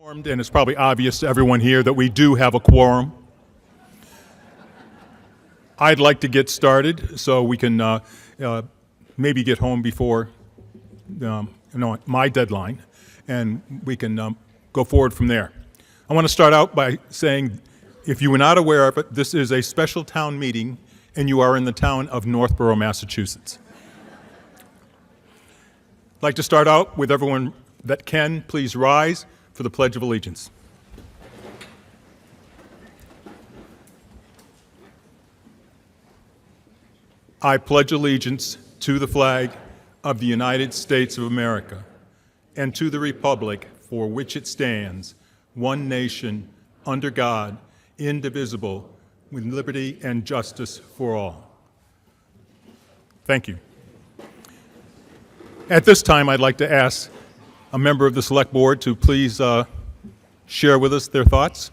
And it's probably obvious to everyone here that we do have a quorum. I'd like to get started so we can maybe get home before my deadline, and we can go forward from there. I want to start out by saying, if you were not aware of it, this is a special town meeting, and you are in the town of Northborough, Massachusetts. I'd like to start out with everyone that can please rise for the Pledge of Allegiance. I pledge allegiance to the flag of the United States of America and to the republic for which it stands, one nation, under God, indivisible, with liberty and justice for all. Thank you. At this time, I'd like to ask a member of the Select Board to please share with us their thoughts.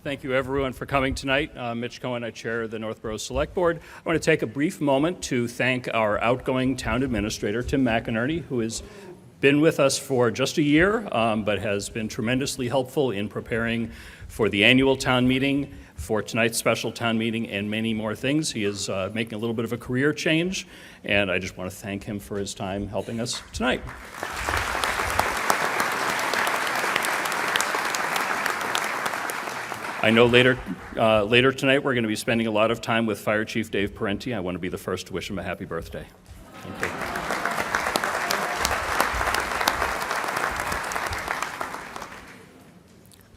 Thank you, everyone, for coming tonight. Mitch Cohen, I chair the Northborough Select Board. I want to take a brief moment to thank our outgoing town administrator, Tim McInerney, who has been with us for just a year, but has been tremendously helpful in preparing for the annual town meeting, for tonight's special town meeting, and many more things. He is making a little bit of a career change, and I just want to thank him for his time helping us tonight. I know later tonight we're going to be spending a lot of time with Fire Chief Dave Parenti. I want to be the first to wish him a happy birthday. Thank you.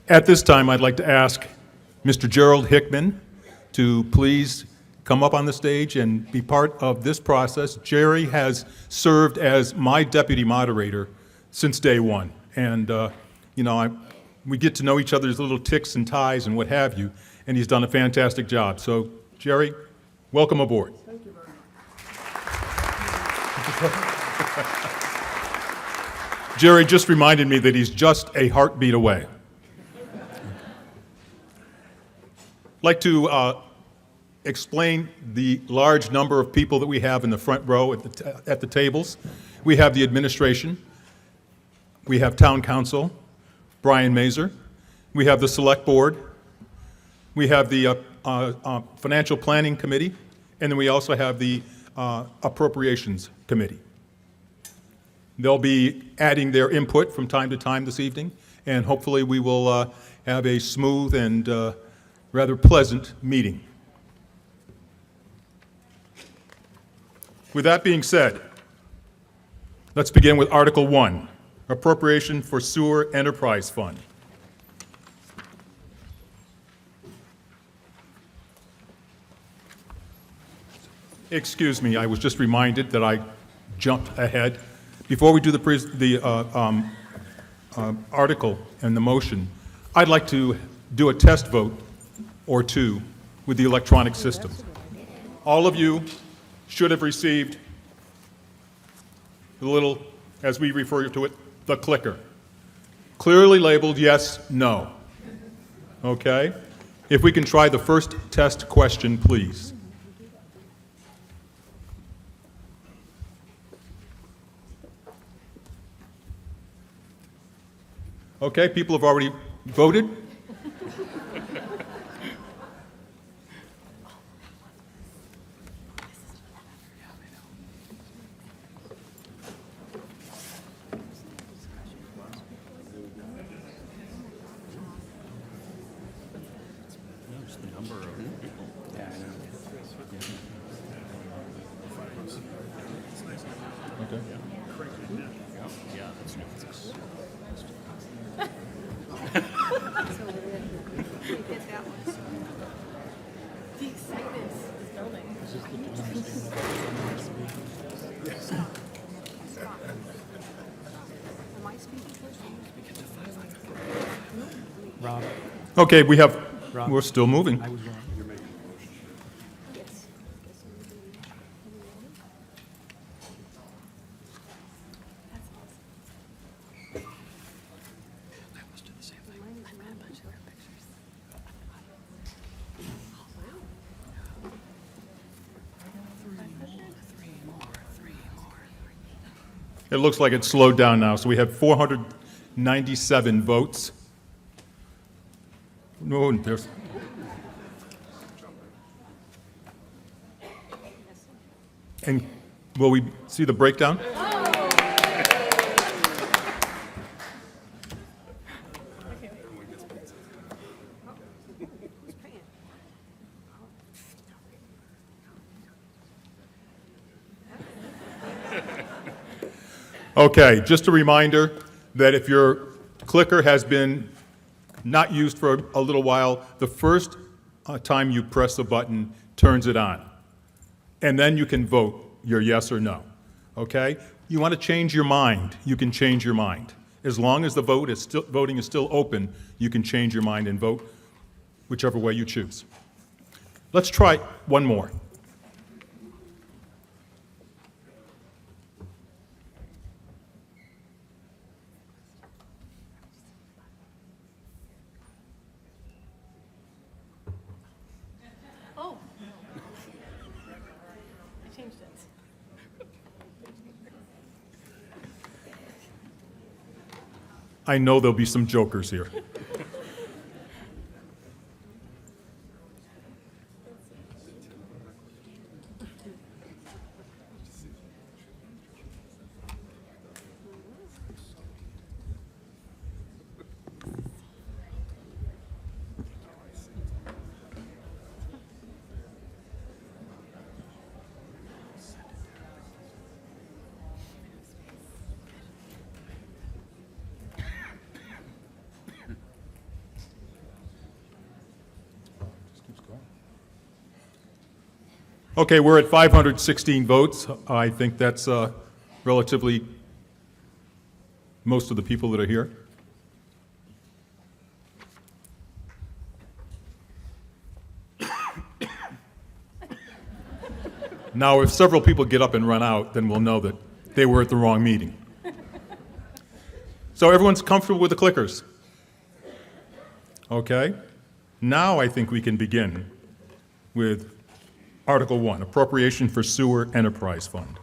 At this time, I'd like to ask Mr. Gerald Hickman to please come up on the stage and be part of this process. Jerry has served as my deputy moderator since day one, and we get to know each other's little ticks and ties and what have you, and he's done a fantastic job. So, Jerry, welcome aboard. Thank you very much. Jerry just reminded me that he's just a heartbeat away. I'd like to explain the large number of people that we have in the front row at the tables. We have the administration. We have town council, Brian Mazur. We have the select board. We have the financial planning committee. And then we also have the appropriations committee. They'll be adding their input from time to time this evening, and hopefully we will have a smooth and rather pleasant meeting. With that being said, let's begin with Article 1, Appropriation for Sewer Enterprise Fund. Excuse me, I was just reminded that I jumped ahead. Before we do the article and the motion, I'd like to do a test vote or two with the electronic system. All of you should have received the little, as we refer to it, the clicker. Clearly labeled yes, no. Okay? If we can try the first test question, please. Okay, people have already voted. Okay, we're still moving. It looks like it's slowed down now, so we have 597 votes. No, there's... And will we see the breakdown? Okay, just a reminder that if your clicker has been not used for a little while, the first time you press the button turns it on. And then you can vote your yes or no, okay? You want to change your mind, you can change your mind. As long as the voting is still open, you can change your mind and vote whichever way you choose. Let's try one more. Oh. I changed it. I know there'll be some jokers here. Okay, we're at 516 votes. I think that's relatively most of the people that are here. Now, if several people get up and run out, then we'll know that they were at the wrong meeting. So everyone's comfortable with the clickers? Okay. Now I think we can begin with Article 1, Appropriation for Sewer Enterprise Fund.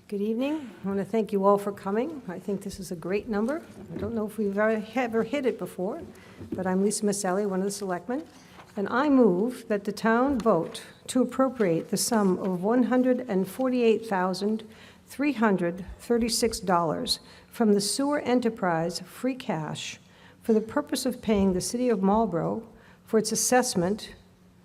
Good evening. I want to thank you all for coming. I think this is a great number. I don't know if we've ever hit it before, but I'm Lisa Maselli, one of the selectmen, and I move that the town vote to appropriate the sum of $148,336 from the sewer enterprise free cash for the purpose of paying the city of Marlborough for its assessment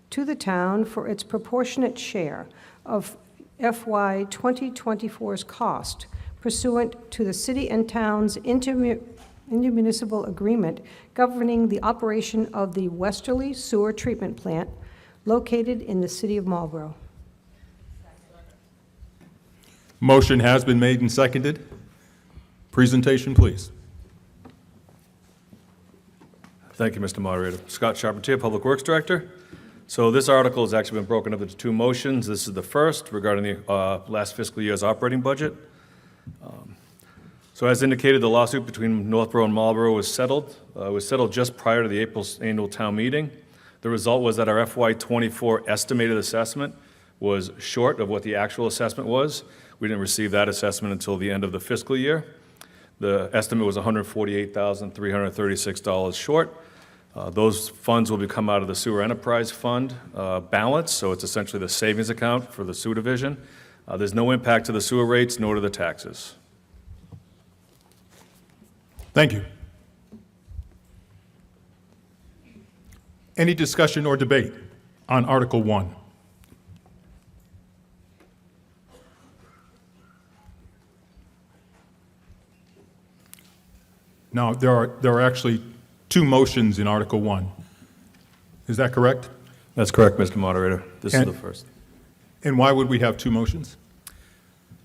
to the town for its proportionate share of FY 2024's cost pursuant to the city and town's intermunicipal agreement governing the operation of the Westerly Sewer Treatment Plant located in the city of Marlborough. Motion has been made and seconded. Presentation, please. Thank you, Mr. Moderator. Scott Charpentier, Public Works Director. So this article has actually been broken up into two motions. This is the first regarding the last fiscal year's operating budget. So as indicated, the lawsuit between Northborough and Marlborough was settled. It was settled just prior to the April annual town meeting. The result was that our FY24 estimated assessment was short of what the actual assessment was. We didn't receive that assessment until the end of the fiscal year. The estimate was $148,336 short. Those funds will come out of the Sewer Enterprise Fund balance, so it's essentially the savings account for the sewer division. There's no impact to the sewer rates nor to the taxes. Thank you. Any discussion or debate on Article 1? Now, there are actually two motions in Article 1. Is that correct? That's correct, Mr. Moderator. This is And- the first. And why would we have two motions?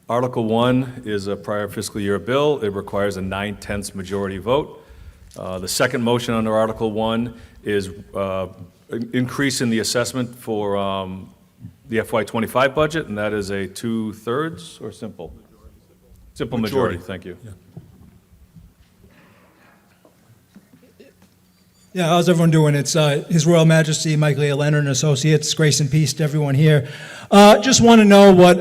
Article 1 is a prior fiscal year bill. It requires a 9/10 majority vote. The second motion under Article 1 is increasing the assessment for the FY25 budget, and that is a 2/3 or simple? Simple majority, thank you. Yeah. Yeah, how's everyone doing? It's His Royal Majesty Michael A. Leonard and Associates. Grace and peace to everyone here. Just want to know what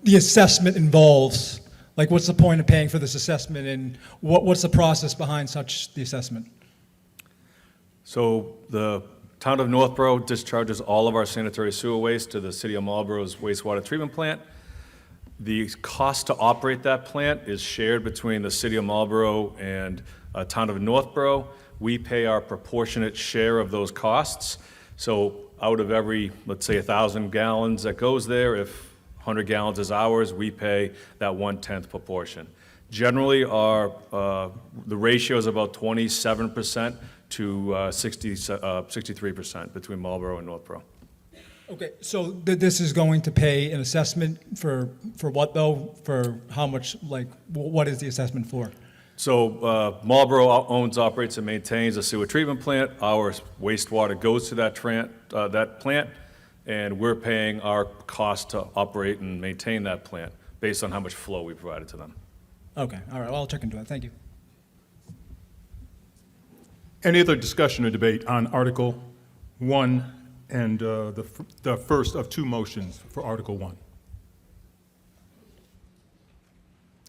the assessment involves. Like, what's the point of paying for this assessment, and what's the process behind the assessment? So the town of Northborough discharges all of our sanitary sewer waste to the city of Marlborough's wastewater treatment plant. The cost to operate that plant is shared between the city of Marlborough and town of Northborough. We pay our proportionate share of those costs. So out of every, let's say, 1,000 gallons that goes there, if 100 gallons is ours, we pay that 1/10 proportion. Generally, the ratio is about 27% to 63% between Marlborough and Northborough. Okay, so this is going to pay an assessment for what, though? For how much, like, what is the assessment for? So Marlborough owns, operates, and maintains a sewer treatment plant. Our wastewater goes to that plant, and we're paying our cost to operate and maintain that plant based on how much flow we provided to them. Okay, all right, well, I'll check into that. Thank you. Any other discussion or debate on Article 1 and the first of two motions for Article 1?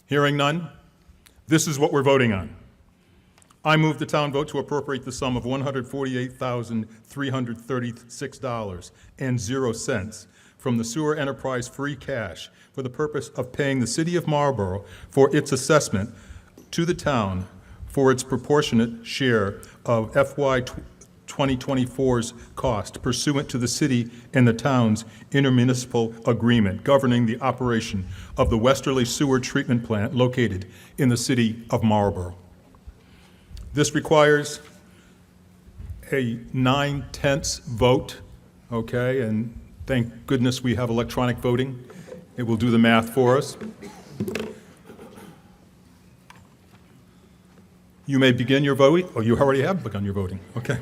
Hearing none, this is what we're voting on. I move the town vote to appropriate the sum of $148,336.00 from the sewer enterprise free cash for the purpose of paying the city of Marlborough for its assessment to the town for its proportionate share of FY 2024's cost pursuant to the city and the town's intermunicipal agreement governing the operation of the Westerly Sewer Treatment Plant located in the city of Marlborough. This requires a 9/10 vote, okay, and thank goodness we have electronic voting. It will do the math for us. You may begin your voting. Oh, you already have begun your voting. Okay.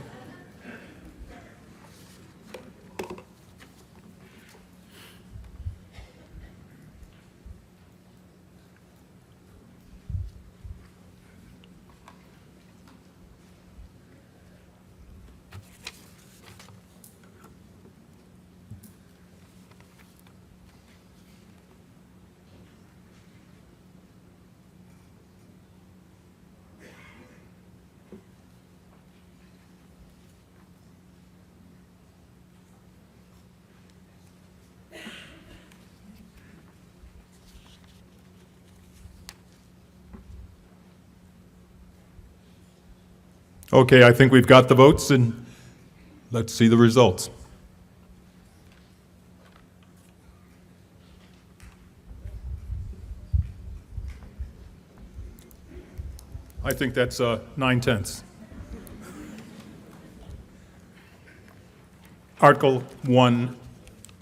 Okay, I think we've got the votes, and let's see the results. I think that's 9/10. Article 1,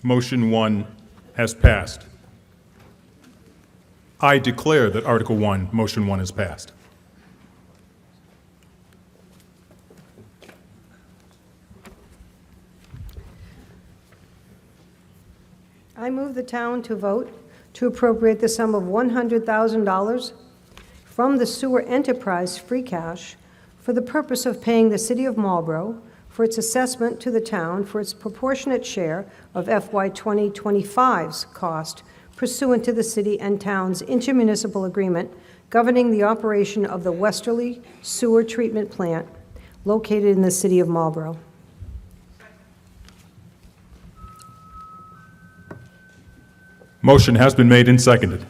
Motion 1 has passed. I declare that Article 1, Motion 1 has passed. I move the town to vote to appropriate the sum of $100,000 from the sewer enterprise free cash for the purpose of paying the city of Marlborough for its assessment to the town for its proportionate share of FY 2025's cost pursuant to the city and town's intermunicipal agreement governing the operation of the Westerly Sewer Treatment Plant located in the city of Marlborough. Motion has been made and seconded.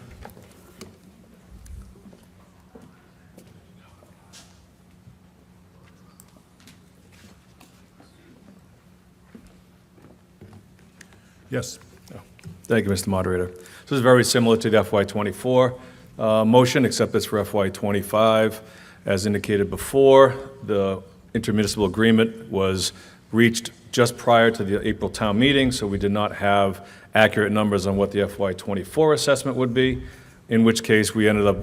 Yes. Thank you, Mr. Moderator. This is very similar to the FY '24 motion, except it's for FY '25. As indicated before, the intermunicipal agreement was reached just prior to the April town meeting, so we did not have accurate numbers on what the FY '24 assessment would be, in which case we ended up,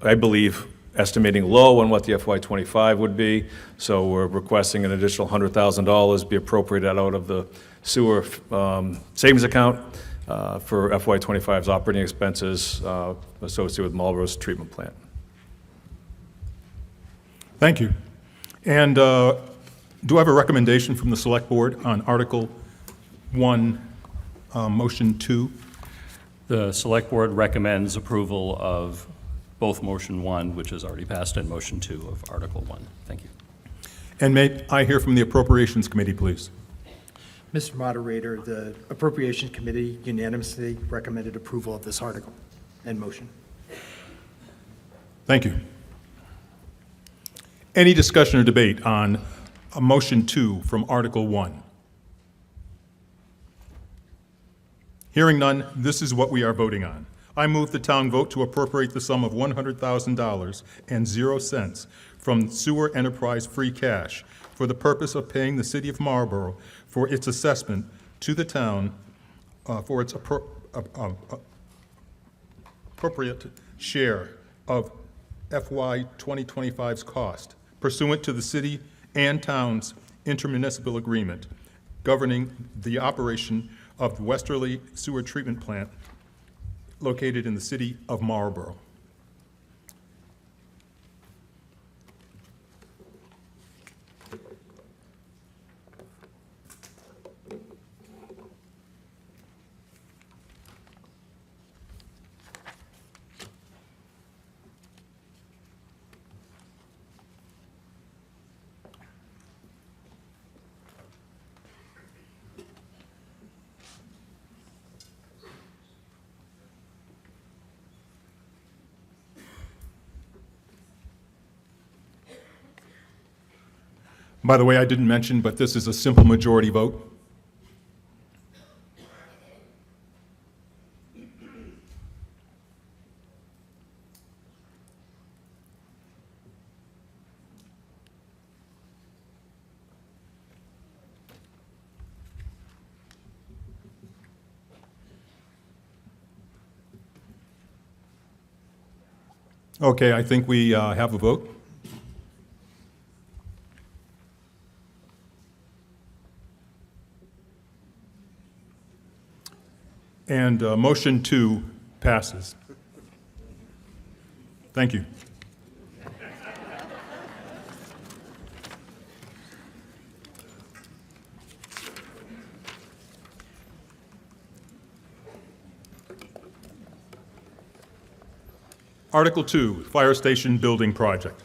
I believe, estimating low on what the FY '25 would be. So we're requesting an additional $100,000 be appropriated out of the sewer savings account for FY '25's operating expenses associated with Marlborough's treatment plant. Thank you. And do I have a recommendation from the Select Board on Article 1, Motion 2? The Select Board recommends approval of both Motion 1, which is already passed, and Motion 2 of Article 1. Thank you. And may I hear from the Appropriations Committee, please? Mr. Moderator, the Appropriation Committee unanimously recommended approval of this article and motion. Thank you. Any discussion or debate on Motion 2 from Article 1? Hearing none, this is what we are voting on. I move the town vote to appropriate the sum of $100,000 and 0 cents from sewer enterprise free cash for the purpose of paying the city of Marlborough for its assessment to the town for its appropriate share of FY 2025's cost pursuant to the city and town's intermunicipal agreement governing the operation of the Westerly Sewer Treatment Plant located in the city of Marlborough. By the way, I didn't mention, but this is a simple majority vote. Okay, I think we have a vote. And motion 2 passes. Thank you. Article 2, Fire Station Building Project.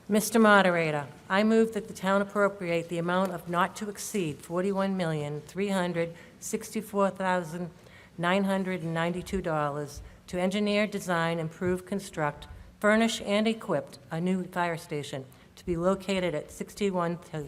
Mr. Moderator, I move that the town appropriate the amount of not to exceed $41,364,992 to engineer, design, improve, construct, furnish, and equip a new fire station to be located at 61 to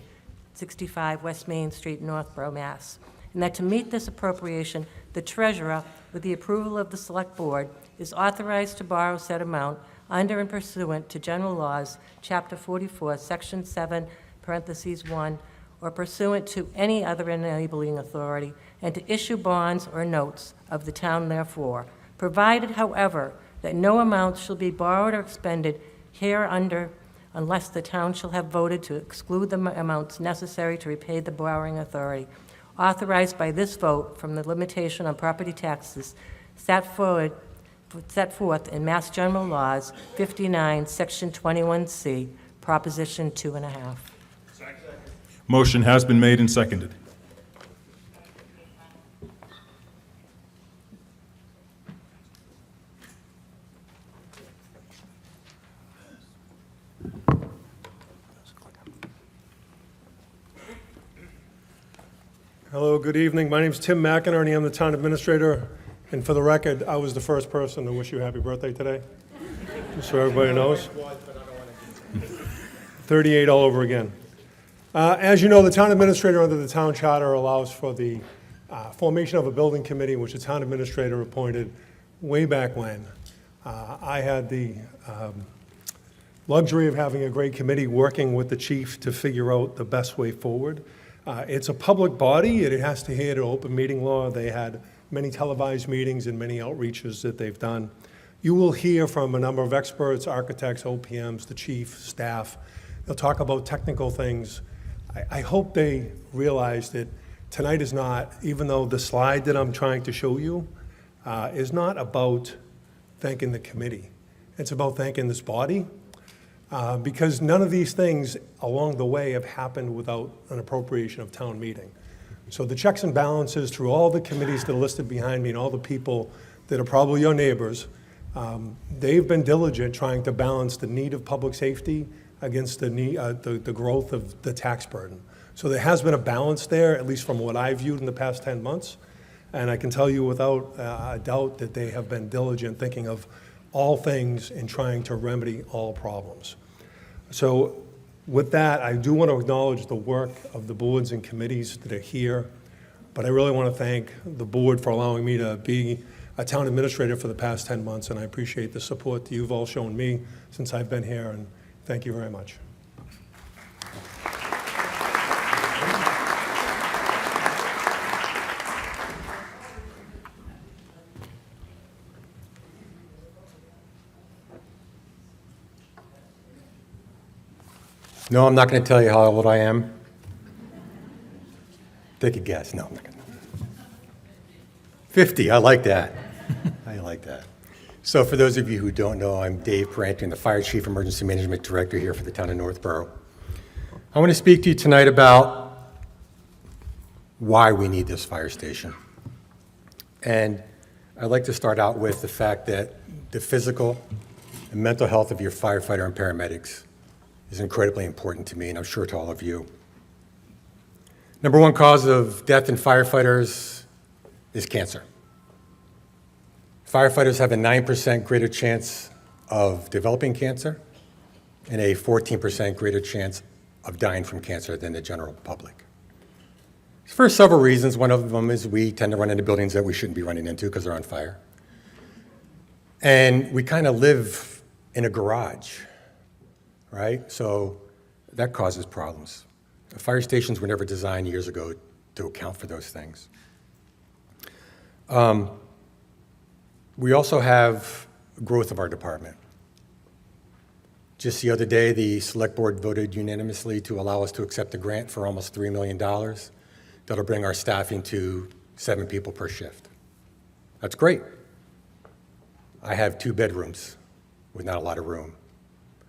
65 West Main Street, Northborough, Mass. And that to meet this appropriation, the treasurer, with the approval of the Select Board, is authorized to borrow said amount under and pursuant to general laws, Chapter 44, Section 7, parentheses 1, or pursuant to any other enabling authority, and to issue bonds or notes of the town therefore, provided, however, that no amount shall be borrowed or expended hereunder unless the town shall have voted to exclude the amounts necessary to repay the borrowing authority, authorized by this vote from the limitation on property taxes set forth in Mass General Laws 59, Section 21C, Proposition 2.5. Motion has been made and seconded. Hello, good evening. My name is Tim McInerney. I'm the town administrator. And for the record, I was the first person to wish you happy birthday today, just so everybody knows. 38 all over again. As you know, the town administrator under the town charter allows for the formation of a building committee, which the town administrator appointed way back when. I had the luxury of having a great committee working with the chief to figure out the best way forward. It's a public body. It has to adhere to open meeting law. They had many televised meetings and many outreaches that they've done. You will hear from a number of experts, architects, OPMs, the chief, staff. They'll talk about technical things. I hope they realize that tonight is not, even though the slide that I'm trying to show you is not about thanking the committee. It's about thanking this body, because none of these things along the way have happened without an appropriation of town meeting. So the checks and balances through all the committees that are listed behind me and all the people that are probably your neighbors, they've been diligent trying to balance the need of public safety against the growth of the tax burden. So there has been a balance there, at least from what I've viewed in the past 10 months. And I can tell you without a doubt that they have been diligent thinking of all things and trying to remedy all problems. So with that, I do want to acknowledge the work of the boards and committees that are here, but I really want to thank the board for allowing me to be a town administrator for the past 10 months, and I appreciate the support that you've all shown me since I've been here, and thank you very much. No, I'm not going to tell you how old I am. Take a guess. No, I'm not going to. 50, I like that. I like that. So for those of you who don't know, I'm Dave Parenti, I'm the Fire Chief Emergency Management Director here for the town of Northborough. I want to speak to you tonight about why we need this fire station. And I'd like to start out with the fact that the physical and mental health of your firefighter and paramedics is incredibly important to me, and I'm sure to all of you. Number one cause of death in firefighters is cancer. Firefighters have a 9% greater chance of developing cancer and a 14% greater chance of dying from cancer than the general public. For several reasons. One of them is we tend to run into buildings that we shouldn't be running into because they're on fire. And we kind of live in a garage, right? So that causes problems. The fire stations were never designed years ago to account for those things. We also have growth of our department. Just the other day, the select board voted unanimously to allow us to accept a grant for almost $3 million. That'll bring our staffing to 7 people per shift. That's great. I have 2 bedrooms with not a lot of room.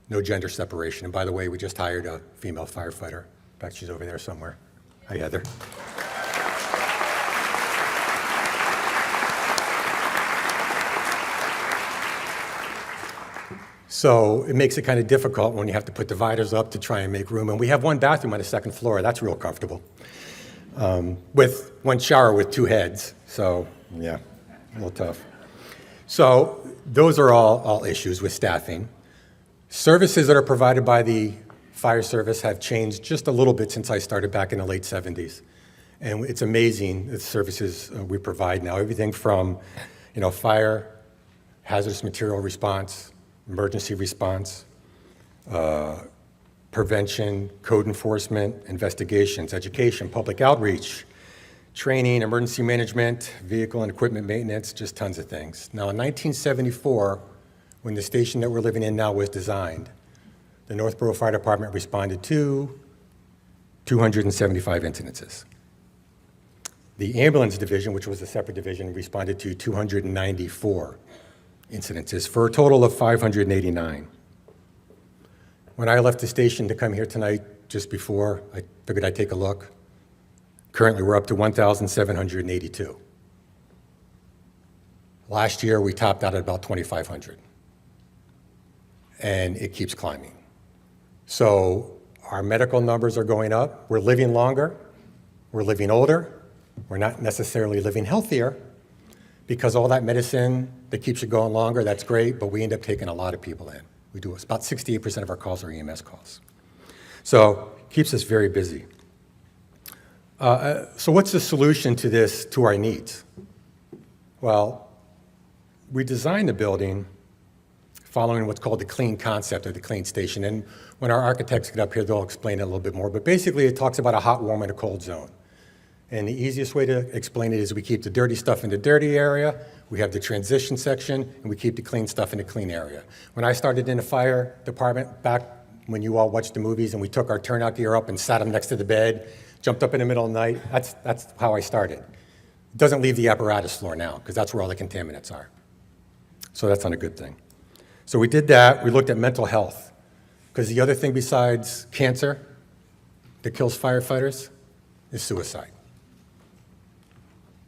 No gender separation. And by the way, we just hired a female firefighter. In fact, she's over there somewhere. Hi, Heather. So it makes it kind of difficult when you have to put dividers up to try and make room. And we have 1 bathroom on the 2nd floor. That's real comfortable. With 1 shower with 2 heads. So, yeah, a little tough. So those are all issues with staffing. Services that are provided by the fire service have changed just a little bit since I started back in the late 70s. And it's amazing the services we provide now. Everything from, fire, hazardous material response, emergency response, prevention, code enforcement, investigations, education, public outreach, training, emergency management, vehicle and equipment maintenance, just tons of things. Now, in 1974, when the station that we're living in now was designed, the Northborough Fire Department responded to 275 incidences. The ambulance division, which was a separate division, responded to 294 incidences for a total of 589. When I left the station to come here tonight, just before, I figured I'd take a look. Currently, we're up to 1,782. Last year, we topped out at about 2,500. And it keeps climbing. So our medical numbers are going up. We're living longer. We're living older. We're not necessarily living healthier because all that medicine that keeps you going longer, that's great, but we end up taking a lot of people in. We do, about 68% of our calls are EMS calls. So keeps us very busy. So what's the solution to this, to our needs? Well, we designed the building following what's called the clean concept or the clean station. And when our architects get up here, they'll explain it a little bit more. But basically, it talks about a hot, warm, and a cold zone. And the easiest way to explain it is we keep the dirty stuff in the dirty area, we have the transition section, and we keep the clean stuff in the clean area. When I started in the fire department, back when you all watched the movies and we took our turnout gear up and sat them next to the bed, jumped up in the middle of the night, that's how I started. It doesn't leave the apparatus floor now, because that's where all the contaminants are. So that's not a good thing. So we did that. We looked at mental health, because the other thing besides cancer that kills firefighters is suicide.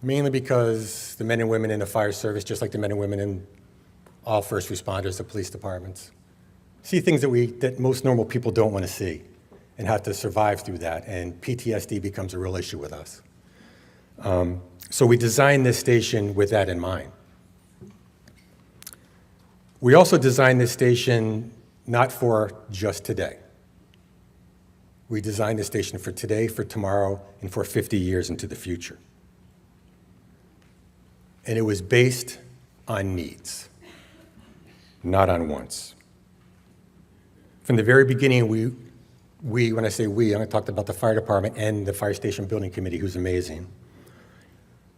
Mainly because the men and women in the fire service, just like the men and women in all first responders, the police departments, see things that most normal people don't want to see and have to survive through that, and PTSD becomes a real issue with us. So we designed this station with that in mind. We also designed this station not for just today. We designed this station for today, for tomorrow, and for 50 years into the future. And it was based on needs, not on wants. From the very beginning, when I say we, I'm going to talk about the fire department and the fire station building committee, who's amazing,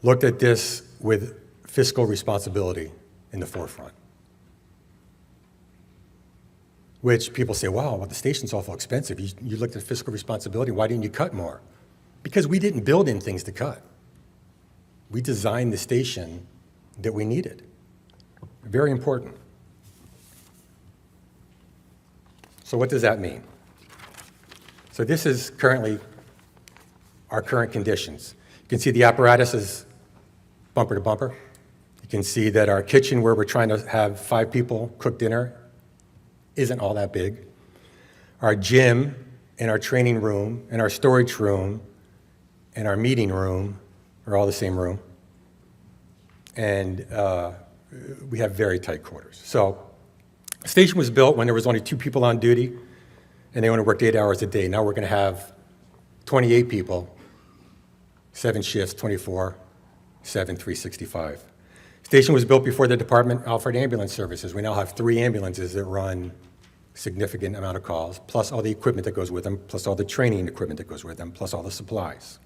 looked at this with fiscal responsibility in the forefront. Which people say, wow, well, the station's awful expensive. You looked at fiscal responsibility, why didn't you cut more? Because we didn't build in things to cut. We designed the station that we needed. Very important. So what does that mean? So this is currently our current conditions. You can see the apparatus is bumper to bumper. You can see that our kitchen, where we're trying to have 5 people cook dinner, isn't all that big. Our gym and our training room and our storage room and our meeting room are all the same room. And we have very tight quarters. So the station was built when there was only 2 people on duty, and they only worked 8 hours a day. Now we're going to have 28 people, 7 shifts, 24/7, 365. Station was built before the department offered ambulance services. We now have 3 ambulances that run significant amount of calls, plus all the equipment that goes with them, plus all the training equipment that goes with them, plus all the supplies.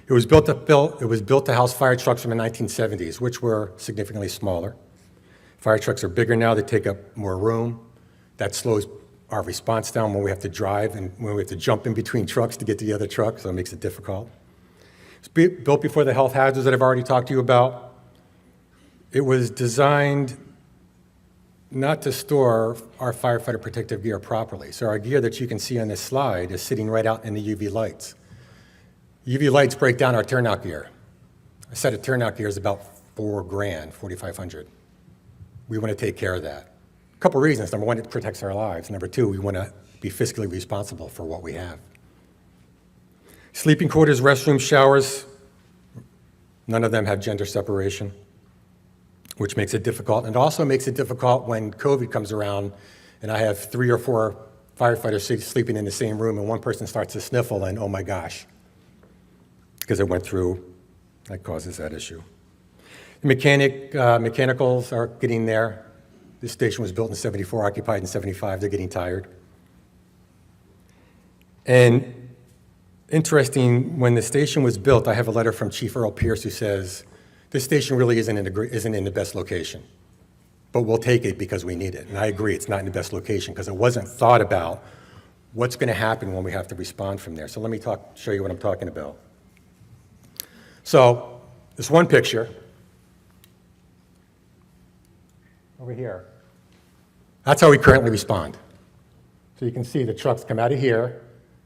It was built to house fire trucks from the 1970s, which were significantly smaller. Fire trucks are bigger now. They take up more room. That slows our response down when we have to drive and when we have to jump in between trucks to get to the other truck, so it makes it difficult. It's built before the health hazards that I've already talked to you about. It was designed not to store our firefighter protective gear properly. So our gear that you can see on this slide is sitting right out in the UV lights. UV lights break down our turnout gear. A set of turnout gear is about $4,000, $4,500. We want to take care of that. A couple reasons. Number one, it protects our lives. Number two, we want to be fiscally responsible for what we have. Sleeping quarters, restrooms, showers, none of them have gender separation, which makes it difficult. And also makes it difficult when COVID comes around and I have 3 or 4 firefighters sleeping in the same room and one person starts to sniffle and, oh my gosh, because it went through, that causes that issue. The mechanicals are getting there. This station was built in '74, occupied in '75. They're getting tired. And interesting, when the station was built, I have a letter from Chief Earl Pierce who says, this station really isn't in the best location, but we'll take it because we need it. And I agree, it's not in the best location because it wasn't thought about what's going to happen when we have to respond from there. So let me show you what I'm talking about. So this one picture over here, that's how we currently respond. So you can see the trucks come out of here,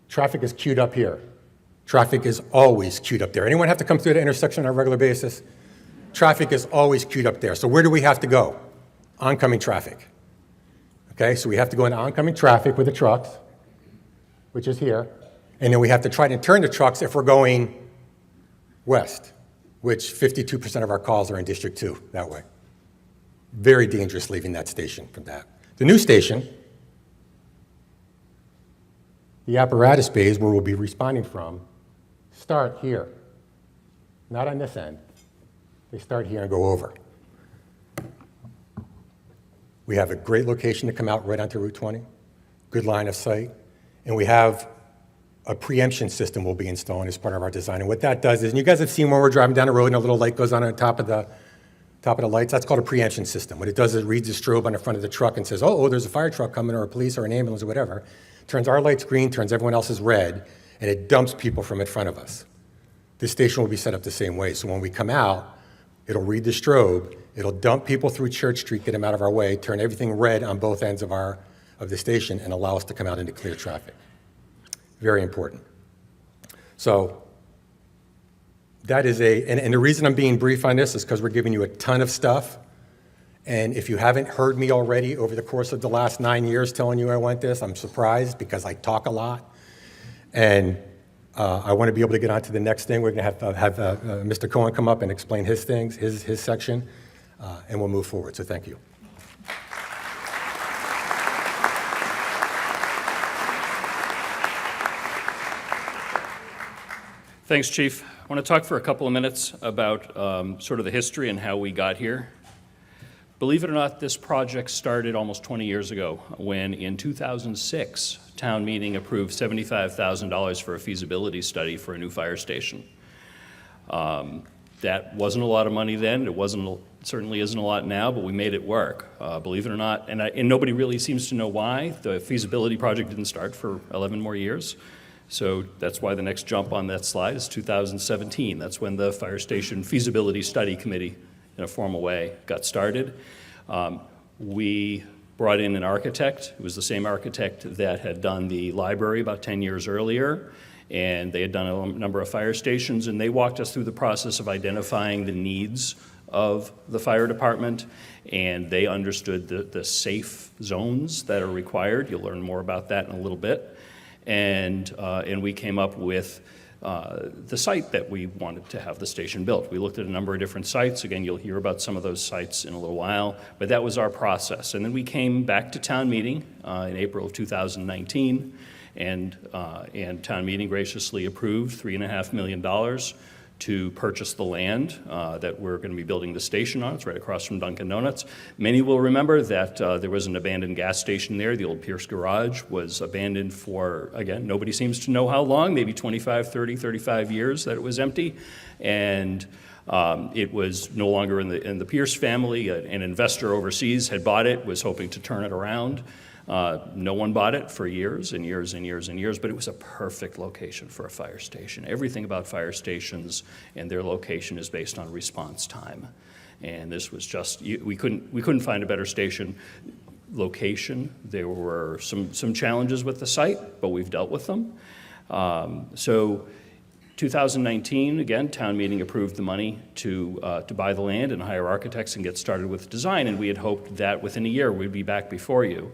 traffic is queued up here. Traffic is always queued up there. Anyone have to come through the intersection on a regular basis? Traffic is always queued up there. So where do we have to go? Oncoming traffic. Okay, so we have to go into oncoming traffic with the trucks, which is here, and then we have to try to turn the trucks if we're going west, which 52% of our calls are in District 2 that way. Very dangerous leaving that station from that. The new station, the apparatus bays where we'll be responding from, start here, not on this end. They start here and go over. We have a great location to come out right onto Route 20, good line of sight, and we have a preemption system we'll be installing as part of our design. And what that does is, and you guys have seen when we're driving down the road and a little light goes on top of the lights, that's called a preemption system. What it does is it reads the strobe on the front of the truck and says, oh, there's a fire truck coming or a police or an ambulance or whatever. Turns our lights green, turns everyone else's red, and it dumps people from in front of us. This station will be set up the same way. So when we come out, it'll read the strobe It'll dump people through Church Street, get them out of our way, turn everything red on both ends of the station, and allow us to come out into clear traffic. Very important. So that is and the reason I'm being brief on this is because we're giving you a ton of stuff. And if you haven't heard me already over the course of the last 9 years telling you I want this, I'm surprised because I talk a lot. And I want to be able to get on to the next thing. We're going to have Mr. Cohen come up and explain his things, his section, and we'll move forward. So thank you. Thanks, Chief. I want to talk for a couple of minutes about sort of the history and how we got here. Believe it or not, this project started almost 20 years ago when, in 2006, town meeting approved $75,000 for a feasibility study for a new fire station. That wasn't a lot of money then. It certainly isn't a lot now, but we made it work. Believe it or not, and nobody really seems to know why. The feasibility project didn't start for 11 more years. So that's why the next jump on that slide is 2017. That's when the Fire Station Feasibility Study Committee, in a formal way, got started. We brought in an architect. It was the same architect that had done the library about 10 years earlier, and they had done a number of fire stations, and they walked us through the process of identifying the needs of the fire department, and they understood the safe zones that are required. You'll learn more about that in a little bit. And we came up with the site that we wanted to have the station built. We looked at a number of different sites. Again, you'll hear about some of those sites in a little while, but that was our process. And then we came back to town meeting in April of 2019, and town meeting graciously approved $3.5 million to purchase the land that we're going to be building the station on. It's right across from Dunkin' Donuts. Many will remember that there was an abandoned gas station there. The old Pierce Garage was abandoned for, again, nobody seems to know how long, maybe 25, 30, 35 years that it was empty. And it was no longer in the Pierce family. An investor overseas had bought it, was hoping to turn it around. No one bought it for years and years and years and years, but it was a perfect location for a fire station. Everything about fire stations and their location is based on response time. And this was just, we couldn't find a better station location. There were some challenges with the site, but we've dealt with them. So 2019, again, town meeting approved the money to buy the land and hire architects and get started with design, and we had hoped that within a year we'd be back before you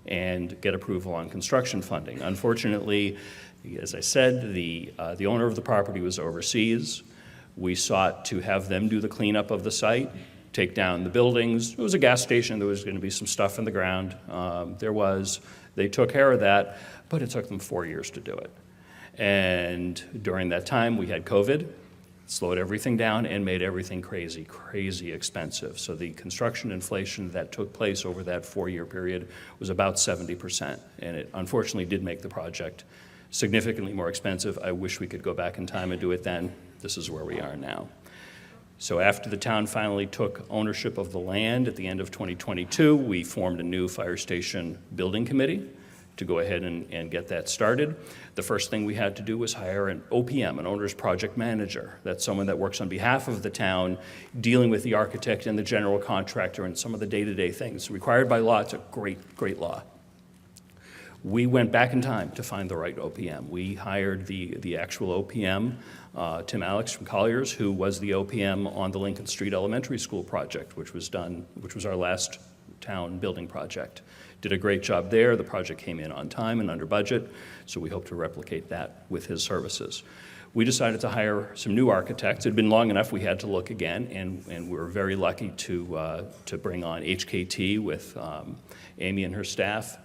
and get approval on construction funding. Unfortunately, as I said, the owner of the property was overseas. We sought to have them do the cleanup of the site, take down the buildings. It was a gas station. There was going to be some stuff in the ground. They took care of that, but it took them 4 years to do it. And during that time, we had COVID, slowed everything down and made everything crazy, crazy expensive. So the construction inflation that took place over that 4-year period was about 70%. And it unfortunately did make the project significantly more expensive. I wish we could go back in time and do it then. This is where we are now. So after the town finally took ownership of the land at the end of 2022, we formed a new fire station building committee to go ahead and get that started. The first thing we had to do was hire an OPM, an owner's project manager. That's someone that works on behalf of the town, dealing with the architect and the general contractor and some of the day-to-day things required by law. It's a great, great law. We went back in time to find the right OPM. We hired the actual OPM, Tim Alex from Colliers, who was the OPM on the Lincoln Street Elementary School project, which was our last town building project. Did a great job there. The project came in on time and under budget, so we hope to replicate that with his services. We decided to hire some new architects. It had been long enough we had to look again, and we were very lucky to bring on HKT with Amy and her staff.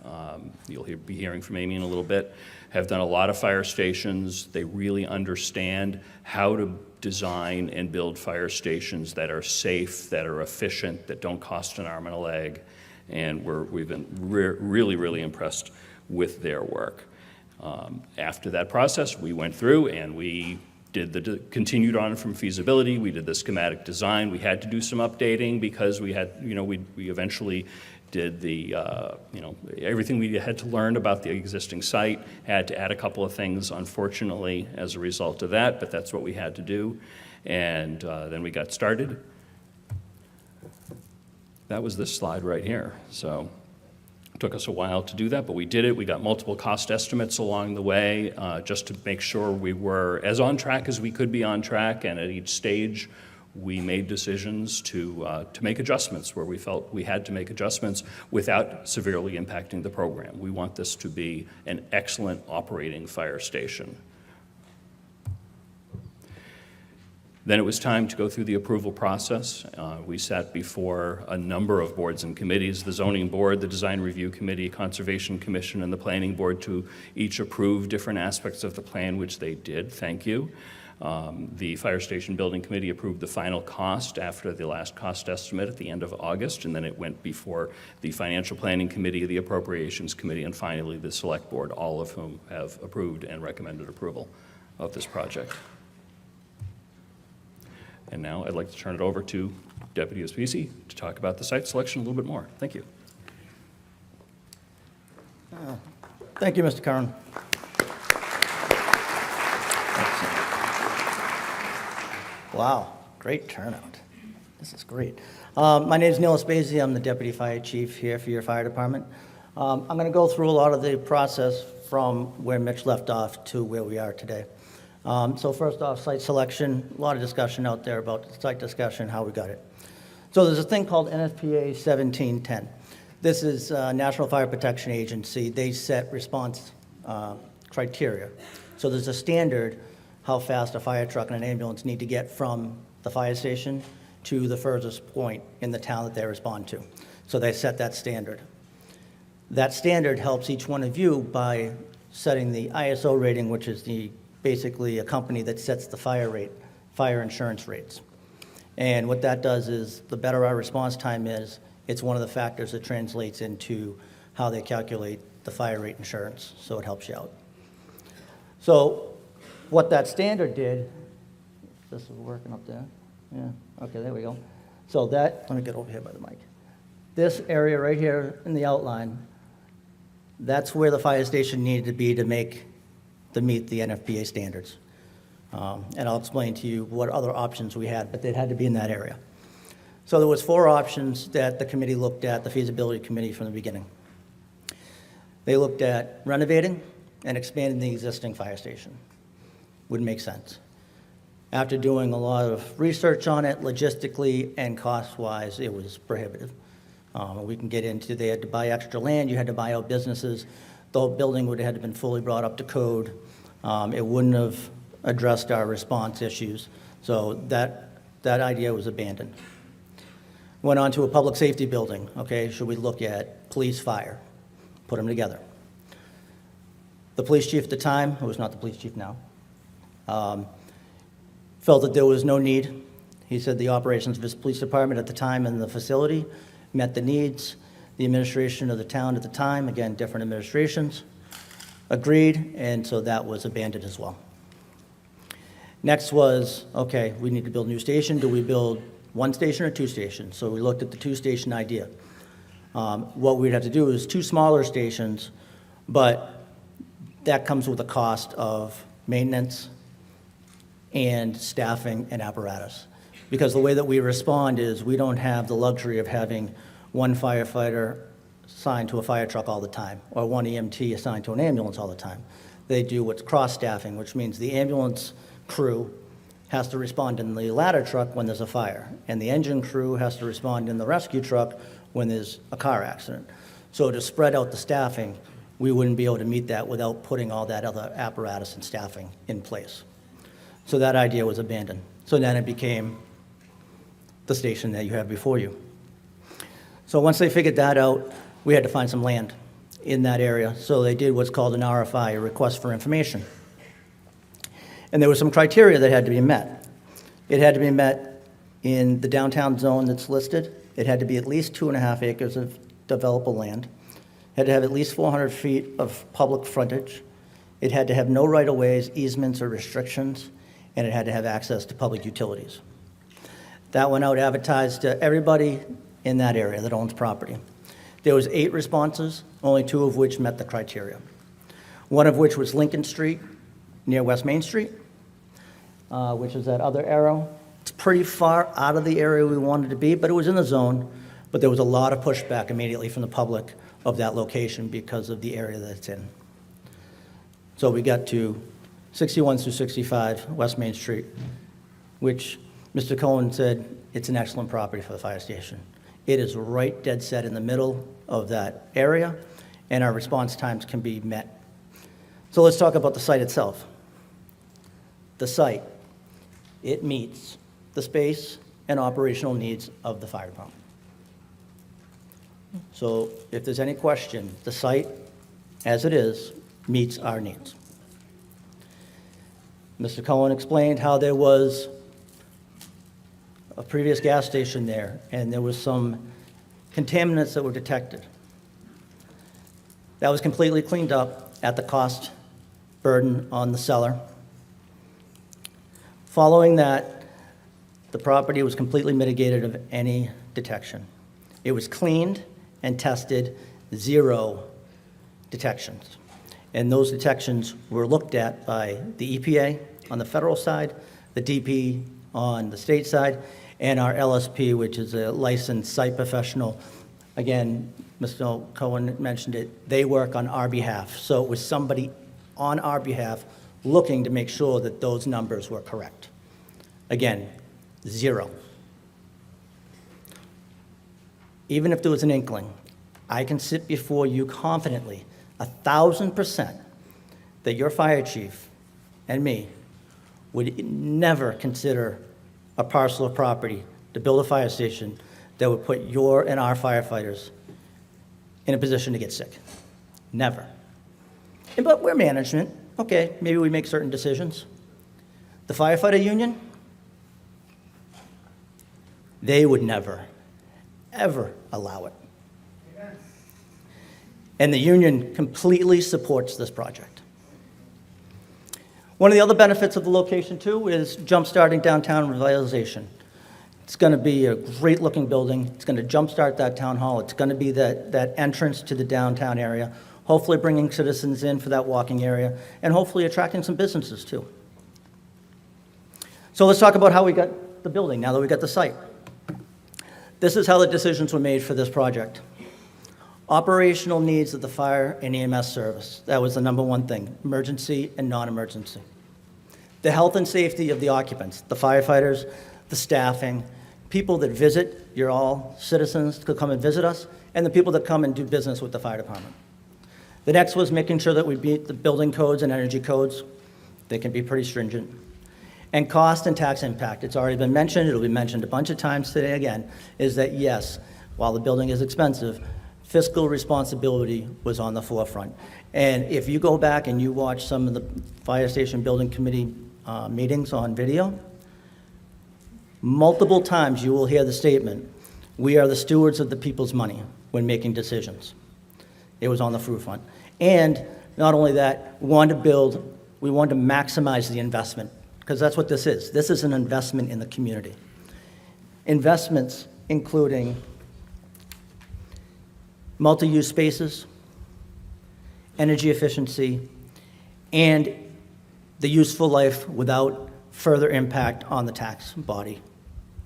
You'll be hearing from Amy in a little bit. Have done a lot of fire stations. They really understand how to design and build fire stations that are safe, that are efficient, that don't cost an arm and a leg. And we've been really, really impressed with their work. After that process, we went through and we did continued on from feasibility. We did the schematic design. We had to do some updating because we had, we eventually did the, everything we had to learn about the existing site, had to add a couple of things, unfortunately, as a result of that, but that's what we had to do. And then we got started. that was this slide right here. So it took us a while to do that, but we did it. We got multiple cost estimates along the way just to make sure we were as on track as we could be on track, and at each stage we made decisions to make adjustments where we felt we had to make adjustments without severely impacting the program. We want this to be an excellent operating fire station. Then it was time to go through the approval process. We sat before a number of boards and committees, the Zoning Board, the Design Review Committee, Conservation Commission, and the Planning Board to each approve different aspects of the plan, which they did, thank you. The Fire Station Building Committee approved the final cost after the last cost estimate at the end of August, and then it went before the Financial Planning Committee, the Appropriations Committee, and finally the Select Board, all of whom have approved and recommended approval of this project. And now I'd like to turn it over to Deputy Ospisi to talk about the site selection a little bit more. Thank you. Thank you, Mr. Curran. Wow, great turnout. This is great. My name is Neil Ospisi. I'm the Deputy Fire Chief here for your fire department. I'm going to go through a lot of the process from where Mitch left off to where we are today. So first off, site selection, a lot of discussion out there about site discussion, how we got it. So there's a thing called NFPA 1710. This is National Fire Protection Agency. They set response criteria. So there's a standard how fast a fire truck and an ambulance need to get from the fire station to the furthest point in the town that they respond to. So they set that standard. That standard helps each one of you by setting the ISO rating, which is basically a company that sets the fire insurance rates. And what that does is, the better our response time is, it's one of the factors that translates into how they calculate the fire rate insurance, so it helps you out. So what that standard did, this is working up there, yeah, okay, there we go. So that, let me get over here by the mic. This area right here in the outline, that's where the fire station needed to be to meet the NFPA standards. And I'll explain to you what other options we had, but they had to be in that area. So there was 4 options that the committee looked at, the feasibility committee, from the beginning. They looked at renovating and expanding the existing fire station. Would make sense. After doing a lot of research on it, logistically and cost-wise, it was prohibitive. We can get into, they had to buy extra land, you had to buy out businesses. The whole building would have had to been fully brought up to code. It wouldn't have addressed our response issues. So that idea was abandoned. Went on to a public safety building. Okay, should we look at police, fire? Put them together. The police chief at the time, who is not the police chief now, felt that there was no need. He said the operations of his police department at the time and the facility met the needs. The administration of the town at the time, again, different administrations, agreed, and so that was abandoned as well. Next was, okay, we need to build a new station. Do we build 1 station or 2 stations? So we looked at the 2-station idea. What we'd have to do is 2 smaller stations, but that comes with a cost of maintenance and staffing and apparatus. Because the way that we respond is we don't have the luxury of having 1 firefighter assigned to a fire truck all the time, or 1 EMT assigned to an ambulance all the time. They do what's cross-staffing, which means the ambulance crew has to respond in the ladder truck when there's a fire, and the engine crew has to respond in the rescue truck when there's a car accident. So to spread out the staffing, we wouldn't be able to meet that without putting all that other apparatus and staffing in place. So that idea was abandoned. So then it became the station that you have before you. So once they figured that out, we had to find some land in that area. So they did what's called an RFI, a request for information. And there were some criteria that had to be met. It had to be met in the downtown zone that's listed. It had to be at least 2.5 acres of developable land. It had to have at least 400 feet of public frontage. It had to have no right-of-ways, easements, or restrictions, and it had to have access to public utilities. That went out advertised to everybody in that area that owns property. There was 8 responses, only 2 of which met the criteria. One of which was Lincoln Street near West Main Street, which is that other arrow. It's pretty far out of the area we wanted to be, but it was in the zone. But there was a lot of pushback immediately from the public of that location because of the area that it's in. So we got to 61 through 65 West Main Street, which Mr. Cohen said it's an excellent property for the fire station. It is right dead set in the middle of that area, and our response times can be met. So let's talk about the site itself. The site, it meets the space and operational needs of the fire department. So if there's any question, the site, as it is, meets our needs. Mr. Cohen explained how there was a previous gas station there, and there was some contaminants that were detected. That was completely cleaned up at the cost burden on the seller. Following that, the property was completely mitigated of any detection. It was cleaned and tested, 0 detections. And those detections were looked at by the EPA on the federal side, the DP on the state side, and our LSP, which is a licensed site professional. Again, Mr. Cohen mentioned it, they work on our behalf. So it was somebody on our behalf looking to make sure that those numbers were correct. Again, 0. Even if there was an inkling, I can sit before you confidently, 1,000%, that your fire chief and me would never consider a parcel of property to build a fire station that would put your and our firefighters in a position to get sick. Never. But we're management. Okay, maybe we make certain decisions. The firefighter union, they would never, ever allow it. And the union completely supports this project. One of the other benefits of the location, too, is jumpstarting downtown revitalization. It's going to be a great-looking building. It's going to jumpstart that town hall. It's going to be that entrance to the downtown area, hopefully bringing citizens in for that walking area, and hopefully attracting some businesses, too. So let's talk about how we got the building, now that we got the site. This is how the decisions were made for this project. Operational needs of the fire and EMS service. That was the number one thing, emergency and non-emergency. The health and safety of the occupants, the firefighters, the staffing, people that visit, you're all citizens to come and visit us, and the people that come and do business with the fire department. The next was making sure that we meet the building codes and energy codes. They can be pretty stringent. And cost and tax impact. It's already been mentioned, it'll be mentioned a bunch of times today again, is that yes, while the building is expensive, fiscal responsibility was on the forefront. And if you go back and you watch some of the fire station building committee meetings on video, multiple times you will hear the statement, we are the stewards of the people's money when making decisions. It was on the forefront. And not only that, we wanted to maximize the investment, because that's what this is. This is an investment in the community. Investments including multi-use spaces, energy efficiency, and the useful life without further impact on the tax body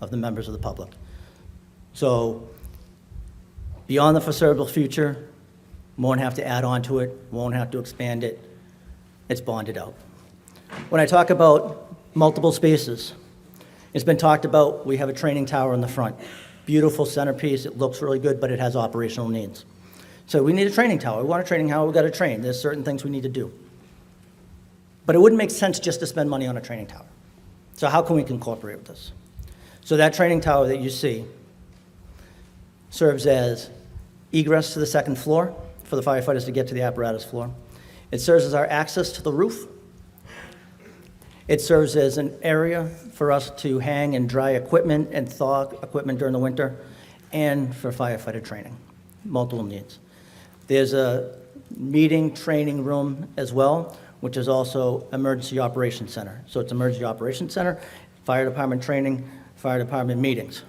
of the members of the public. So beyond the foreseeable future, won't have to add on to it, won't have to expand it. It's bonded out. When I talk about multiple spaces, it's been talked about, we have a training tower in the front. Beautiful centerpiece, it looks really good, but it has operational needs. So we need a training tower. We want a training tower, we've got to train. There's certain things we need to do. But it wouldn't make sense just to spend money on a training tower. So how can we incorporate with this? So that training tower that you see serves as egress to the second floor for the firefighters to get to the apparatus floor. It serves as our access to the roof. It serves as an area for us to hang and dry equipment and thaw equipment during the winter, and for firefighter training, multiple needs. There's a meeting training room as well, which is also emergency operations center. So it's emergency operations center, fire department training, fire department meetings.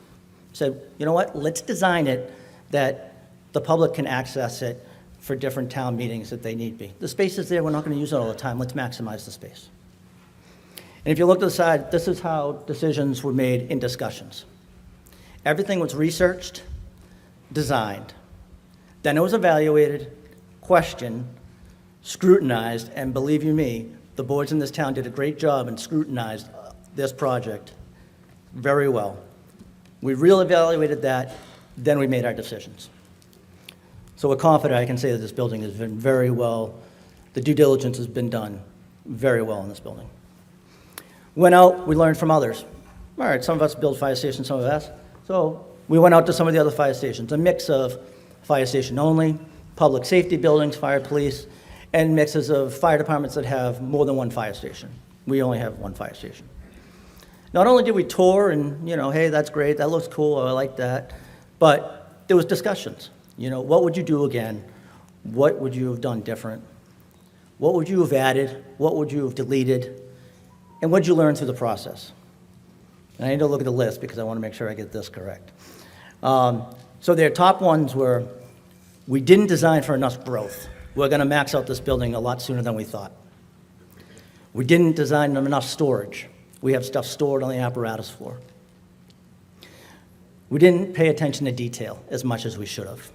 So you know what, let's design it that the public can access it for different town meetings that they need be. The space is there, we're not gonna use it all the time, let's maximize the space. And if you look to the side, this is how decisions were made in discussions. Everything was researched, designed. Then it was evaluated, questioned, scrutinized, and believe you me, the boards in this town did a great job and scrutinized this project very well. We reevaluated that, then we made our decisions. So we're confident I can say that this building has been very well, the due diligence has been done very well in this building. Went out, we learned from others. All right, some of us build fire stations, some of us. So we went out to some of the other fire stations, a mix of fire station only, public safety buildings, fire police, and mixes of fire departments that have more than one fire station. We only have one fire station. Not only did we tour and, hey, that's great, that looks cool, I like that, but there was discussions. What would you do again? What would you have done different? What would you have added? What would you have deleted? And what did you learn through the process? And I need to look at the list because I want to make sure I get this correct. So their top ones were, we didn't design for enough growth. We're going to max out this building a lot sooner than we thought. We didn't design enough storage. We have stuff stored on the apparatus floor. We didn't pay attention to detail as much as we should have.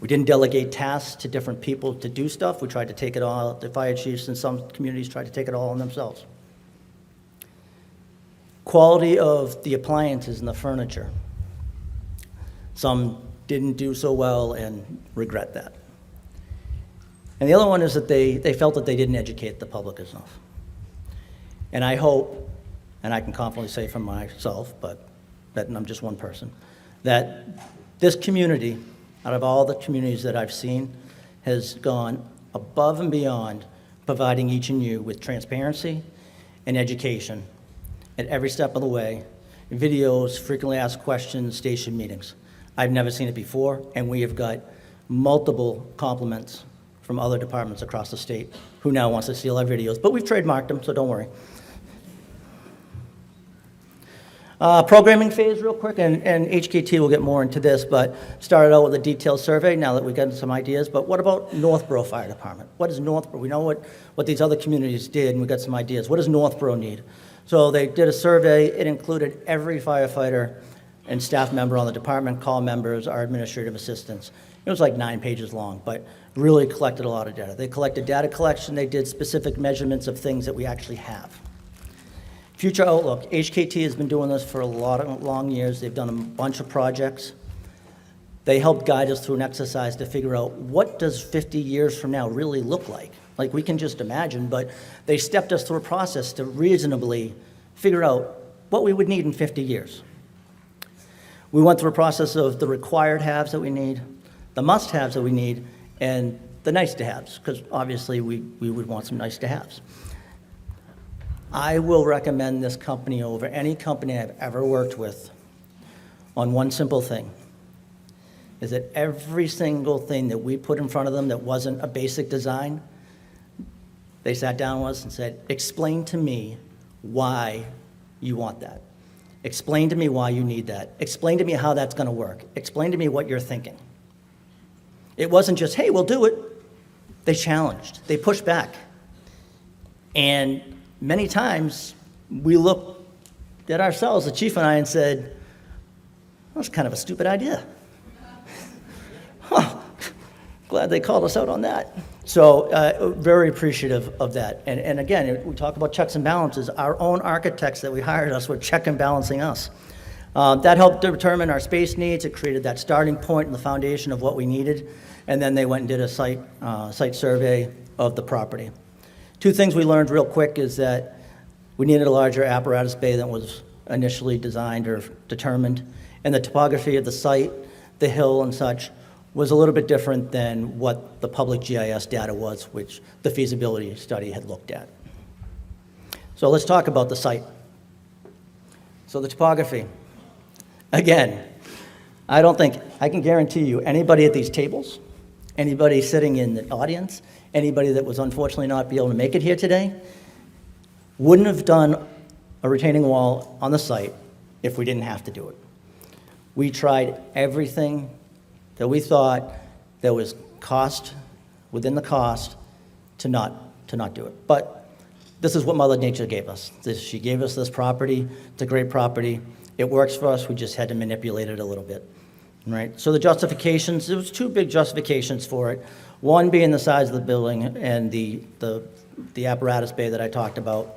We didn't delegate tasks to different people to do stuff. We tried to take it all, the fire chiefs in some communities tried to take it all on themselves. Quality of the appliances and the furniture. Some didn't do so well and regret that. And the other one is that they felt that they didn't educate the public enough. And I hope, and I can confidently say for myself, but that I'm just one person, that this community, out of all the communities that I've seen, has gone above and beyond providing each and you with transparency and education at every step of the way, videos, frequently asked questions, station meetings. I've never seen it before, and we have got multiple compliments from other departments across the state who now wants to steal our videos, but we've trademarked them, so don't worry. Programming phase real quick, and HKT will get more into this, but started out with a detailed survey now that we've gotten some ideas. But what about Northborough Fire Department? What is Northborough? We know what these other communities did, and we got some ideas. What does Northborough need? So they did a survey. It included every firefighter and staff member on the department, call members, our administrative assistants. It was like 9 pages long, but really collected a lot of data. They collected data collection. They did specific measurements of things that we actually have. Future outlook. HKT has been doing this for a lot of long years. They've done a bunch of projects. They helped guide us through an exercise to figure out what does 50 years from now really look like. Like we can just imagine, but they stepped us through a process to reasonably figure out what we would need in 50 years. We went through a process of the required haves that we need, the must-haves that we need, and the nice-to-haves, because obviously we would want some nice-to-haves. I will recommend this company over any company I've ever worked with on one simple thing, is that every single thing that we put in front of them that wasn't a basic design, they sat down with us and said, explain to me why you want that. Explain to me why you need that. Explain to me how that's going to work. Explain to me what you're thinking. It wasn't just, hey, we'll do it. They challenged. They pushed back. And many times, we looked at ourselves, the chief and I, and said, that's kind of a stupid idea. Huh, glad they called us out on that. So very appreciative of that. And again, we talk about checks and balances. Our own architects that we hired us were check and balancing us. That helped determine our space needs. It created that starting point and the foundation of what we needed. And then they went and did a site survey of the property. Two things we learned real quick is that we needed a larger apparatus bay than was initially designed or determined. And the topography of the site, the hill and such, was a little bit different than what the public GIS data was, which the feasibility study had looked at. So let's talk about the site. So the topography. Again, I can guarantee you, anybody at these tables, anybody sitting in the audience, anybody that was unfortunately not be able to make it here today, wouldn't have done a retaining wall on the site if we didn't have to do it. We tried everything that we thought there was cost, within the cost, to not do it. But this is what Mother Nature gave us. She gave us this property. It's a great property. It works for us. We just had to manipulate it a little bit. right? So the justifications, there was two big justifications for it. One being the size of the building and the apparatus bay that I talked about.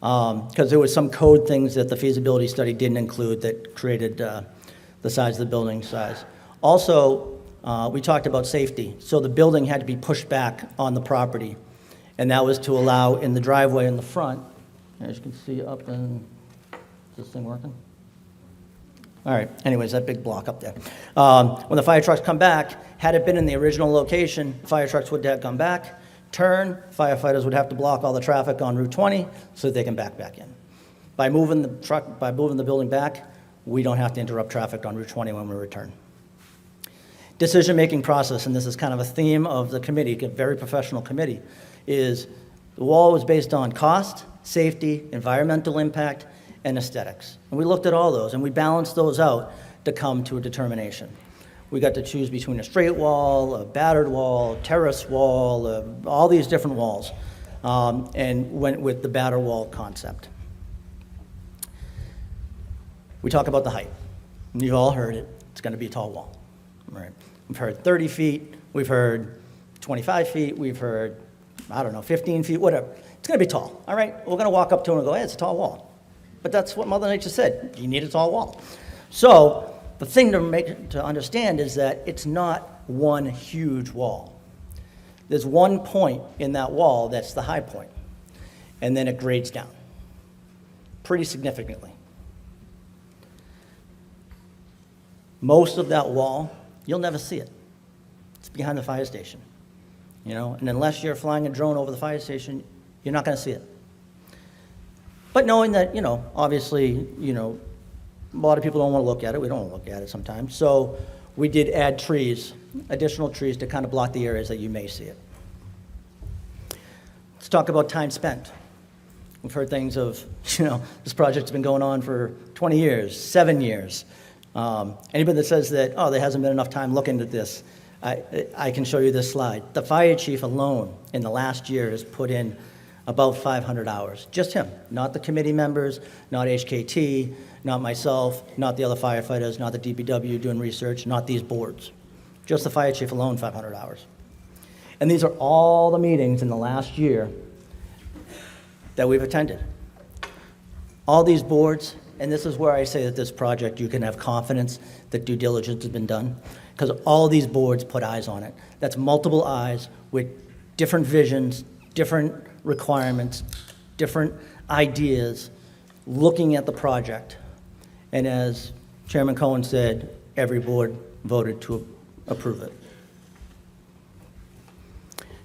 Because there was some code things that the feasibility study didn't include that created the size of the building size. Also, we talked about safety. So the building had to be pushed back on the property. And that was to allow in the driveway in the front, as you can see up in, is this thing working? All right, anyways, that big block up there. When the fire trucks come back, had it been in the original location, fire trucks would have come back, turn, firefighters would have to block all the traffic on Route 20 so that they can back in. By moving the building back, we don't have to interrupt traffic on Route 20 when we return. Decision-making process, and this is kind of a theme of the committee, a very professional committee, is the wall was based on cost, safety, environmental impact, and aesthetics. And we looked at all those, and we balanced those out to come to a determination. We got to choose between a straight wall, a battered wall, terrace wall, all these different walls, and went with the battered wall concept. We talk about the height. You've all heard it. It's going to be a tall wall. Right. We've heard 30 feet. We've heard 25 feet. We've heard, 15 feet, whatever. It's going to be tall. All right? We're going to walk up to it and go, hey, it's a tall wall. But that's what Mother Nature said. You need a tall wall. So the thing to understand is that it's not one huge wall. There's one point in that wall that's the high point, and then it grades down pretty significantly. Most of that wall, you'll never see it. It's behind the fire station, and unless you're flying a drone over the fire station, you're not going to see it. But knowing that, obviously, a lot of people don't want to look at it. We don't want to look at it sometimes. So we did add trees, additional trees to kind of block the areas that you may see it. Let's talk about time spent. We've heard things of, this project's been going on for 20 years, 7 years. Anybody that says that, there hasn't been enough time looking at this, I can show you this slide. The fire chief alone in the last year has put in about 500 hours. Just him, not the committee members, not HKT, not myself, not the other firefighters, not the DPW doing research, not these boards. Just the fire chief alone, 500 hours. And these are all the meetings in the last year that we've attended. All these boards, and this is where I say that this project, you can have confidence that due diligence has been done, because all these boards put eyes on it. That's multiple eyes with different visions, different requirements, different ideas, looking at the project. And as Chairman Cohen said, every board voted to approve it.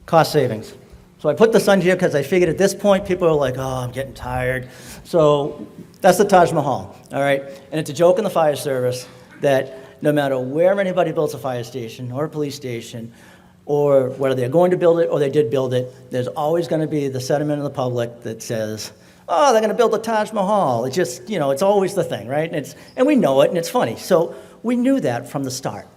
Cost savings. So I put this on here because I figured at this point, people are like, I'm getting tired. So that's the Taj Mahal, all right? And it's a joke in the fire service that no matter where anybody builds a fire station or a police station, or whether they're going to build it or they did build it, there's always going to be the sentiment of the public that says, they're going to build the Taj Mahal. It's just, it's always the thing, right? And we know it, and it's funny. So we knew that from the start,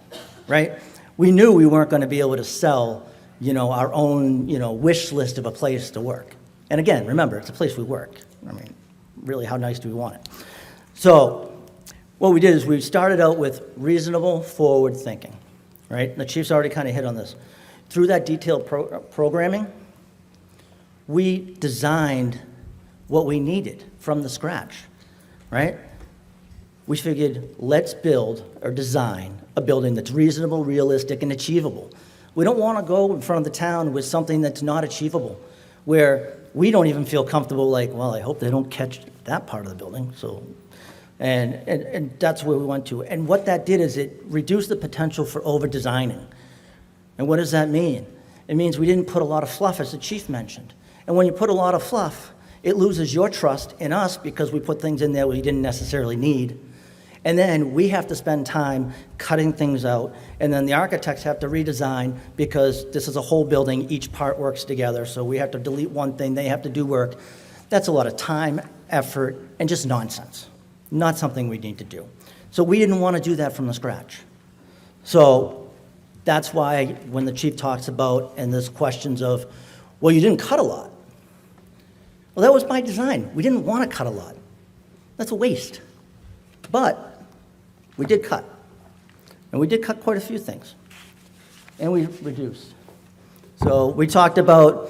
right? We knew we weren't going to be able to sell, our own, wish list of a place to work. And again, remember, it's a place we work. I mean, really, how nice do we want it? So what we did is we started out with reasonable forward thinking, right? And the chief's already kind of hit on this. Through that detailed programming, we designed what we needed from the scratch, right? We figured, let's build or design a building that's reasonable, realistic, and achievable. We don't want to go in front of the town with something that's not achievable, where we don't even feel comfortable, like, well, I hope they don't catch that part of the building. So, and that's where we went to. And what that did is it reduced the potential for over-designing. And what does that mean? It means we didn't put a lot of fluff, as the chief mentioned. And when you put a lot of fluff, it loses your trust in us because we put things in there we didn't necessarily need. And then we have to spend time cutting things out. And then the architects have to redesign because this is a whole building. Each part works together. So we have to delete one thing. They have to do work. That's a lot of time, effort, and just nonsense. Not something we need to do. So we didn't want to do that from the scratch. So that's why when the chief talks about, and there's questions of, well, you didn't cut a lot. Well, that was by design. We didn't want to cut a lot. That's a waste. But we did cut. And we did cut quite a few things. And we reduced. So we talked about,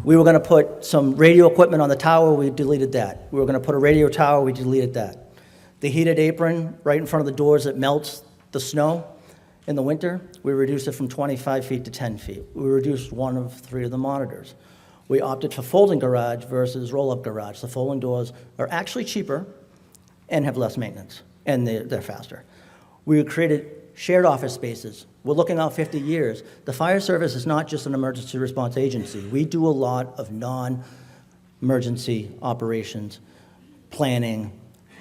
we were gonna put some radio equipment on the tower, we deleted that. We were gonna put a radio tower, we deleted that. The heated apron right in front of the doors that melts the snow in the winter, we reduced it from 25 feet to 10 feet. We reduced one of 3 of the monitors. We opted for folding garage versus roll-up garage. The folding doors are actually cheaper and have less maintenance, and they're faster. We created shared office spaces. We're looking out 50 years. The fire service is not just an emergency response agency. We do a lot of non-emergency operations, planning,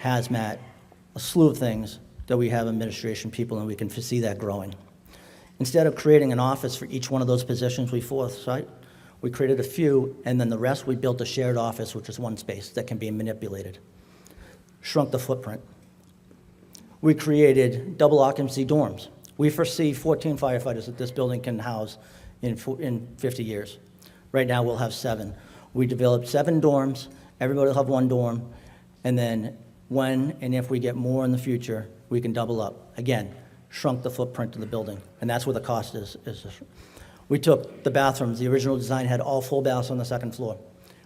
hazmat, a slew of things that we have administration people, and we can foresee that growing. Instead of creating an office for each one of those positions we foresight, we created a few, and then the rest we built a shared office, which is one space that can be manipulated. Shrunk the footprint. We created double occupancy dorms. We foresee 14 firefighters that this building can house in 50 years. Right now, we'll have 7. We developed 7 dorms. Everybody will have 1 dorm. And then when and if we get more in the future, we can double up. Again, shrunk the footprint of the building. And that's where the cost is. We took the bathrooms. The original design had all full baths on the 2nd floor.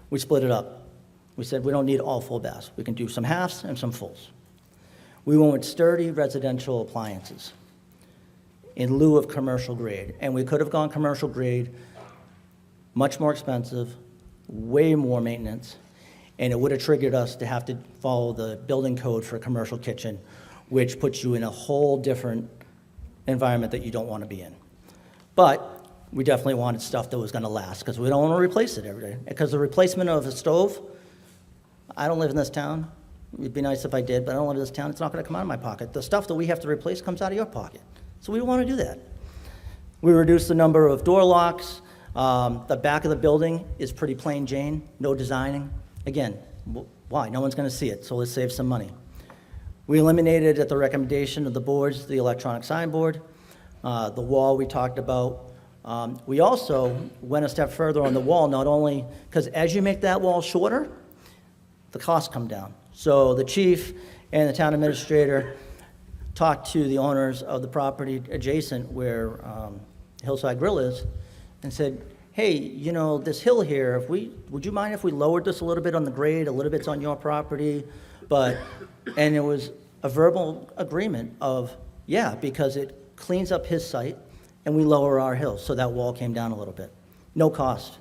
We split it up. We said we don't need all full baths. We can do some halves and some fulls. We went with sturdy residential appliances in lieu of commercial grade. And we could have gone commercial grade, much more expensive, way more maintenance, and it would have triggered us to have to follow the building code for a commercial kitchen, which puts you in a whole different environment that you don't want to be in. But we definitely wanted stuff that was going to last, because we don't want to replace it every day. Because the replacement of a stove, I don't live in this town. It'd be nice if I did, but I don't live in this town. It's not going to come out of my pocket. The stuff that we have to replace comes out of your pocket. So we don't want to do that. We reduced the number of door locks. The back of the building is pretty plain Jane, no designing. Again, why? No one's going to see it, so let's save some money. We eliminated, at the recommendation of the boards, the electronic signboard. The wall we talked about. We also went a step further on the wall, not only, because as you make that wall shorter, the costs come down. So the chief and the town administrator talked to the owners of the property adjacent where Hillside Grill is and said, hey, you know, this hill here, would you mind if we lowered this a little bit on the grade, a little bit's on your property? And it was a verbal agreement of, yeah, because it cleans up his site and we lower our hill. So that wall came down a little bit. No cost.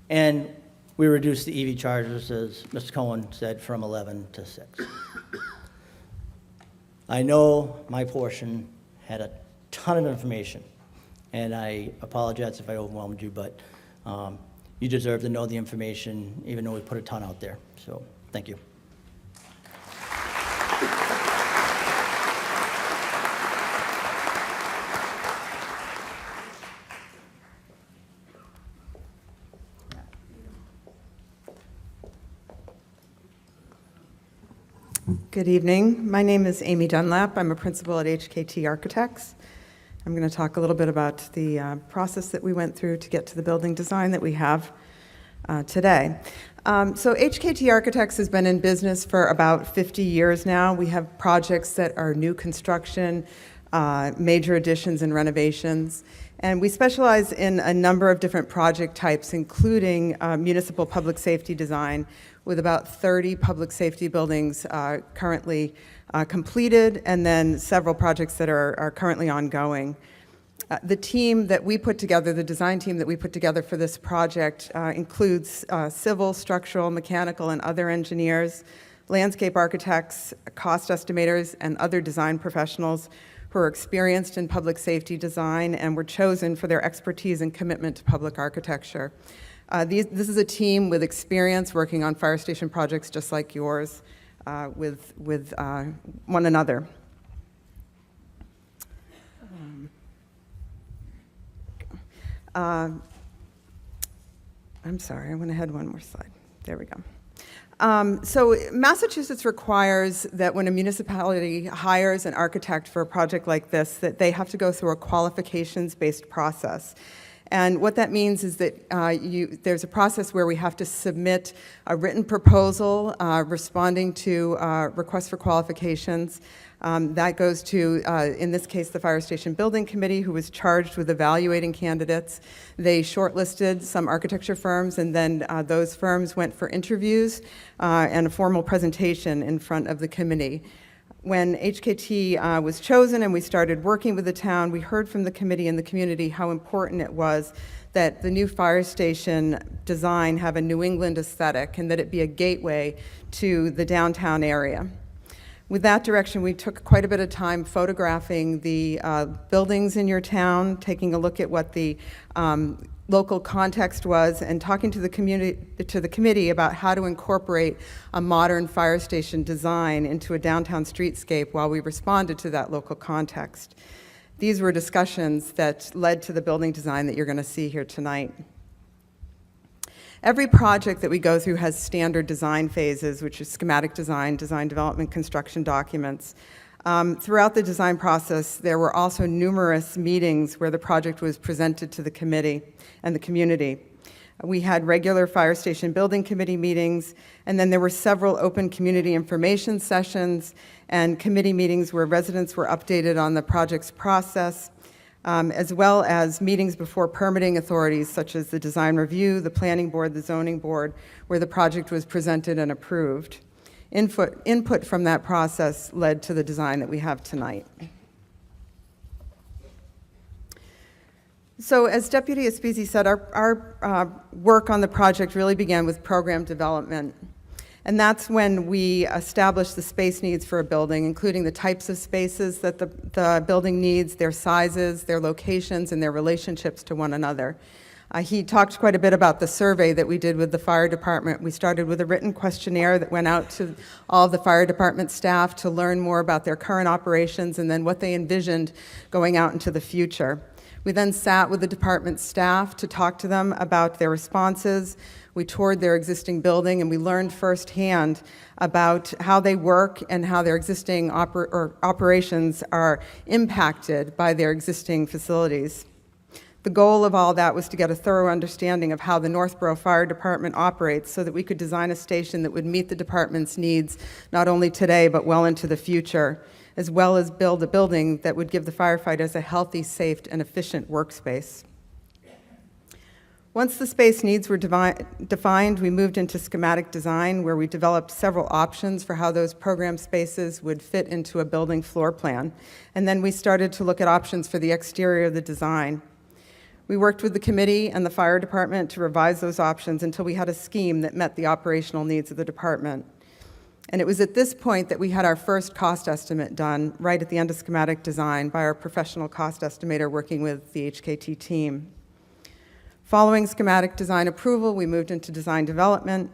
And we reduced the EV chargers, as Mr. Cohen said, from 11 to 6. I know my portion had a ton of information, and I apologize if I overwhelmed you, but you deserve to know the information, even though we put a ton out there. So, thank you. Good evening. My name is Amy Dunlap. I'm a principal at HKT Architects. I'm going to talk a little bit about the process that we went through to get to the building design that we have today. So HKT Architects has been in business for about 50 years now. We have projects that are new construction, major additions and renovations, and we specialize in a number of different project types, including municipal public safety design, with about 30 public safety buildings currently completed, and then several projects that are currently ongoing. The team that we put together, the design team that we put together for this project includes civil, structural, mechanical, and other engineers, landscape architects, cost estimators, and other design professionals who are experienced in public safety design and were chosen for their expertise and commitment to public architecture. This is a team with experience working on fire station projects just like yours with one another. I'm sorry, I went ahead one more slide. There we go. So Massachusetts requires that when a municipality hires an architect for a project like this, that they have to go through a qualifications-based process. And what that means is that there's a process where we have to submit a written proposal responding to requests for qualifications. That goes to, in this case, the Fire Station Building Committee, who was charged with evaluating candidates. They shortlisted some architecture firms, and then those firms went for interviews and a formal presentation in front of the committee. When HKT was chosen and we started working with the town, we heard from the committee and the community how important it was that the new fire station design have a New England aesthetic and that it be a gateway to the downtown area. With that direction, we took quite a bit of time photographing the buildings in your town, taking a look at what the local context was, and talking to the committee about how to incorporate a modern fire station design into a downtown streetscape while we responded to that local context. These were discussions that led to the building design that you're going to see here tonight. Every project that we go through has standard design phases, which is schematic design, design development, construction documents. Throughout the design process, there were also numerous meetings where the project was presented to the committee and the community. We had regular fire station building committee meetings, and then there were several open community information sessions and committee meetings where residents were updated on the project's process, as well as meetings before permitting authorities such as the design review, the planning board, the zoning board, where the project was presented and approved. Input from that process led to the design that we have tonight. So as Deputy Aspisi said, our work on the project really began with program development. And that's when we established the space needs for a building, including the types of spaces that the building needs, their sizes, their locations, and their relationships to one another. He talked quite a bit about the survey that we did with the fire department. We started with a written questionnaire that went out to all of the fire department staff to learn more about their current operations and then what they envisioned going out into the future. We then sat with the department staff to talk to them about their responses. We toured their existing building and we learned firsthand about how they work and how their existing operations are impacted by their existing facilities. The goal of all that was to get a thorough understanding of how the Northborough Fire Department operates so that we could design a station that would meet the department's needs not only today but well into the future, as well as build a building that would give the firefighters a healthy, safe, and efficient workspace. Once the space needs were defined, we moved into schematic design, where we developed several options for how those program spaces would fit into a building floor plan. And then we started to look at options for the exterior of the design. We worked with the committee and the fire department to revise those options until we had a scheme that met the operational needs of the department. And it was at this point that we had our first cost estimate done, right at the end of schematic design, by our professional cost estimator working with the HKT team. Following schematic design approval, we moved into design development.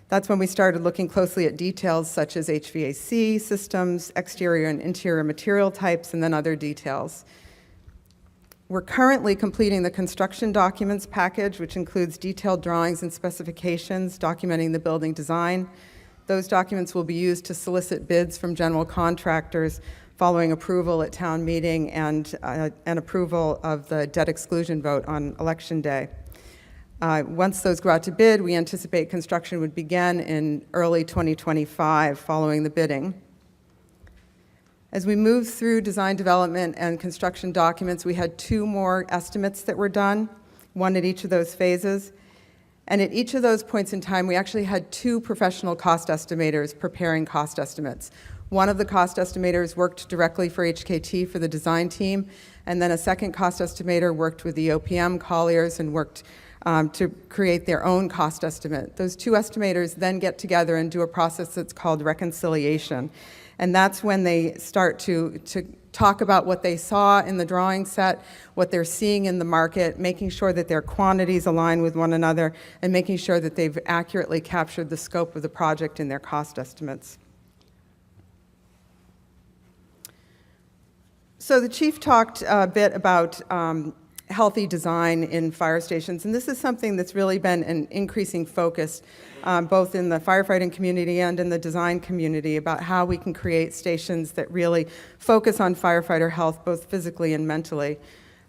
That's when we started looking closely at details such as HVAC systems, exterior and interior material types, and then other details. We're currently completing the construction documents package, which includes detailed drawings and specifications documenting the building design. Those documents will be used to solicit bids from general contractors following approval at town meeting and approval of the debt exclusion vote on election day. Once those go out to bid, we anticipate construction would begin in early 2025 following the bidding. As we moved through design development and construction documents, we had 2 more estimates that were done, one at each of those phases. And at each of those points in time, we actually had 2 professional cost estimators preparing cost estimates. One of the cost estimators worked directly for HKT for the design team, and then a second cost estimator worked with the OPM Colliers and worked to create their own cost estimate. Those 2 estimators then get together and do a process that's called reconciliation. And that's when they start to talk about what they saw in the drawing set, what they're seeing in the market, making sure that their quantities align with one another, and making sure that they've accurately captured the scope of the project in their cost estimates. So the chief talked a bit about healthy design in fire stations, and this is something that's really been an increasing focus both in the firefighting community and in the design community about how we can create stations that really focus on firefighter health both physically and mentally.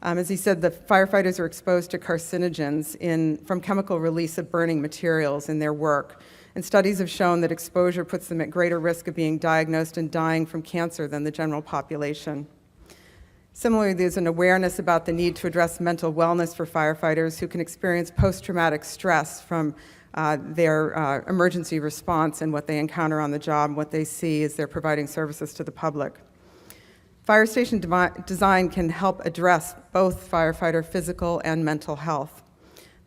As he said, the firefighters are exposed to carcinogens from chemical release of burning materials in their work. And studies have shown that exposure puts them at greater risk of being diagnosed and dying from cancer than the general population. Similarly, there's an awareness about the need to address mental wellness for firefighters who can experience post-traumatic stress from their emergency response and what they encounter on the job and what they see as they're providing services to the public. Fire station design can help address both firefighter physical and mental health.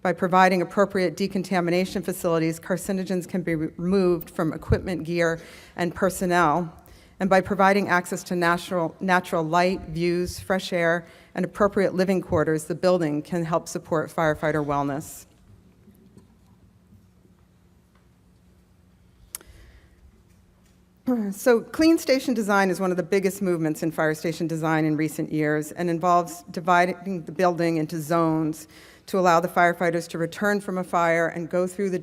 By providing appropriate decontamination facilities, carcinogens can be removed from equipment, gear, and personnel. And by providing access to natural light, views, fresh air, and appropriate living quarters, the building can help support firefighter wellness. So clean station design is one of the biggest movements in fire station design in recent years and involves dividing the building into zones to allow the firefighters to return from a fire and go through the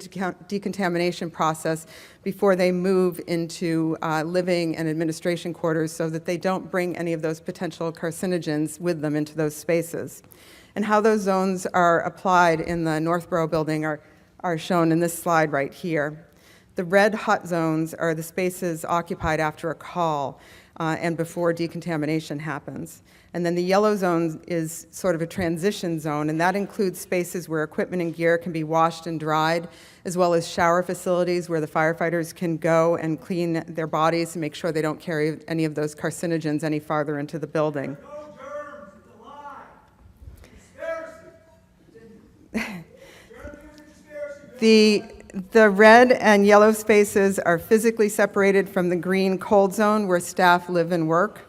decontamination process before they move into living and administration quarters so that they don't bring any of those potential carcinogens with them into those spaces. And how those zones are applied in the Northborough building are shown in this slide right here. The red hot zones are the spaces occupied after a call and before decontamination happens. And then the yellow zone is sort of a transition zone, and that includes spaces where equipment and gear can be washed and dried, as well as shower facilities where the firefighters can go and clean their bodies and make sure they don't carry any of those carcinogens any farther into the building. No germs, it's a lie. Conspiracy. The red and yellow spaces are physically separated from the green cold zone where staff live and work.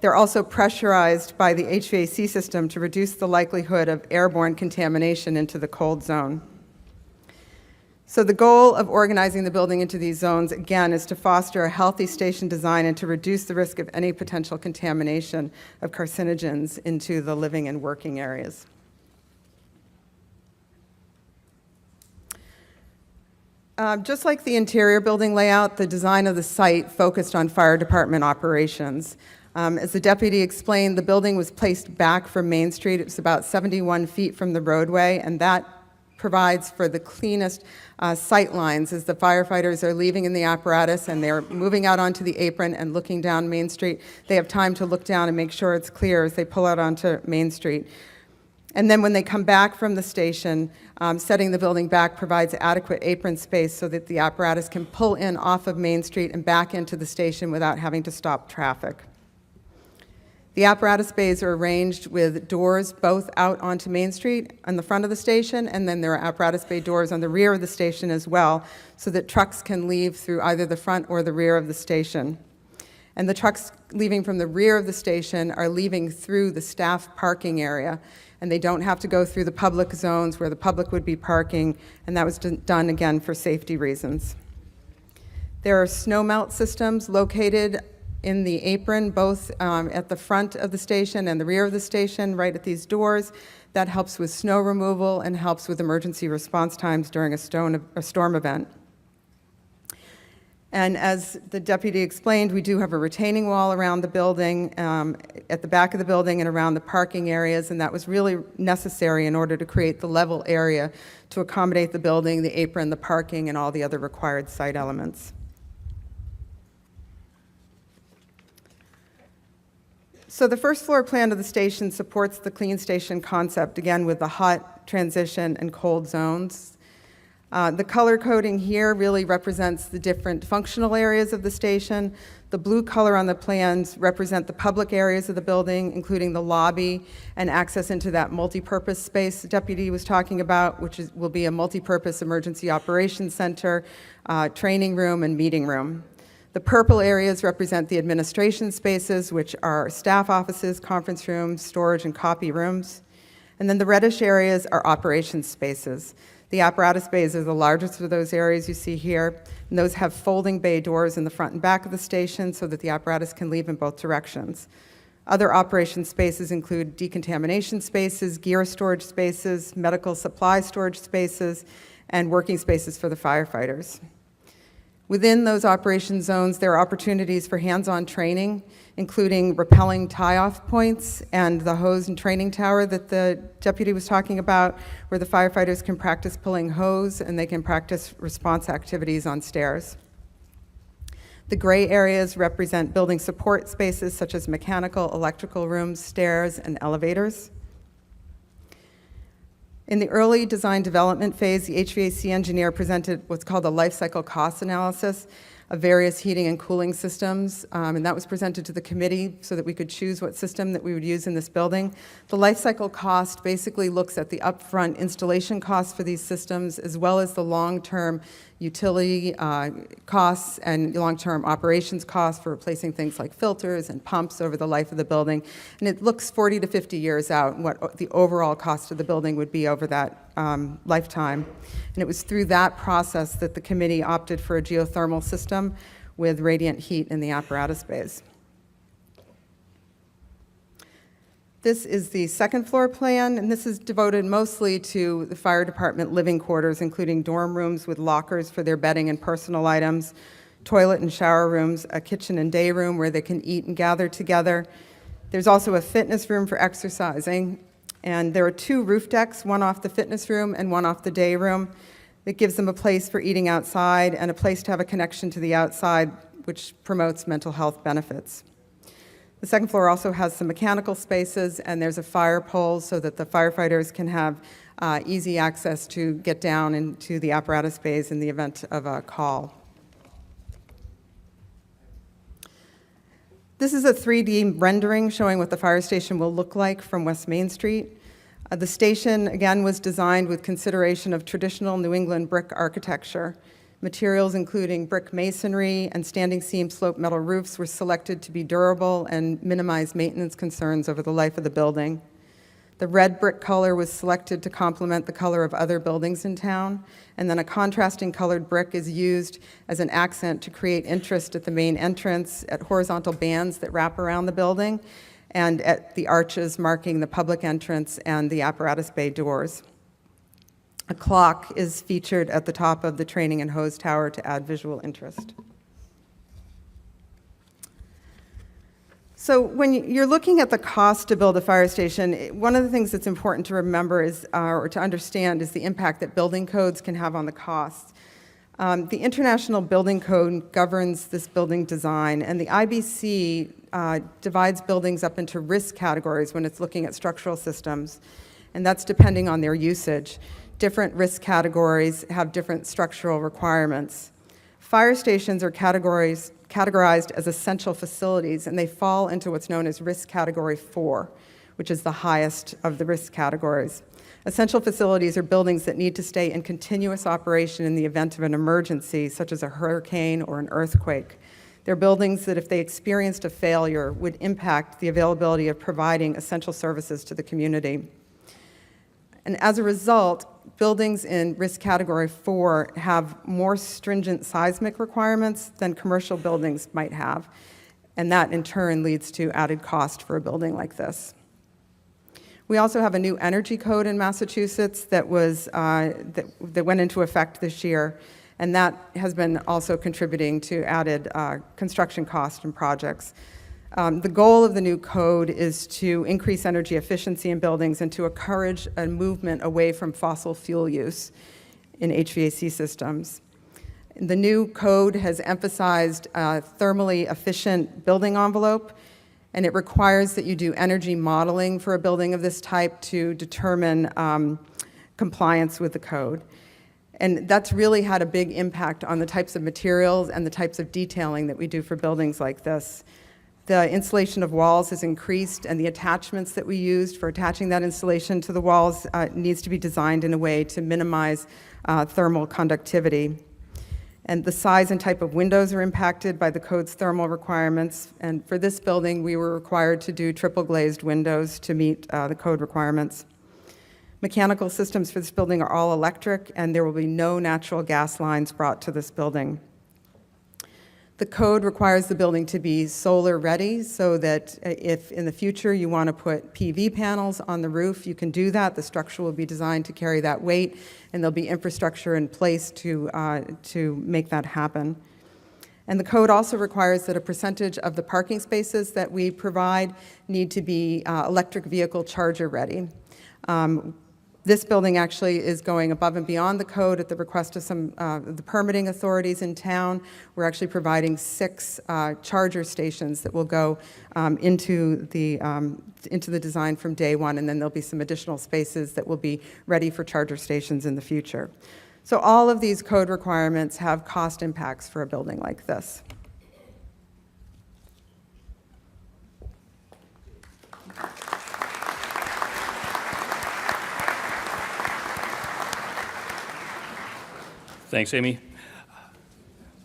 They're also pressurized by the HVAC system to reduce the likelihood of airborne contamination into the cold zone. So the goal of organizing the building into these zones, again, is to foster a healthy station design and to reduce the risk of any potential contamination of carcinogens into the living and working areas. Just like the interior building layout, the design of the site focused on fire department operations. As the deputy explained, the building was placed back from Main Street. It was about 71 feet from the roadway, and that provides for the cleanest sight lines as the firefighters are leaving in the apparatus and they're moving out onto the apron and looking down Main Street. They have time to look down and make sure it's clear as they pull out onto Main Street. And then when they come back from the station, setting the building back provides adequate apron space so that the apparatus can pull in off of Main Street and back into the station without having to stop traffic. The apparatus bays are arranged with doors both out onto Main Street on the front of the station, and then there are apparatus bay doors on the rear of the station as well, so that trucks can leave through either the front or the rear of the station. And the trucks leaving from the rear of the station are leaving through the staff parking area, and they don't have to go through the public zones where the public would be parking, and that was done again for safety reasons. There are snow melt systems located in the apron, both at the front of the station and the rear of the station, right at these doors. That helps with snow removal and helps with emergency response times during a storm event. And as the deputy explained, we do have a retaining wall around the building, at the back of the building and around the parking areas, and that was really necessary in order to create the level area to accommodate the building, the apron, the parking, and all the other required site elements. So the first floor plan of the station supports the clean station concept, again with the hot, transition, and cold zones. The color coding here really represents the different functional areas of the station. The blue color on the plans represent the public areas of the building, including the lobby and access into that multi-purpose space the deputy was talking about, which will be a multi-purpose emergency operations center, training room, and meeting room. The purple areas represent the administration spaces, which are staff offices, conference rooms, storage, and copy rooms. And then the reddish areas are operations spaces. The apparatus bays are the largest of those areas you see here, and those have folding bay doors in the front and back of the station so that the apparatus can leave in both directions. Other operation spaces include decontamination spaces, gear storage spaces, medical supply storage spaces, and working spaces for the firefighters. Within those operation zones, there are opportunities for hands-on training, including rappelling tie-off points and the hose and training tower that the deputy was talking about, where the firefighters can practice pulling hose and they can practice response activities on stairs. The gray areas represent building support spaces such as mechanical, electrical rooms, stairs, and elevators. In the early design development phase, the HVAC engineer presented what's called a life cycle cost analysis of various heating and cooling systems, and that was presented to the committee so that we could choose what system that we would use in this building. The life cycle cost basically looks at the upfront installation costs for these systems, as well as the long-term utility costs and long-term operations costs for replacing things like filters and pumps over the life of the building. And it looks 40 to 50 years out and what the overall cost of the building would be over that lifetime. And it was through that process that the committee opted for a geothermal system with radiant heat in the apparatus bays. This is the second floor plan, and this is devoted mostly to the fire department living quarters, including dorm rooms with lockers for their bedding and personal items, toilet and shower rooms, a kitchen and day room where they can eat and gather together. There's also a fitness room for exercising, and there are 2 roof decks, one off the fitness room and one off the day room. That gives them a place for eating outside and a place to have a connection to the outside, which promotes mental health benefits. The second floor also has some mechanical spaces, and there's a fire pole so that the firefighters can have easy access to get down into the apparatus bays in the event of a call. This is a 3D rendering showing what the fire station will look like from West Main Street. The station, again, was designed with consideration of traditional New England brick architecture. Materials including brick masonry and standing seam slope metal roofs were selected to be durable and minimize maintenance concerns over the life of the building. The red brick color was selected to complement the color of other buildings in town, and then a contrasting colored brick is used as an accent to create interest at the main entrance, at horizontal bands that wrap around the building, and at the arches marking the public entrance and the apparatus bay doors. A clock is featured at the top of the training and hose tower to add visual interest. So when you're looking at the cost to build a fire station, one of the things that's important to remember is, or to understand, is the impact that building codes can have on the costs. The International Building Code governs this building design, and the IBC divides buildings up into risk categories when it's looking at structural systems, and that's depending on their usage. Different risk categories have different structural requirements. Fire stations are categorized as essential facilities, and they fall into what's known as risk category 4, which is the highest of the risk categories. Essential facilities are buildings that need to stay in continuous operation in the event of an emergency, such as a hurricane or an earthquake. They're buildings that, if they experienced a failure, would impact the availability of providing essential services to the community. And as a result, buildings in risk category 4 have more stringent seismic requirements than commercial buildings might have, and that in turn leads to added cost for a building like this. We also have a new energy code in Massachusetts that went into effect this year, and that has been also contributing to added construction costs and projects. The goal of the new code is to increase energy efficiency in buildings and to encourage a movement away from fossil fuel use in HVAC systems. The new code has emphasized a thermally efficient building envelope, and it requires that you do energy modeling for a building of this type to determine compliance with the code. And that's really had a big impact on the types of materials and the types of detailing that we do for buildings like this. The insulation of walls has increased, and the attachments that we used for attaching that insulation to the walls needs to be designed in a way to minimize thermal conductivity. And the size and type of windows are impacted by the code's thermal requirements. And for this building, we were required to do triple glazed windows to meet the code requirements. Mechanical systems for this building are all electric, and there will be no natural gas lines brought to this building. The code requires the building to be solar ready so that if in the future you want to put PV panels on the roof, you can do that. The structure will be designed to carry that weight, and there'll be infrastructure in place to make that happen. And the code also requires that a percentage of the parking spaces that we provide need to be electric vehicle charger ready. This building actually is going above and beyond the code at the request of some the permitting authorities in town. We're actually providing 6 charger stations that will go into the design from day one, and then there'll be some additional spaces that will be ready for charger stations in the future. So all of these code requirements have cost impacts for a building like this. Thanks, Amy. I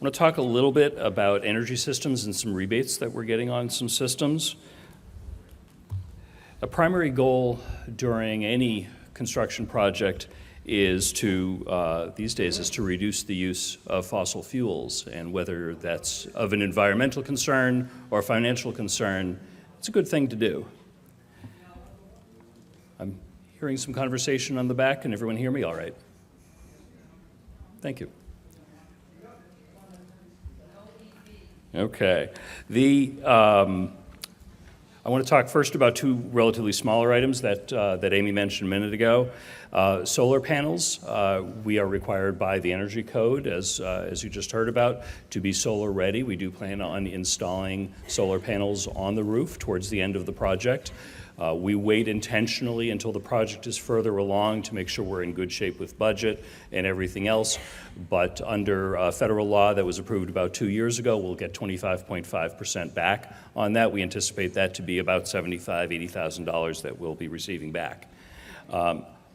want to talk a little bit about energy systems and some rebates that we're getting on some systems. A primary goal during any construction project is to, these days, is to reduce the use of fossil fuels. And whether that's of an environmental concern or a financial concern, it's a good thing to do. I'm hearing some conversation on the back. Can everyone hear me all right? Thank you. Okay. I want to talk first about 2 relatively smaller items that Amy mentioned a minute ago. Solar panels. We are required by the Energy Code, as you just heard about, to be solar ready. We do plan on installing solar panels on the roof towards the end of the project. We wait intentionally until the project is further along to make sure we're in good shape with budget and everything else. But under federal law that was approved about 2 years ago, we'll get 25.5% back on that. We anticipate that to be about $75,000, $80,000 that we'll be receiving back.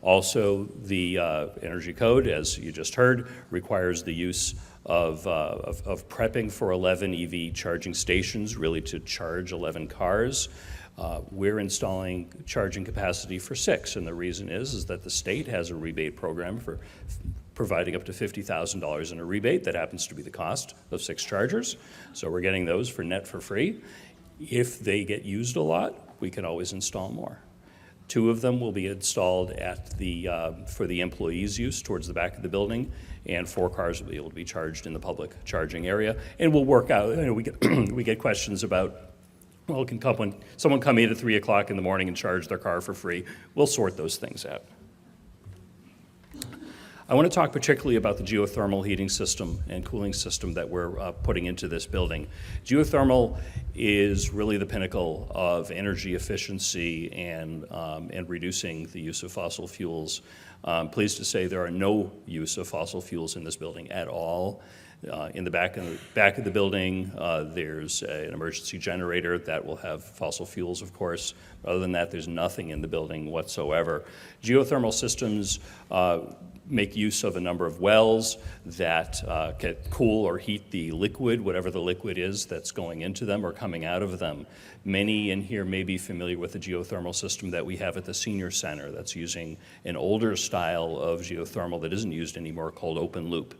Also, the Energy Code, as you just heard, requires the use of prepping for 11 EV charging stations, really to charge 11 cars. We're installing charging capacity for 6, and the reason is that the state has a rebate program for providing up to $50,000 in a rebate. That happens to be the cost of 6 chargers, so we're getting those for free. If they get used a lot, we can always install more. 2 of them will be installed at for the employees' use towards the back of the building, and 4 cars will be able to be charged in the public charging area. And we'll work out, we get questions about, well, can someone come in at 3 o'clock in the morning and charge their car for free? We'll sort those things out. I want to talk particularly about the geothermal heating system and cooling system that we're putting into this building. Geothermal is really the pinnacle of energy efficiency and reducing the use of fossil fuels. Pleased to say there are no use of fossil fuels in this building at all. In the back of the building, there's an emergency generator that will have fossil fuels, of course. Other than that, there's nothing in the building whatsoever. Geothermal systems make use of a number of wells that can cool or heat the liquid, whatever the liquid is that's going into them or coming out of them. Many in here may be familiar with the geothermal system that we have at the senior center that's using an older style of geothermal that isn't used anymore called open loop.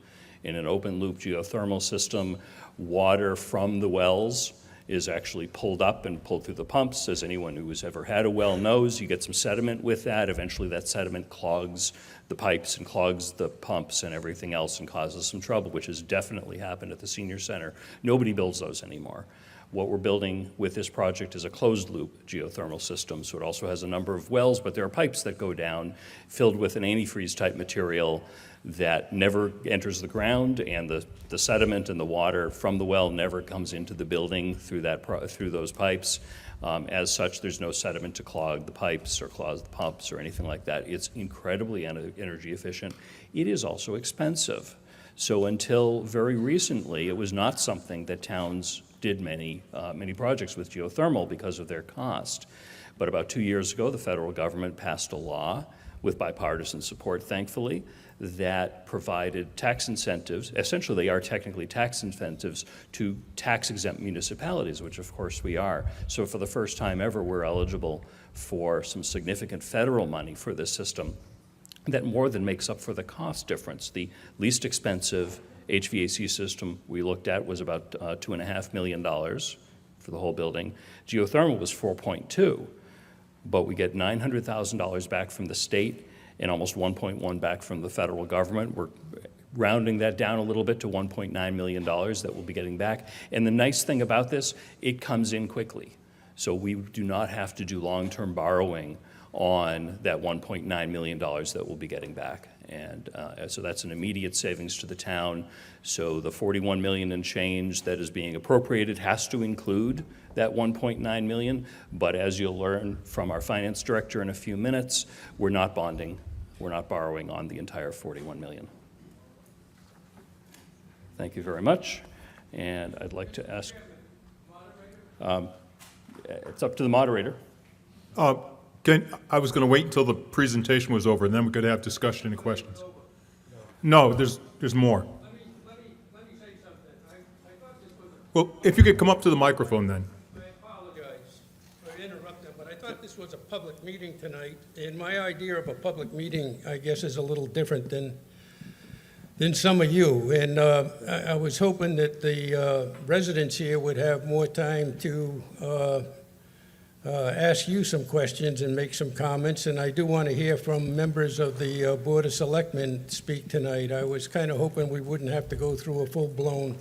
In an open loop geothermal system, water from the wells is actually pulled up and pulled through the pumps. As anyone who has ever had a well knows, you get some sediment with that. Eventually that sediment clogs the pipes and clogs the pumps and everything else and causes some trouble, which has definitely happened at the senior center. Nobody builds those anymore. What we're building with this project is a closed loop geothermal system, so it also has a number of wells, but there are pipes that go down filled with an antifreeze type material that never enters the ground, and the sediment and the water from the well never comes into the building through those pipes. As such, there's no sediment to clog the pipes or clog the pumps or anything like that. It's incredibly energy efficient. It is also expensive. So until very recently, it was not something that towns did many projects with geothermal because of their cost. But about 2 years ago, the federal government passed a law with bipartisan support, thankfully, that provided tax incentives. Essentially, they are technically tax incentives to tax-exempt municipalities, which of course we are. So for the first time ever, we're eligible for some significant federal money for this system that more than makes up for the cost difference. The least expensive HVAC system we looked at was about $2.5 million for the whole building. Geothermal was 4.2, but we get $900,000 back from the state and almost 1.1 back from the federal government. We're rounding that down a little bit to $1.9 million that we'll be getting back. And the nice thing about this, it comes in quickly. So we do not have to do long-term borrowing on that $1.9 million that we'll be getting back. And so that's an immediate savings to the town. So the 41 million and change that is being appropriated has to include that 1.9 million. But as you'll learn from our finance director in a few minutes, we're not bonding, we're not borrowing on the entire 41 million. Thank you very much. And I'd like to ask, it's up to the moderator. I was going to wait until the presentation was over, and then we could have discussion and questions. No, there's more. Let me say something. I thought this was Well, if you could come up to the microphone then. I apologize for interrupting, but I thought this was a public meeting tonight, and my idea of a public meeting, I guess, is a little different than some of you. And I was hoping that the residents here would have more time to ask you some questions and make some comments, and I do want to hear from members of the Board of Selectmen speak tonight. I was kind of hoping we wouldn't have to go through a full-blown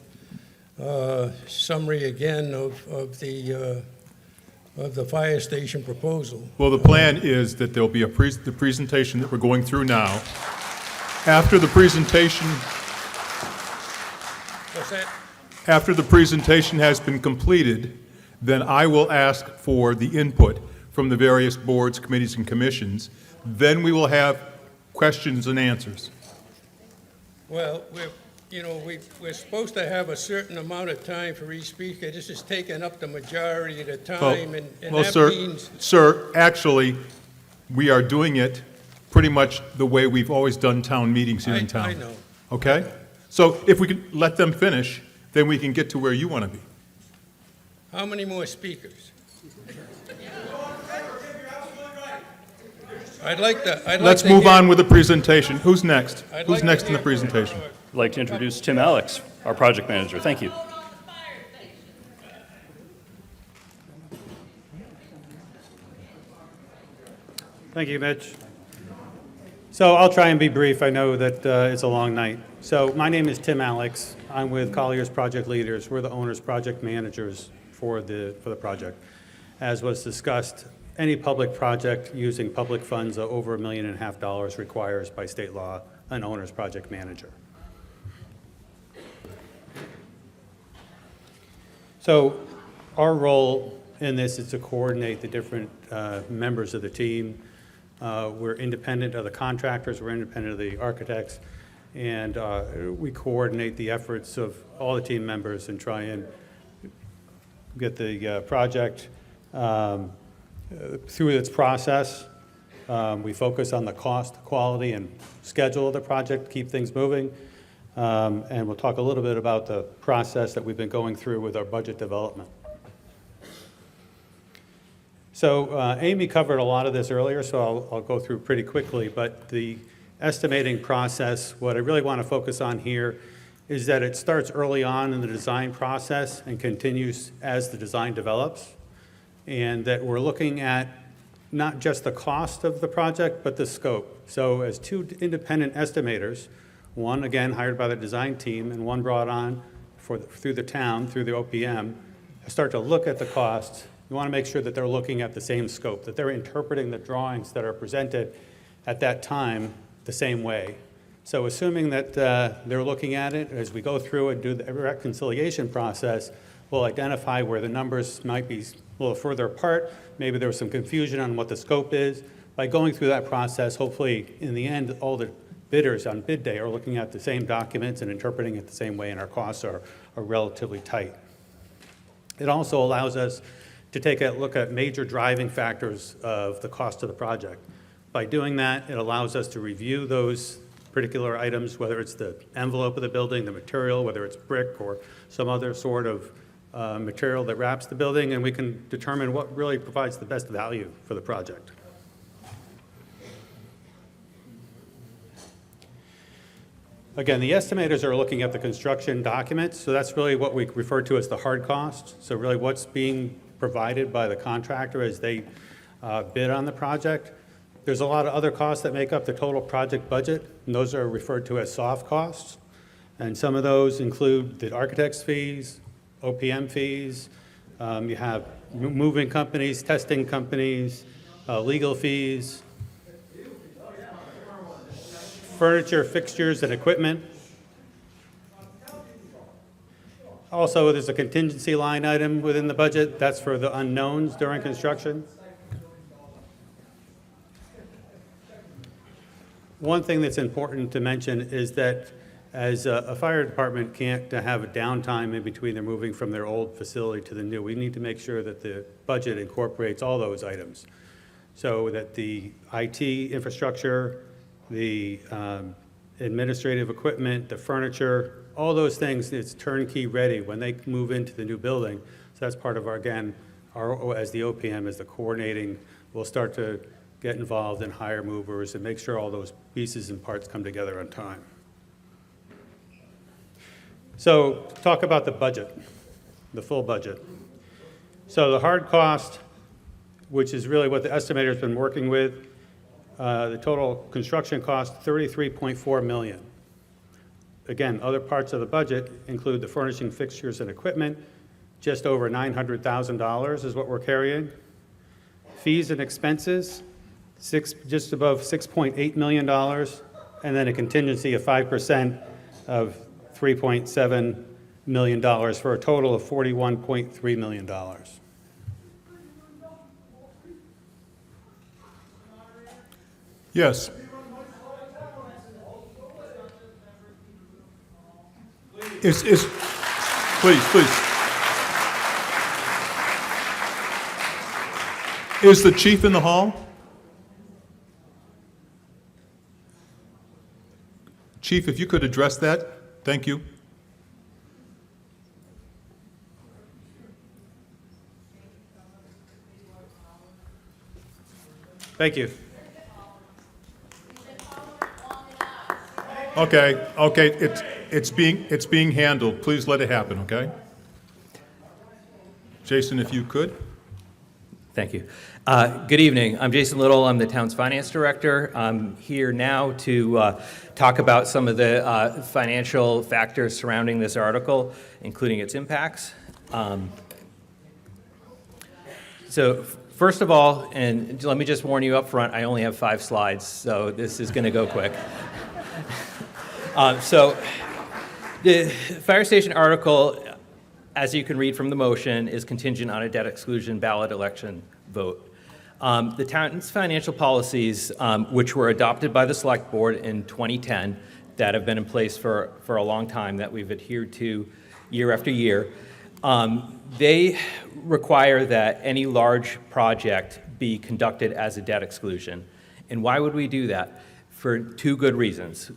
summary again of the fire station proposal. Well, the plan is that there'll be the presentation that we're going through now. After the presentation, What's that? after the presentation has been completed, then I will ask for the input from the various boards, committees, and commissions. Then we will have questions and answers. Well, we're supposed to have a certain amount of time for each speaker. This is taking up the majority of the time, and Well, that sir, means... Sir, actually, we are doing it pretty much the way we've always done town meetings here in town. I know. Okay? So if we could let them finish, then we can get to where you want to be. How many more speakers? I'd like to... Let's move on with the presentation. Who's next? I'd Who's like to next in the hear from- presentation? I'd like to introduce Tim Alex, our project manager. Thank you. Thank you, Mitch. So I'll try and be brief. I know that it's a long night. So my name is Tim Alex. I'm with Collier's Project Leaders. We're the owner's project managers for the project. As was discussed, any public project using public funds over $1.5 million requires by state law an owner's project manager. So our role in this is to coordinate the different members of the team. We're independent of the contractors, we're independent of the architects, and we coordinate the efforts of all the team members and try and get the project through its process. We focus on the cost, quality, and schedule of the project, keep things moving. And we'll talk a little bit about the process that we've been going through with our budget development. So Amy covered a lot of this earlier, so I'll go through pretty quickly. But the estimating process, what I really want to focus on here is that it starts early on in the design process and continues as the design develops. And that we're looking at not just the cost of the project, but the scope. So as two independent estimators, one again hired by the design team and one brought on through the town, through the OPM, start to look at the costs. You want to make sure that they're looking at the same scope, that they're interpreting the drawings that are presented at that time the same way. So assuming that they're looking at it, as we go through and do the reconciliation process, we'll identify where the numbers might be a little further apart. Maybe there was some confusion on what the scope is. By going through that process, hopefully, in the end, all the bidders on bid day are looking at the same documents and interpreting it the same way, and our costs are relatively tight. It also allows us to take a look at major driving factors of the cost of the project. By doing that, it allows us to review those particular items, whether it's the envelope of the building, the material, whether it's brick or some other sort of material that wraps the building, and we can determine what really provides the best value for the project. Again, the estimators are looking at the construction documents, so that's really what we refer to as the hard costs. So really what's being provided by the contractor as they bid on the project. There's a lot of other costs that make up the total project budget, and those are referred to as soft costs. And some of those include the architect's fees, OPM fees, you have moving companies, testing companies, legal fees, furniture, fixtures, and equipment. Also, there's a contingency line item within the budget. That's for the unknowns during construction. One thing that's important to mention is that as a fire department can't have a downtime in between they're moving from their old facility to the new, we need to make sure that the budget incorporates all those items. So that the IT infrastructure, the administrative equipment, the furniture, all those things, it's turnkey ready when they move into the new building. So that's part of our, again, as the OPM, as the coordinating, we'll start to get involved and hire movers and make sure all those pieces and parts come together on time. So talk about the budget, the full budget. So the hard cost, which is really what the estimator's been working with, the total construction cost, $33.4 million. Again, other parts of the budget include the furnishing fixtures and equipment, just over $900,000 is what we're carrying. Fees and expenses, just above $6.8 million, and then a contingency of 5% of $3.7 million for a total of $41.3 million. Yes. Please. Is the chief in the hall? Chief, if you could address that, thank you. Thank you. Okay, it's being handled. Please let it happen, okay? Jason, if you could. Thank you. Good evening. I'm Jason Little. I'm the town's finance director. I'm here now to talk about some of the financial factors surrounding this article, including its impacts. So first of all, and let me just warn you up front, I only have 5 slides, so this is going to go quick. So the fire station article, as you can read from the motion, is contingent on a debt exclusion ballot election vote. The town's financial policies, which were adopted by the select board in 2010, that have been in place for a long time, that we've adhered to year after year, they require that any large project be conducted as a debt exclusion. And why would we do that? For 2 good reasons.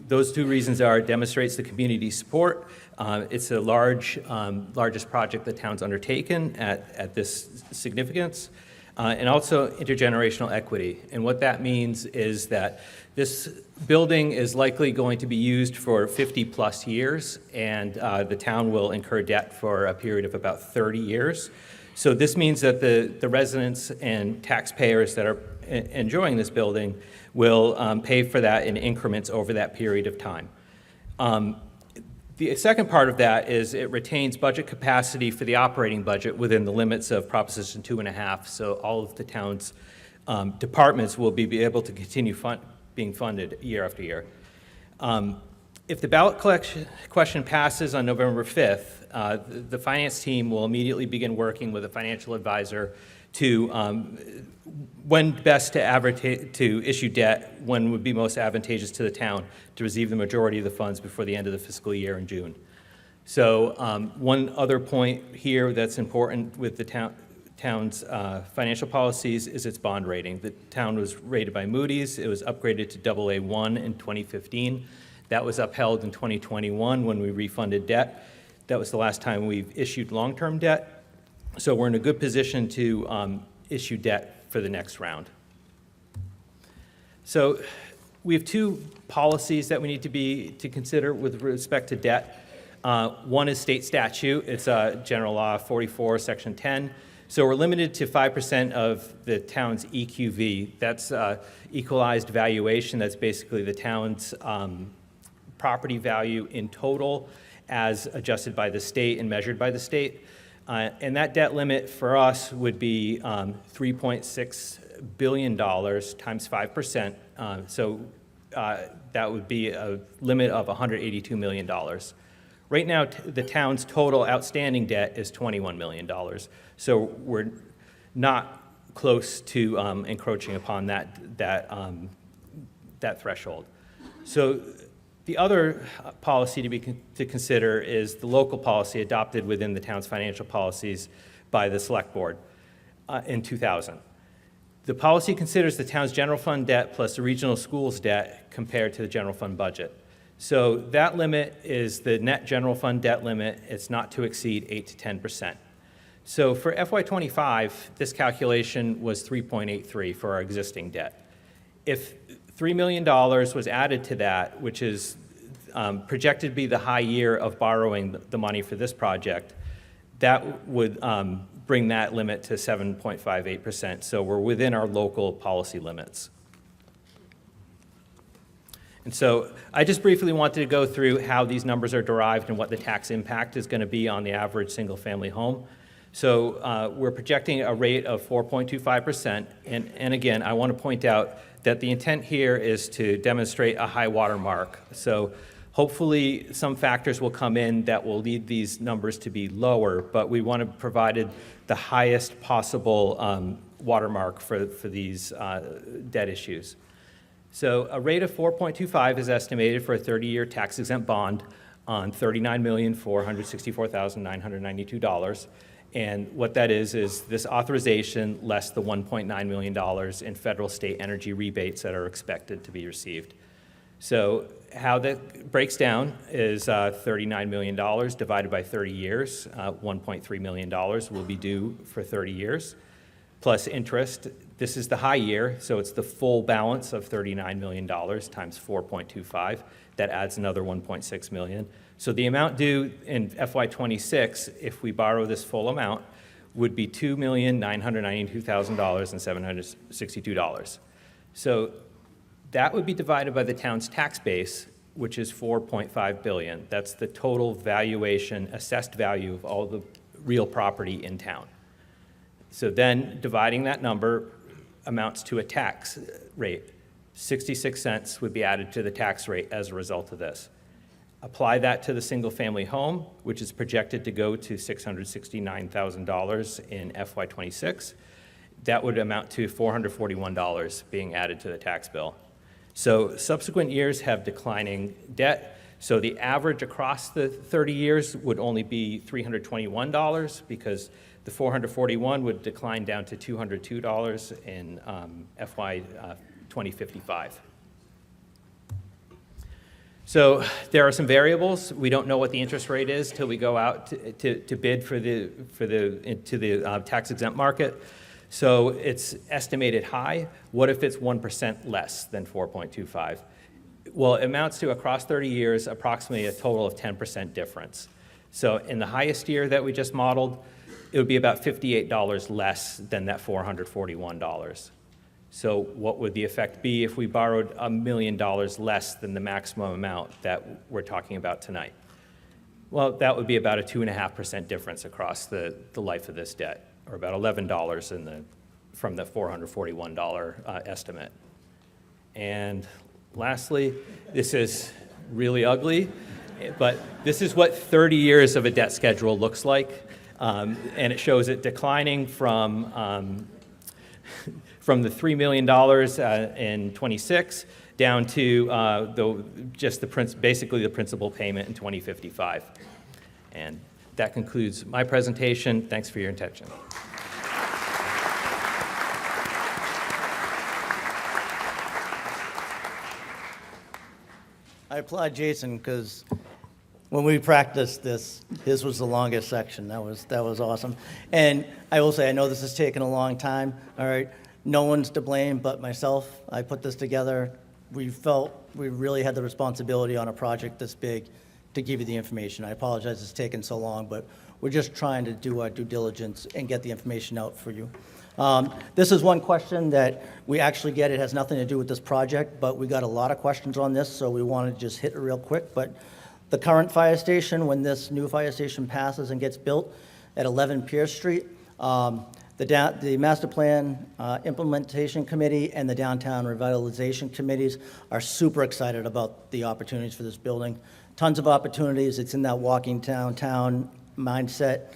Those 2 reasons are it demonstrates the community support. It's the largest project the town's undertaken at this significance, and also intergenerational equity. And what that means is that this building is likely going to be used for 50-plus years, and the town will incur debt for a period of about 30 years. So this means that the residents and taxpayers that are enjoying this building will pay for that in increments over that period of time. The second part of that is it retains budget capacity for the operating budget within the limits of Proposition 2.5, so all of the town's departments will be able to continue being funded year after year. If the ballot question passes on November 5th, the finance team will immediately begin working with a financial advisor to when best to issue debt, when would be most advantageous to the town to receive the majority of the funds before the end of the fiscal year in June. So one other point here that's important with the town's financial policies is its bond rating. The town was rated by Moody's. It was upgraded to AA1 in 2015. That was upheld in 2021 when we refunded debt. That was the last time we've issued long-term debt. So we're in a good position to issue debt for the next round. So we have 2 policies that we need to consider with respect to debt. One is state statute. It's General Law 44, Section 10. So we're limited to 5% of the town's EQV. That's equalized valuation. That's basically the town's property value in total as adjusted by the state and measured by the state. And that debt limit for us would be $3.6 billion times 5%. That would be a limit of $182 million. Right now, the town's total outstanding debt is $21 million. So we're not close to encroaching upon that threshold. So the other policy to consider is the local policy adopted within the town's financial policies by the select board in 2000. The policy considers the town's general fund debt plus the regional schools debt compared to the general fund budget. So that limit is the net general fund debt limit. It's not to exceed 8 to 10%. So for FY25, this calculation was 3.83 for our existing debt. If $3 million was added to that, which is projected to be the high year of borrowing the money for this project, that would bring that limit to 7.58%. So we're within our local policy limits. And so I just briefly wanted to go through how these numbers are derived and what the tax impact is going to be on the average single-family home. So we're projecting a rate of 4.25%. And again, I want to point out that the intent here is to demonstrate a high water mark. So hopefully some factors will come in that will lead these numbers to be lower, but we want to provide the highest possible watermark for these debt issues. So a rate of 4.25 is estimated for a 30-year tax-exempt bond on $39,464,992. And what that is this authorization less the $1.9 million in federal state energy rebates that are expected to be received. So how that breaks down is $39 million divided by 30 years. $1.3 million will be due for 30 years, plus interest. This is the high year, so it's the full balance of $39 million times 4.25. That adds another $1.6 million. So the amount due in FY26, if we borrow this full amount, would be $2,992,762. So that would be divided by the town's tax base, which is $4.5 billion. That's the total valuation, assessed value of all the real property in town. So then dividing that number amounts to a tax rate. 66 cents would be added to the tax rate as a result of this. Apply that to the single-family home, which is projected to go to $669,000 in FY26. That would amount to $441 being added to the tax bill. So subsequent years have declining debt. So the average across the 30 years would only be $321 because the $441 would decline down to $202 in FY 2055. So there are some variables. We don't know what the interest rate is till we go out to bid to the tax-exempt market. So it's estimated high. What if it's 1% less than 4.25? Well, it amounts to, across 30 years, approximately a total of 10% difference. So in the highest year that we just modeled, it would be about $58 less than that $441. So what would the effect be if we borrowed $1 million less than the maximum amount that we're talking about tonight? Well, that would be about a 2.5% difference across the life of this debt, or about $11 from the $441 estimate. And lastly, this is really ugly, but this is what 30 years of a debt schedule looks like. And it shows it declining from the $3 million in 26 down to basically the principal payment in 2055. And that concludes my presentation. Thanks for your attention. I applaud Jason because when we practiced this, his was the longest section. That was awesome. And I will say, I know this has taken a long time, all right? No one's to blame but myself. I put this together. We felt we really had the responsibility on a project this big to give you the information. I apologize it's taken so long, but we're just trying to do our due diligence and get the information out for you. This is one question that we actually get. It has nothing to do with this project, but we got a lot of questions on this, so we want to just hit it real quick. But the current fire station, when this new fire station passes and gets built at 11 Pierce Street, the Master Plan Implementation Committee and the Downtown Revitalization Committees are super excited about the opportunities for this building. Tons of opportunities. It's in that walking downtown mindset.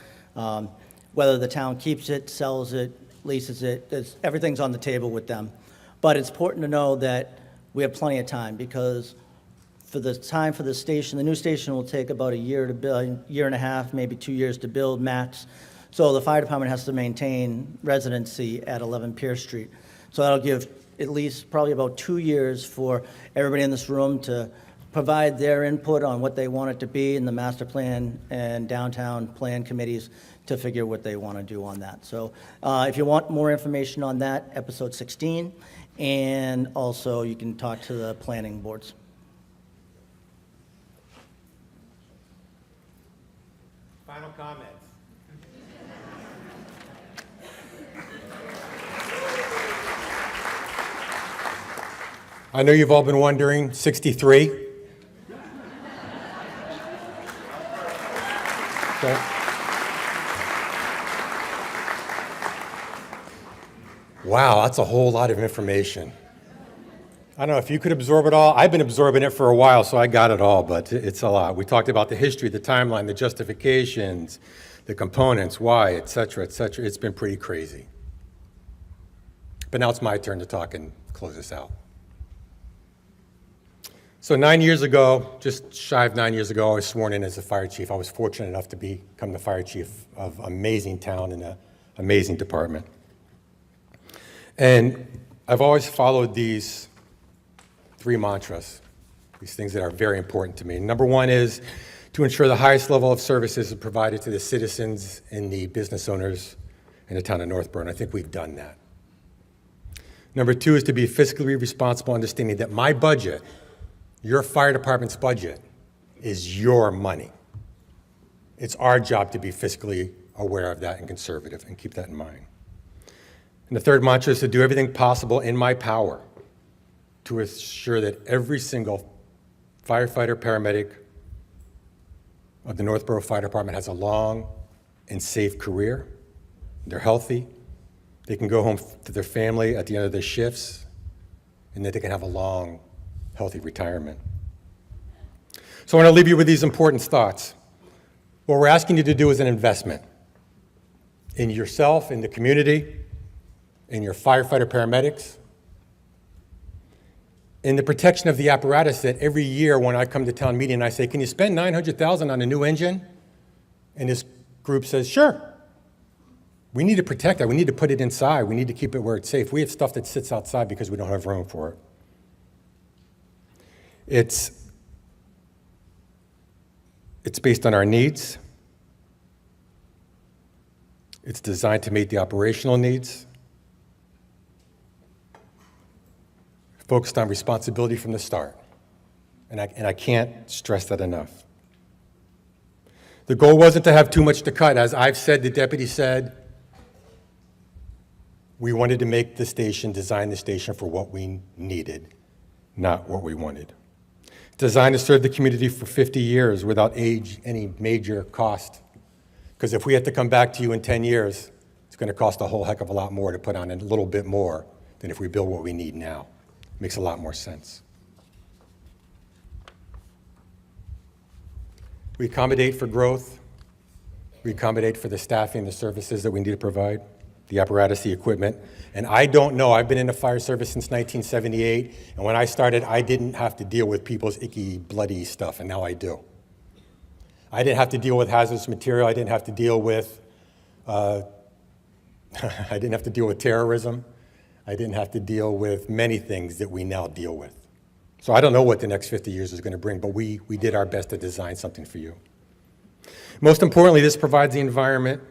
Whether the town keeps it, sells it, leases it, everything's on the table with them. But it's important to know that we have plenty of time, because for the time for the station, the new station will take about a year to build, year and a half, maybe 2 years to build max. So the fire department has to maintain residency at 11 Pierce Street. So that'll give at least probably about 2 years for everybody in this room to provide their input on what they want it to be, in the master plan and downtown plan committees to figure what they want to do on that. So if you want more information on that, episode 16, and also you can talk to the planning boards. Final comments. I know you've all been wondering, 63? Okay. Wow, that's a whole lot of information. I don't know if you could absorb it all. I've been absorbing it for a while, so I got it all, but it's a lot. We talked about the history, the timeline, the justifications, the components, why, et cetera, et cetera. It's been pretty crazy. But now it's my turn to talk and close this out. So 9 years ago, just shy of 9 years ago, I was sworn in as a fire chief. I was fortunate enough to become the fire chief of an amazing town and an amazing department. And I've always followed these 3 mantras, these things that are very important to me. Number 1 is to ensure the highest level of services are provided to the citizens and the business owners in the town of Northborough, and I think we've done that. Number 2 is to be fiscally responsible, understanding that my budget, your fire department's budget, is your money. It's our job to be fiscally aware of that and conservative, and keep that in mind. And the 3rd mantra is to do everything possible in my power to ensure that every single firefighter, paramedic of the Northborough Fire Department has a long and safe career. They're healthy. They can go home to their family at the end of their shifts, and that they can have a long, healthy retirement. So I want to leave you with these important thoughts. What we're asking you to do is an investment in yourself, in the community, in your firefighter, paramedics, in the protection of the apparatus that every year when I come to town meeting, I say, can you spend $900,000 on a new engine? And this group says, sure. We need to protect that. We need to put it inside. We need to keep it where it's safe. We have stuff that sits outside because we don't have room for it. It's based on our needs. It's designed to meet the operational needs. Focused on responsibility from the start. And I can't stress that enough. The goal wasn't to have too much to cut. As I've said, the deputy said, we wanted to make the station, design the station for what we needed, not what we wanted. Designed to serve the community for 50 years without any major cost. Because if we have to come back to you in 10 years, it's going to cost a whole heck of a lot more to put on a little bit more than if we build what we need now. Makes a lot more sense. We accommodate for growth. We accommodate for the staffing, the services that we need to provide, the apparatus, the equipment. And I don't know, I've been in the fire service since 1978, and when I started, I didn't have to deal with people's icky, bloody stuff, and now I do. I didn't have to deal with hazardous material. I didn't have to deal with, I didn't have to deal with terrorism. I didn't have to deal with many things that we now deal with. So I don't know what the next 50 years is going to bring, but we did our best to design something for you. Most importantly, this provides the environment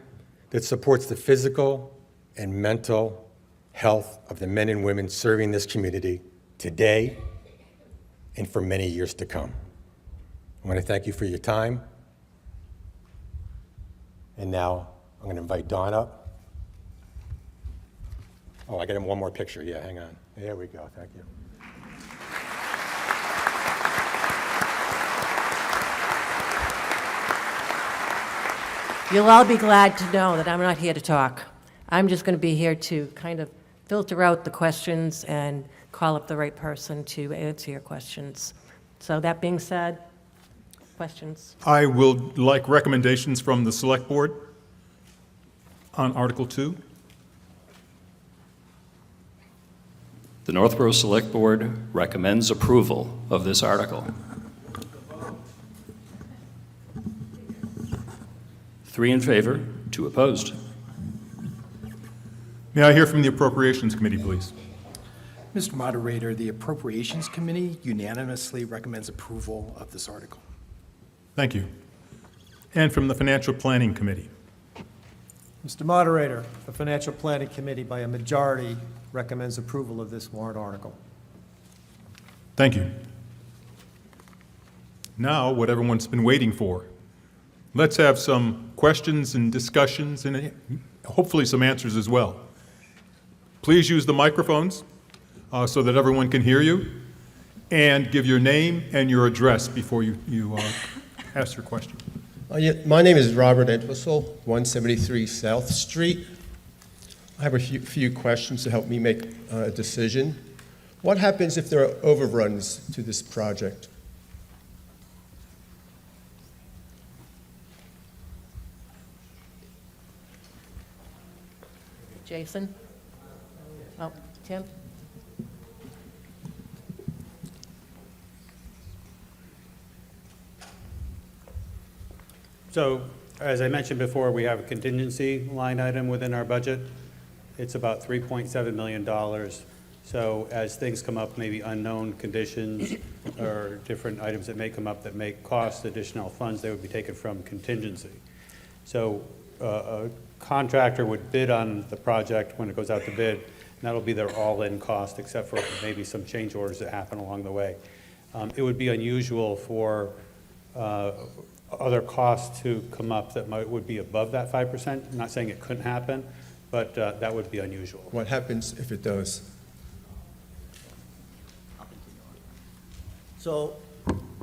that supports the physical and mental health of the men and women serving this community today and for many years to come. I want to thank you for your time. And now I'm going to invite Don up. Oh, I got him one more picture. Yeah, hang on. There we go. Thank you. You'll all be glad to know that I'm not here to talk. I'm just going to be here to kind of filter out the questions and call up the right person to answer your questions. So that being said, questions? I will like recommendations from the Select Board on Article 2. The Northborough Select Board recommends approval of this article. 3 in favor, 2 opposed. May I hear from the Appropriations Committee, please? Mr. Moderator, the Appropriations Committee unanimously recommends approval of this article. Thank you. And from the Financial Planning Committee? Mr. Moderator, the Financial Planning Committee, by a majority, recommends approval of this warrant article. Thank you. Now, what everyone's been waiting for. Let's have some questions and discussions and hopefully some answers as well. Please use the microphones so that everyone can hear you, and give your name and your address before you ask your question. My name is Robert Entwistle, 173 South Street. I have a few questions to help me make a decision. What happens if there are overruns to this project? Jason? Oh, Tim? So, as I mentioned before, we have a contingency line item within our budget. It's about $3.7 million. So as things come up, maybe unknown conditions or different items that may come up that may cost additional funds, they would be taken from contingency. So a contractor would bid on the project when it goes out to bid, and that'll be their all-in cost, except for maybe some change orders that happen along the way. It would be unusual for other costs to come up that would be above that 5%. I'm not saying it couldn't happen, but that would be unusual. What happens if it does? So,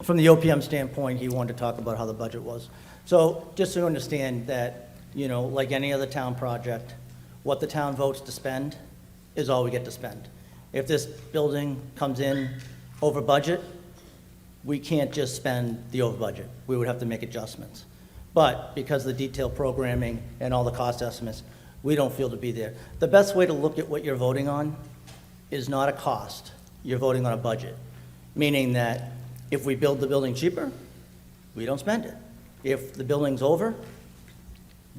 from the OPM standpoint, he wanted to talk about how the budget was. So, just so you understand that, you know, like any other town project, what the town votes to spend is all we get to spend. If this building comes in over budget, we can't just spend the over budget. We would have to make adjustments. But because of the detailed programming and all the cost estimates, we don't feel to be there. The best way to look at what you're voting on is not a cost. You're voting on a budget, meaning that if we build the building cheaper, we don't spend it. If the building's over,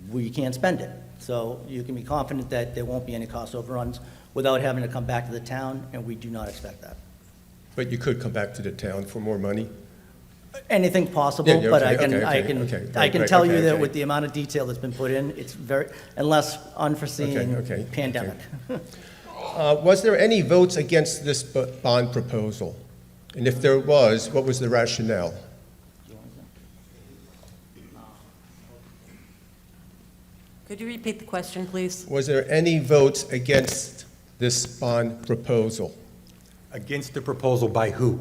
we can't spend it. So you can be confident that there won't be any cost overruns without having to come back to the town, and we do not expect that. But you could come back to the town for more money? Anything possible, Yeah, but okay, I can right, tell you that okay. with the amount of detail that's been put in, it's very, unless unforeseen Okay, pandemic. Was there any votes against this bond proposal? And if there was, what was the rationale? Could you repeat the question, please? Was there any votes against this bond proposal? Against the proposal by who?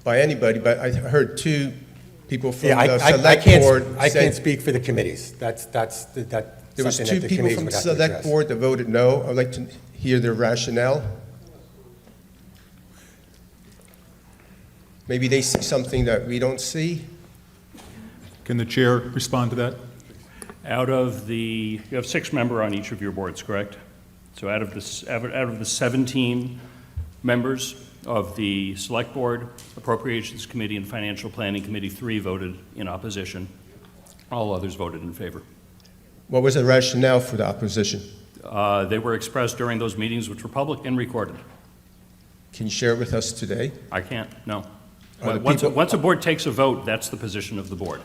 By anybody, but I heard two people from Yeah, the select board. I said- can't speak for the committees. That's There was something two that the people committees from would the have to select address. board that voted no. I'd like to hear their rationale. Maybe they see something that we don't see. Can the chair respond to that? You have 6 members on each of your boards, correct? So out of the 17 members of the Select Board, Appropriations Committee, and Financial Planning Committee, 3 voted in opposition. All others voted in favor. What was the rationale for the opposition? They were expressed during those meetings, which were public and recorded. Can you share it with us today? I can't, no. Are the Once people- a board takes a vote, that's the position of the board.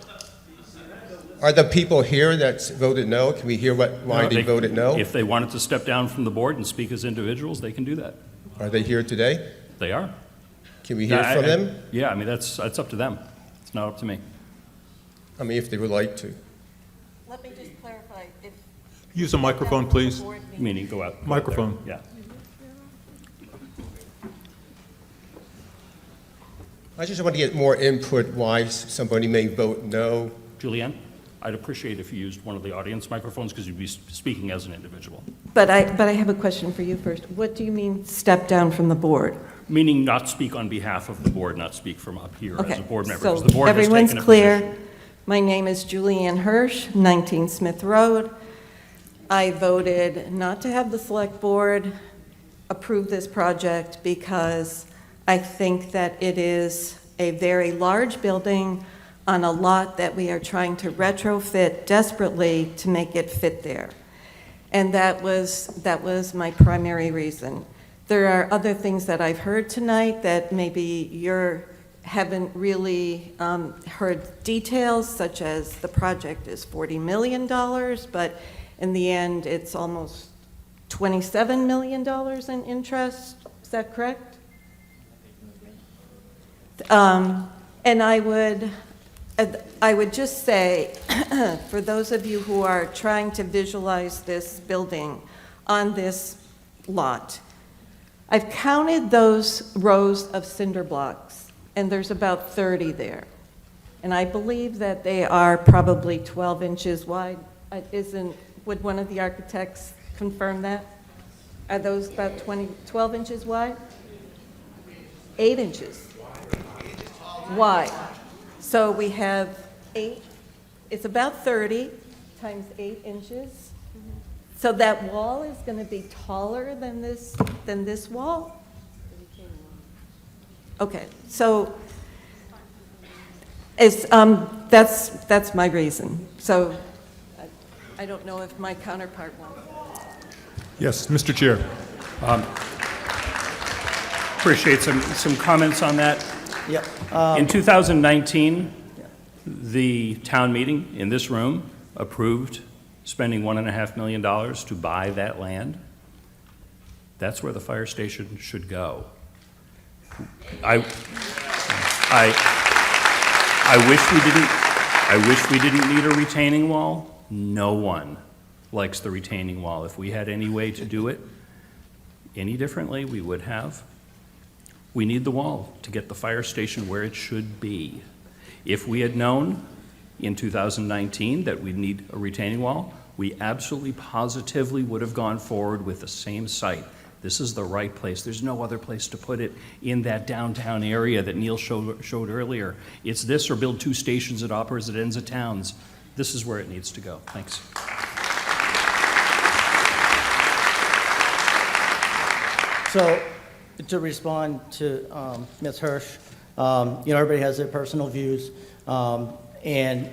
Are the people here that voted no? Can we hear why they voted no? If they wanted to step down from the board and speak as individuals, they can do that. Are they here today? They are. Can we hear from them? Yeah, I mean, that's up to them. It's not up to me. I mean, if they would like to. Use a microphone, please. Meaning go out. Microphone. Yeah. I just want to get more input why somebody may vote no. Julianne, I'd appreciate if you used one of the audience microphones because you'd be speaking as an individual. But I have a question for you first. What do you mean step down from the board? Meaning not speak on behalf of the board, not speak from up here as a board member. So because the board has taken everyone's a clear. position. My name is Julianne Hirsch, 19 Smith Road. I voted not to have the select board approve this project because I think that it is a very large building on a lot that we are trying to retrofit desperately to make it fit there. And that was my primary reason. There are other things that I've heard tonight that maybe you haven't really heard details, such as the project is $40 million, but in the end, it's almost $27 million in interest. Is that correct? And I would just say, for those of you who are trying to visualize this building on this lot, I've counted those rows of cinder blocks, and there's about 30 there. And I believe that they are probably 12 inches wide. Would one of the architects confirm that? Are those about 12 inches wide? 8 inches wide. So we have 8, it's about 30 times 8 inches. So that wall is going to be taller than this wall? Okay, so that's my reason. So I don't know if my counterpart wants. Yes, Mr. Chair. Appreciate some comments on that. Yep. In 2019, the town meeting in this room approved spending $1.5 million to buy that land. That's where the fire station should go. I wish we didn't need a retaining wall. No one likes the retaining wall. If we had any way to do it any differently, we would have. We need the wall to get the fire station where it should be. If we had known in 2019 that we'd need a retaining wall, we absolutely positively would have gone forward with the same site. This is the right place. There's no other place to put it in that downtown area that Neil showed earlier. It's this or build 2 stations at opposite ends of towns. This is where it needs to go. Thanks. So, to respond to Ms. Hirsch, everybody has their personal views, and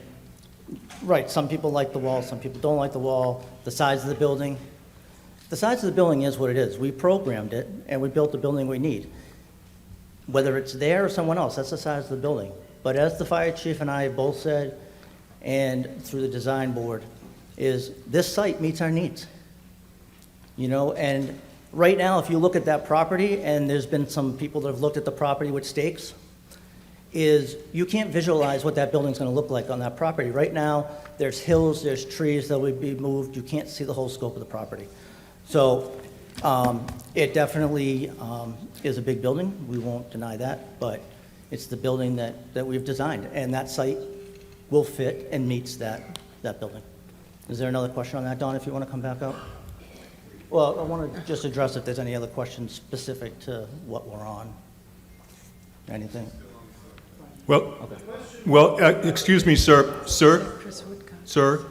right, some people like the wall, some people don't like the wall, the size of the building. The size of the building is what it is. We programmed it, and we built the building we need. Whether it's there or someone else, that's the size of the building. But as the fire chief and I both said, and through the design board, is this site meets our needs. And right now, if you look at that property, and there's been some people that have looked at the property with stakes, is you can't visualize what that building's going to look like on that property. Right now, there's hills, there's trees that would be moved. You can't see the whole scope of the property. So it definitely is a big building. We won't deny that, but it's the building that we've designed, and that site will fit and meets that building. Is there another question on that, Don, if you want to come back up? Well, I want to just address if there's any other questions specific to what we're on. Anything? Well, excuse me, sir. Sir,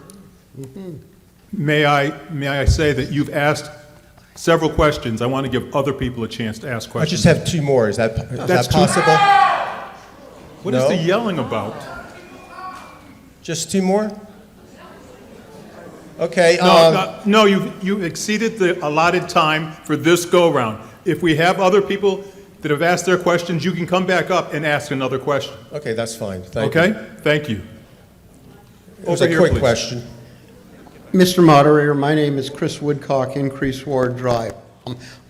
may I say that you've asked several questions. I want to give other people a chance to ask I questions. just have 2 more. Is that possible? What is the yelling about? Just 2 more? Okay. No, you've exceeded the allotted time for this go-round. If we have other people that have asked their questions, you can come back up and ask another question. Okay, that's fine. Thank you. Okay? Thank you. It was a quick question. Mr. Moderator, my name is Chris Woodcock, Increase Ward Drive.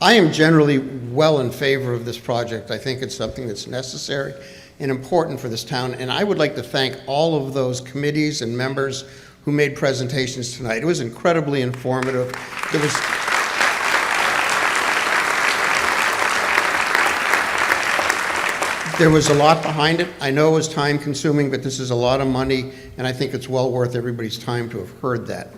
I am generally well in favor of this project. I think it's something that's necessary and important for this town, and I would like to thank all of those committees and members who made presentations tonight. It was incredibly informative. There was a lot behind it. I know it was time-consuming, but this is a lot of money, and I think it's well worth everybody's time to have heard that.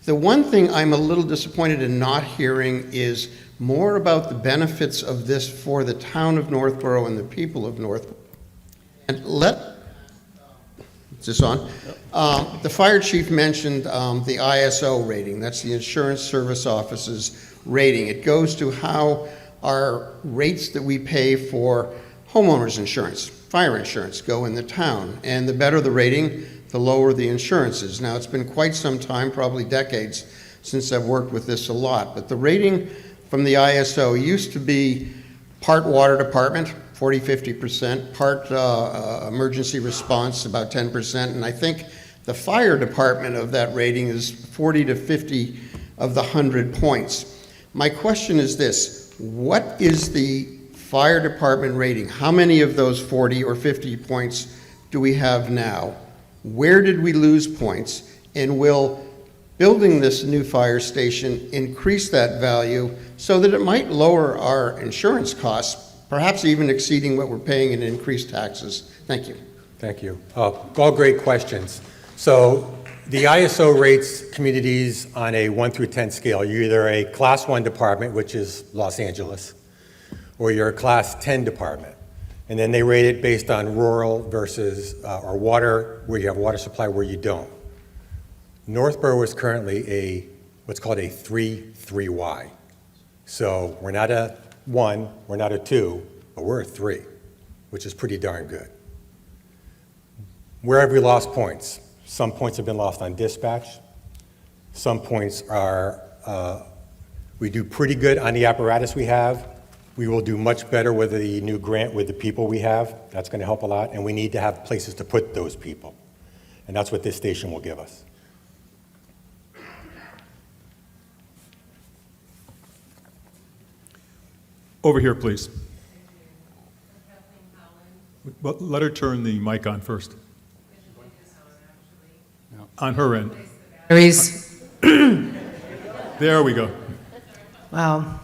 The one thing I'm a little disappointed in not hearing is more about the benefits of this for the town of Northborough and the people of Northborough. And is this on? The fire chief mentioned the ISO rating. That's the Insurance Service Office's rating. It goes to how our rates that we pay for homeowners insurance, fire insurance, go in the town. And the better the rating, the lower the insurance is. Now, it's been quite some time, probably decades, since I've worked with this a lot. But the rating from the ISO used to be part water department, 40–50%, part emergency response, about 10%, and I think the fire department of that rating is 40 to 50 of the 100 points. My question is this: what is the fire department rating? How many of those 40 or 50 points do we have now? Where did we lose points? And will building this new fire station increase that value so that it might lower our insurance costs, perhaps even exceeding what we're paying in increased taxes? Thank you. Thank you. All great questions. So the ISO rates communities on a 1 through 10 scale. You're either a class 1 department, which is Los Angeles, or you're a class 10 department. And then they rate it based on rural versus, or water, where you have water supply, where you don't. Northborough is currently what's called a 3-3Y. So we're not a 1, we're not a 2, but we're a 3, which is pretty darn good. Where have we lost points? Some points have been lost on dispatch. Some points are, we do pretty good on the apparatus we have. We will do much better with the new grant with the people we have. That's going to help a lot, and we need to have places to put those people. And that's what this station will give us. Over here, please. Well, let her turn the mic on first. On her end. There we go. Wow.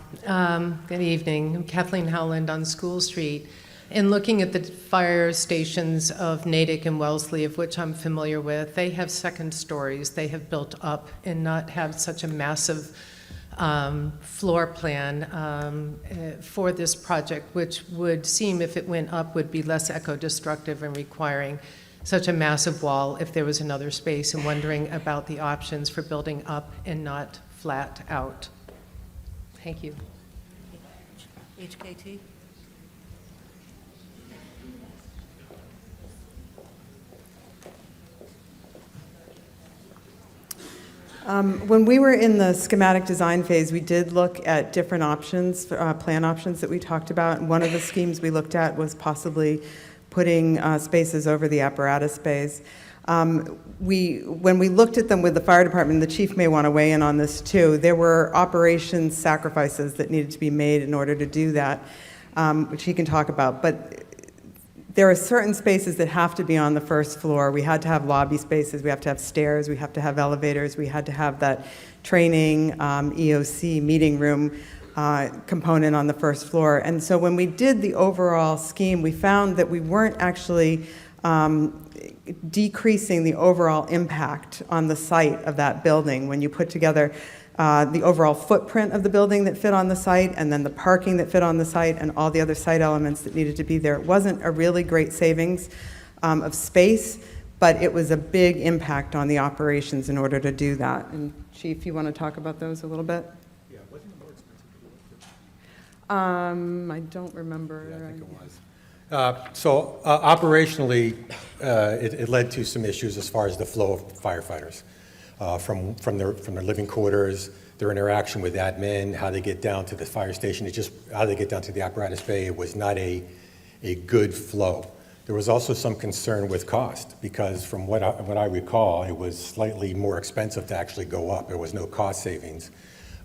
Good evening. I'm Kathleen Howland on School Street. In looking at the fire stations of Natick and Wellesley, of which I'm familiar with, they have second stories. They have built up and not have such a massive floor plan for this project, which would seem, if it went up, would be less eco-destructive and requiring such a massive wall if there was another space, and wondering about the options for building up and not flat out. Thank you. HKT? When we were in the schematic design phase, we did look at different options, plan options that we talked about. And one of the schemes we looked at was possibly putting spaces over the apparatus bays. When we looked at them with the fire department, the chief may want to weigh in on this too, there were operations sacrifices that needed to be made in order to do that, which he can talk about. But there are certain spaces that have to be on the first floor. We had to have lobby spaces, we have to have stairs, we have to have elevators, we had to have that training, EOC meeting room component on the first floor. And so when we did the overall scheme, we found that we weren't actually decreasing the overall impact on the site of that building when you put together the overall footprint of the building that fit on the site, and then the parking that fit on the site, and all the other site elements that needed to be there. It wasn't a really great savings of space, but it was a big impact on the operations in order to do that. And Chief, you want to talk about those a little bit? Yeah, wasn't it more expensive to do it? I don't remember. Yeah, I think it was. So operationally, it led to some issues as far as the flow of firefighters. From their living quarters, their interaction with admin, how they get down to the fire station, how they get down to the apparatus bay. It was not a good flow. There was also some concern with cost, because from what I recall, it was slightly more expensive to actually go up. There was no cost savings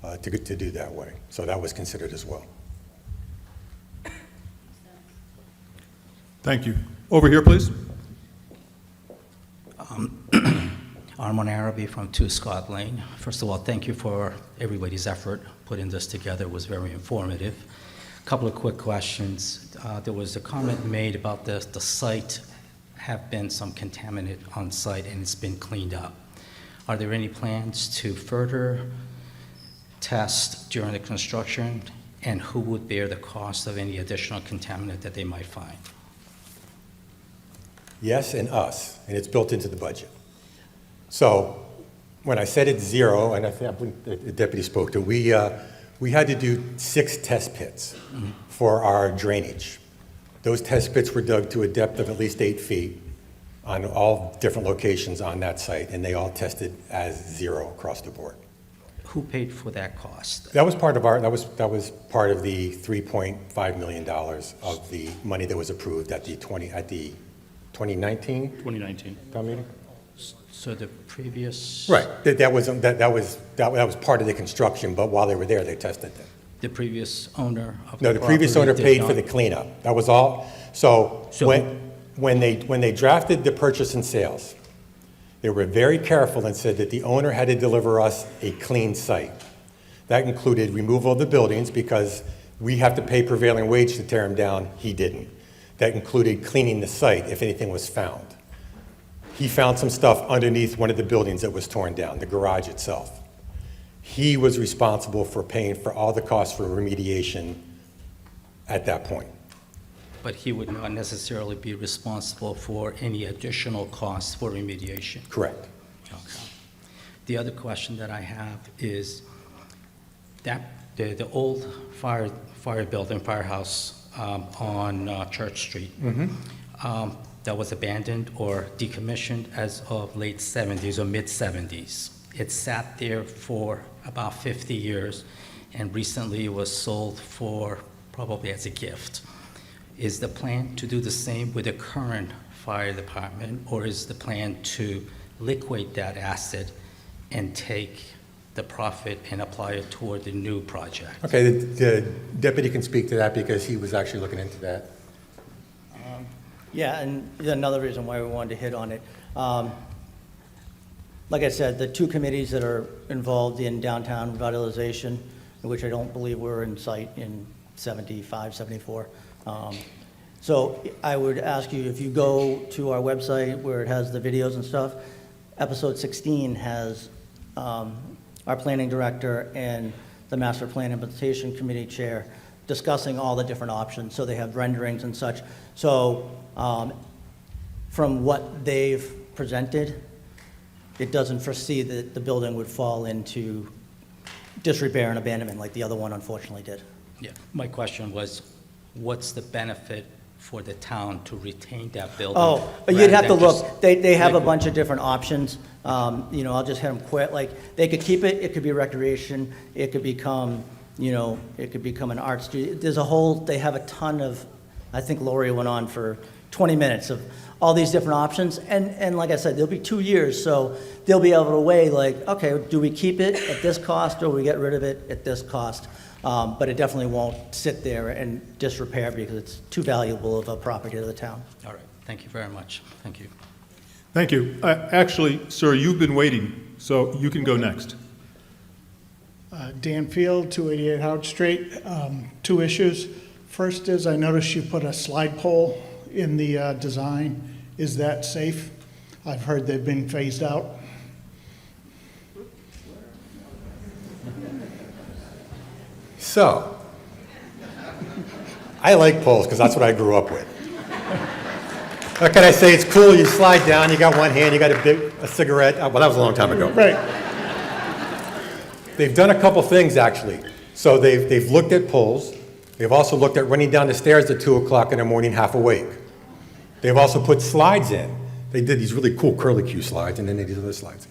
to do that way. So that was considered as well. Thank you. Over here, please. All Armand Araby from 2 Scott Lane. First of all, thank you for everybody's effort putting this together. It was very informative. A couple of quick questions. There was a comment made about the site have been some contaminant on site and it's been cleaned up. Are there any plans to further test during the construction, and who would bear the cost of any additional contaminant that they might find? Yes, and us, and it's built into the budget. So when I said it's zero, and I think the deputy spoke to, we had to do 6 test pits for our drainage. Those test pits were dug to a depth of at least 8 feet on all different locations on that site, and they all tested as zero across the board. Who paid for that cost? That was part of our, that was part of the $3.5 million of the money that was approved at the 2019 town meeting. So the previous... Right, that was part of the construction, but while they were there, they tested them. The previous owner of No, the previous owner paid for the cleanup. That was all. So when they drafted the purchase and sales, they were very careful and said that the owner had to deliver us a clean site. That included removal of the buildings because we have to pay prevailing wage to tear them down. He didn't. That included cleaning the site if anything was found. He found some stuff underneath one of the buildings that was torn down, the garage itself. He was responsible for paying for all the costs for remediation at that point. But he would not necessarily be responsible for any additional costs for remediation? Correct. Okay. The other question that I have is that the old fire building, firehouse on Church Street, that was abandoned or decommissioned as of late 70s or mid 70s. It sat there for about 50 years and recently it was sold for probably as a gift. Is the plan to do the same with the current fire department, or is the plan to liquidate that asset and take the profit and apply it toward the new project? Okay, the deputy can speak to that because he was actually looking into that. Yeah, and another reason why we wanted to hit on it. Like I said, the 2 committees that are involved in downtown revitalization, which I don't believe were in sight in 75, 74. So I would ask you, if you go to our website where it has the videos and stuff, episode 16 has our planning director and the master plan implementation committee chair discussing all the different options. So they have renderings and such. So from what they've presented, it doesn't foresee that the building would fall into disrepair and abandonment like the other one unfortunately did. Yeah, my question was, what's the benefit for the town to retain that building? Oh, you'd have to look. They have a bunch of different options. You know, I'll just hit them quick. Like, they could keep it. It could be recreation. It could become, you know, it could become an art studio. There's a whole, they have a ton of, I think Lori went on for 20 minutes of all these different options. And like I said, there'll be 2 years, so they'll be able to weigh, like, okay, do we keep it at this cost or we get rid of it at this cost? But it definitely won't sit there and disrepair because it's too valuable of a property to the town. All right, thank you very much. Thank you. Thank you. Actually, sir, you've been waiting, so you can go next. Dan Field, 288 Howard Street. 2 issues. First is I noticed you put a slide pole in the design. Is that safe? I've heard they've been phased out. So, I like poles because that's what I grew up with. What can I say? It's cool. You slide down, you got one hand, you got a cigarette. Well, that was a long time ago. Right. They've done a couple things, actually. So they've looked at poles. They've also looked at running down the stairs at 2 o'clock in the morning, half awake. They've also put slides in. They did these really cool curlicue slides, and then they did other slides.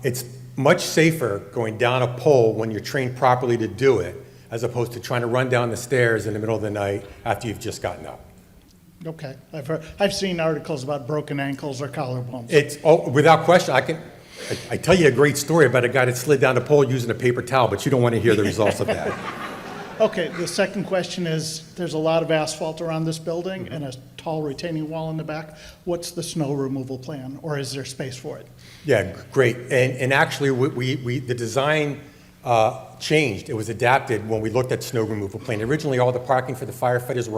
It's much safer going down a pole when you're trained properly to do it, as opposed to trying to run down the stairs in the middle of the night after you've just gotten up. Okay. I've seen articles about broken ankles or collarbones. It's, without question, I tell you a great story about a guy that slid down a pole using a paper towel, but you don't want to hear the results of that. Okay, the second question is, there's a lot of asphalt around this building and a tall retaining wall in the back. What's the snow removal plan, or is there space for it? Yeah, great. And actually, the design changed. It was adapted when we looked at snow removal plan. Originally, all the parking for the firefighters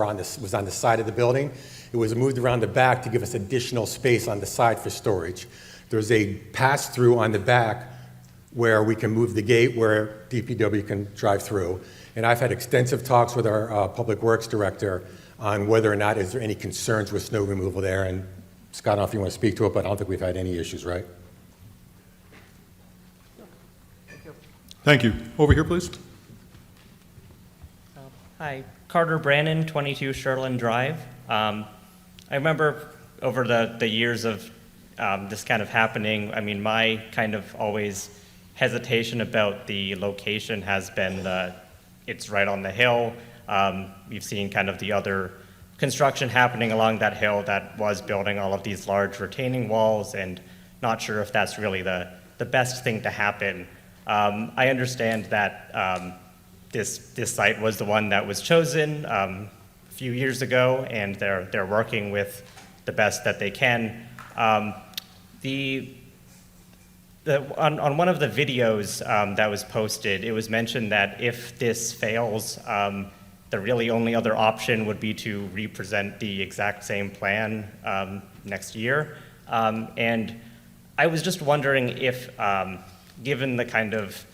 was on the side of the building. It was moved around the back to give us additional space on the side for storage. There's a pass-through on the back where we can move the gate where DPW can drive through. And I've had extensive talks with our Public Works Director on whether or not is there any concerns with snow removal there. And Scott, I don't know if you want to speak to it, but I don't think we've had any issues, right? Thank you. Over here, please. Hi, Carter Brannon, 22 Sherlin Drive. I remember over the years of this kind of happening, I mean, my kind of always hesitation about the location has been it's right on the hill. We've seen kind of the other construction happening along that hill that was building all of these large retaining walls, and not sure if that's really the best thing to happen. I understand that this site was the one that was chosen a few years ago, and they're working with the best that they can. On one of the videos that was posted, it was mentioned that if this fails, the really only other option would be to represent the exact same plan next year. And I was just wondering if, given the kind of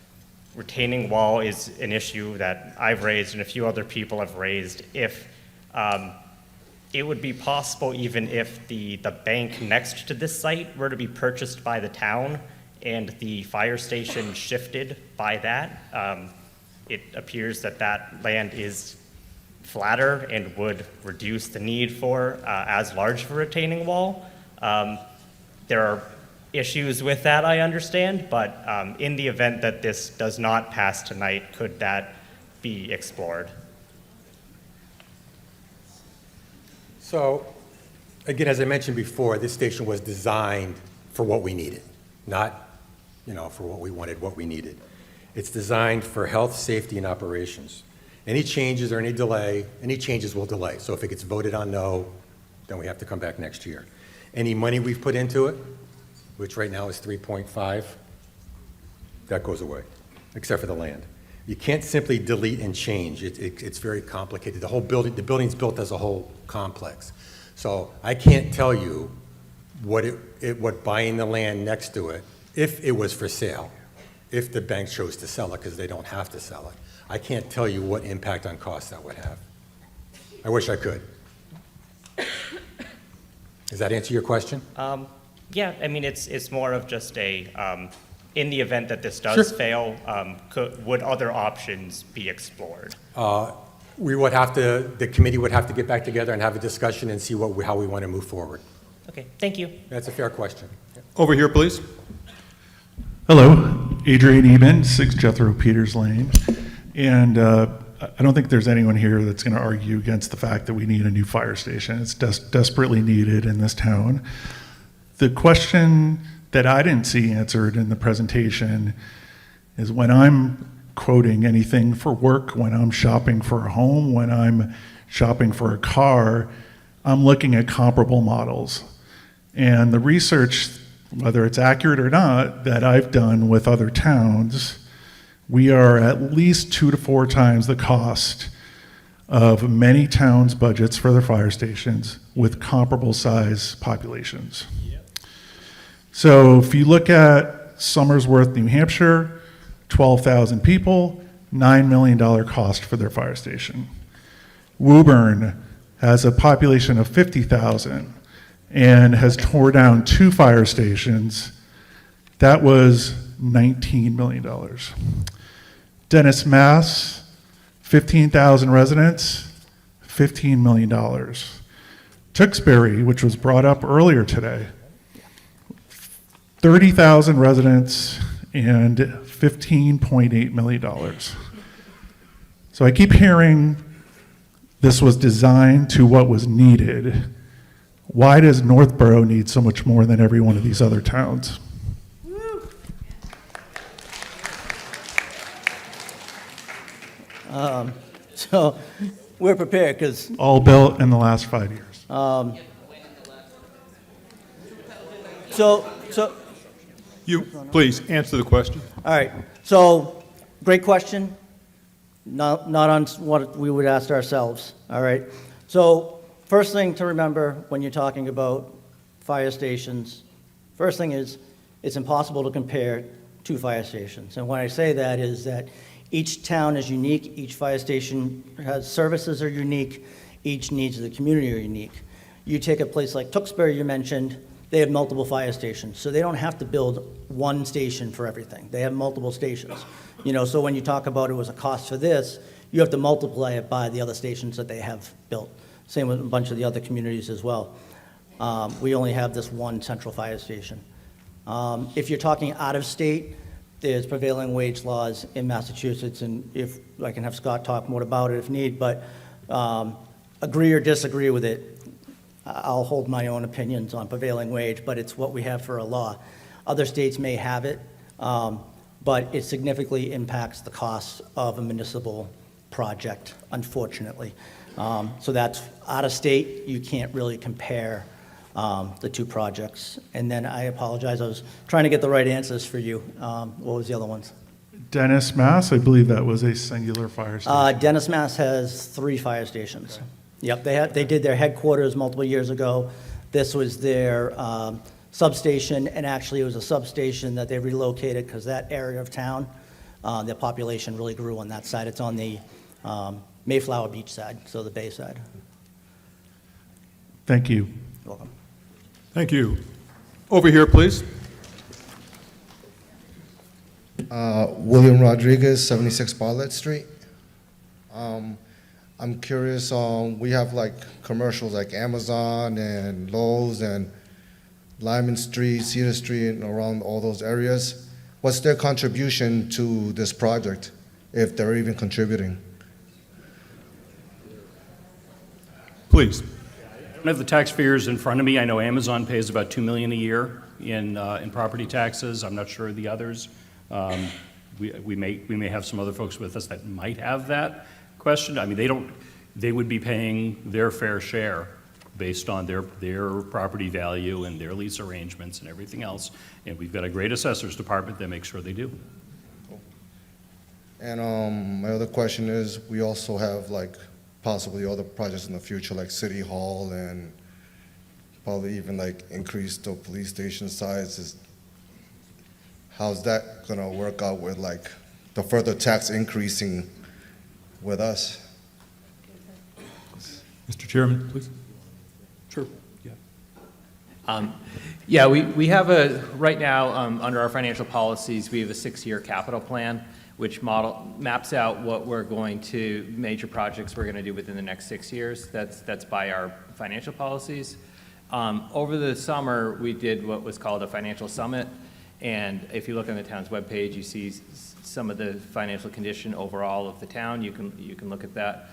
retaining wall is an issue that I've raised and a few other people have raised, if it would be possible, even if the bank next to this site were to be purchased by the town and the fire station shifted by that, it appears that that land is flatter and would reduce the need for as large of a retaining wall. There are issues with that, I understand, but in the event that this does not pass tonight, could that be explored? So, again, as I mentioned before, this station was designed for what we needed, not, for what we wanted, what we needed. It's designed for health, safety, and operations. Any changes or any delay, any changes will delay. So if it gets voted on no, then we have to come back next year. Any money we've put into it, which right now is 3.5, that goes away, except for the land. You can't simply delete and change. It's very complicated. The building's built as a whole complex. So I can't tell you what buying the land next to it, if it was for sale, if the bank chose to sell it, because they don't have to sell it. I can't tell you what impact on cost that would have. I wish I could. Does that answer your question? Yeah, I mean, it's more of just a, in the event that this does fail, would other options be explored? The committee would have to get back together and have a discussion and see how we want to move forward. Okay, thank you. That's a fair question. Over here, please. Hello, Adrian Eben, 6 Jethro Peters Lane. And I don't think there's anyone here that's going to argue against the fact that we need a new fire station. It's desperately needed in this town. The question that I didn't see answered in the presentation is, when I'm quoting anything for work, when I'm shopping for a home, when I'm shopping for a car, I'm looking at comparable models. And the research, whether it's accurate or not, that I've done with other towns, we are at least 2 to 4 times the cost of many towns' budgets for their fire stations with comparable size populations. So if you look at Somersworth, New Hampshire, 12,000 people, $9 million cost for their fire station. Woburn has a population of 50,000 and has tore down 2 fire stations. That was $19 million. Dennis, Mass, 15,000 residents, $15 million. Tewksbury, which was brought up earlier today, 30,000 residents and $15.8 million. So I keep hearing this was designed to what was needed. Why does Northborough need so much more than every one of these other towns? So we're prepared because, All built in the last 5 years. so, You, please, answer the question. all right. So, great question. Not on what we would ask ourselves, all right? So, first thing to remember when you're talking about fire stations, first thing is, it's impossible to compare two fire stations. And when I say that is that each town is unique, each fire station has services are unique, each needs of the community are unique. You take a place like Tewksbury you mentioned, they have multiple fire stations, so they don't have to build one station for everything. They have multiple stations. You know, so when you talk about it was a cost for this, you have to multiply it by the other stations that they have built. Same with a bunch of the other communities as well. We only have this one central fire station. If you're talking out of state, there's prevailing wage laws in Massachusetts, and if I can have Scott talk more about it if need, but agree or disagree with it, I'll hold my own opinions on prevailing wage, but it's what we have for a law. Other states may have it, but it significantly impacts the cost of a municipal project, unfortunately. So that's out of state, you can't really compare the two projects. And then I apologize, I was trying to get the right answers for you. What was the other ones? Dennis, Mass, I believe that was a singular fire station. Dennis, Mass has 3 fire stations. Yep, they did their headquarters multiple years ago. This was their substation, and actually it was a substation that they relocated because that area of town, the population really grew on that side. It's on the Mayflower Beach side, so the bay side. Thank you. You're welcome. Thank you. Over here, please. William Rodriguez, 76 Bartlett Street. I'm curious, we have like commercials like Amazon and Lowe's and Lyman Street, Cedar Street, and around all those areas. What's their contribution to this project, if they're even contributing? Please. I don't have the tax figures in front of me. I know Amazon pays about $2 million a year in property taxes. I'm not sure of the others. We may have some other folks with us that might have that question. I mean, they would be paying their fair share based on their property value and their lease arrangements and everything else. And we've got a great assessors department that makes sure they do. And my other question is, we also have like possibly other projects in the future, like City Hall, and probably even like increase the police station size. How's that gonna work out with like the further tax increasing with us? Mr. Chairman, please. Sure. Yeah, we have right now, under our financial policies, we have a 6-year capital plan, which maps out what we're going to, major projects we're going to do within the next 6 years. That's by our financial policies. Over the summer, we did what was called a financial summit, and if you look on the town's webpage, you see some of the financial condition overall of the town. You can look at that.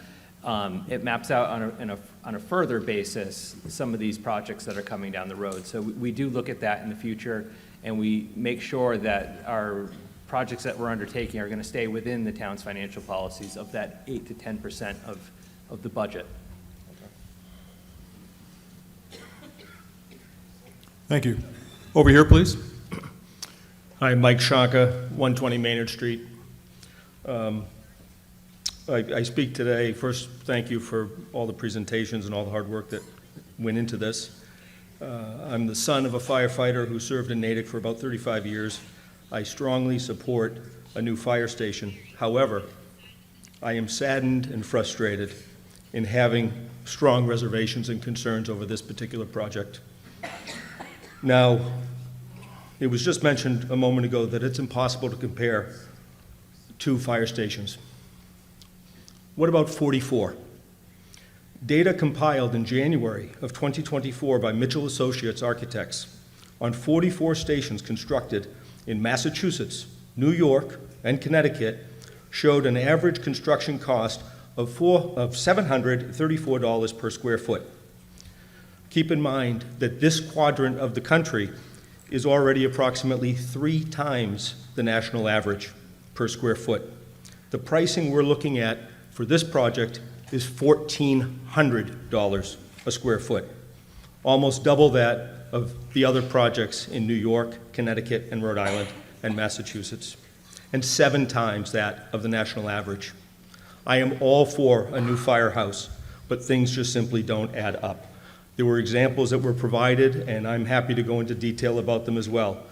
It maps out on a further basis some of these projects that are coming down the road. So we do look at that in the future, and we make sure that our projects that we're undertaking are going to stay within the town's financial policies of that 8 to 10% of the budget. Thank you. Over here, please. Hi, Mike Shaka, 120 Maynard Street. I speak today, first, thank you for all the presentations and all the hard work that went into this. I'm the son of a firefighter who served in Natick for about 35 years. I strongly support a new fire station. However, I am saddened and frustrated in having strong reservations and concerns over this particular project. Now, it was just mentioned a moment ago that it's impossible to compare two fire stations. What about 44? Data compiled in January of 2024 by Mitchell Associates Architects on 44 stations constructed in Massachusetts, New York, and Connecticut showed an average construction cost of $734 per square foot. Keep in mind that this quadrant of the country is already approximately 3 times the national average per square foot. The pricing we're looking at for this project is $1,400 a square foot, almost double that of the other projects in New York, Connecticut, and Rhode Island, and Massachusetts, and 7 times that of the national average. I am all for a new firehouse, but things just simply don't add up. There were examples that were provided, and I'm happy to go into detail about them as well.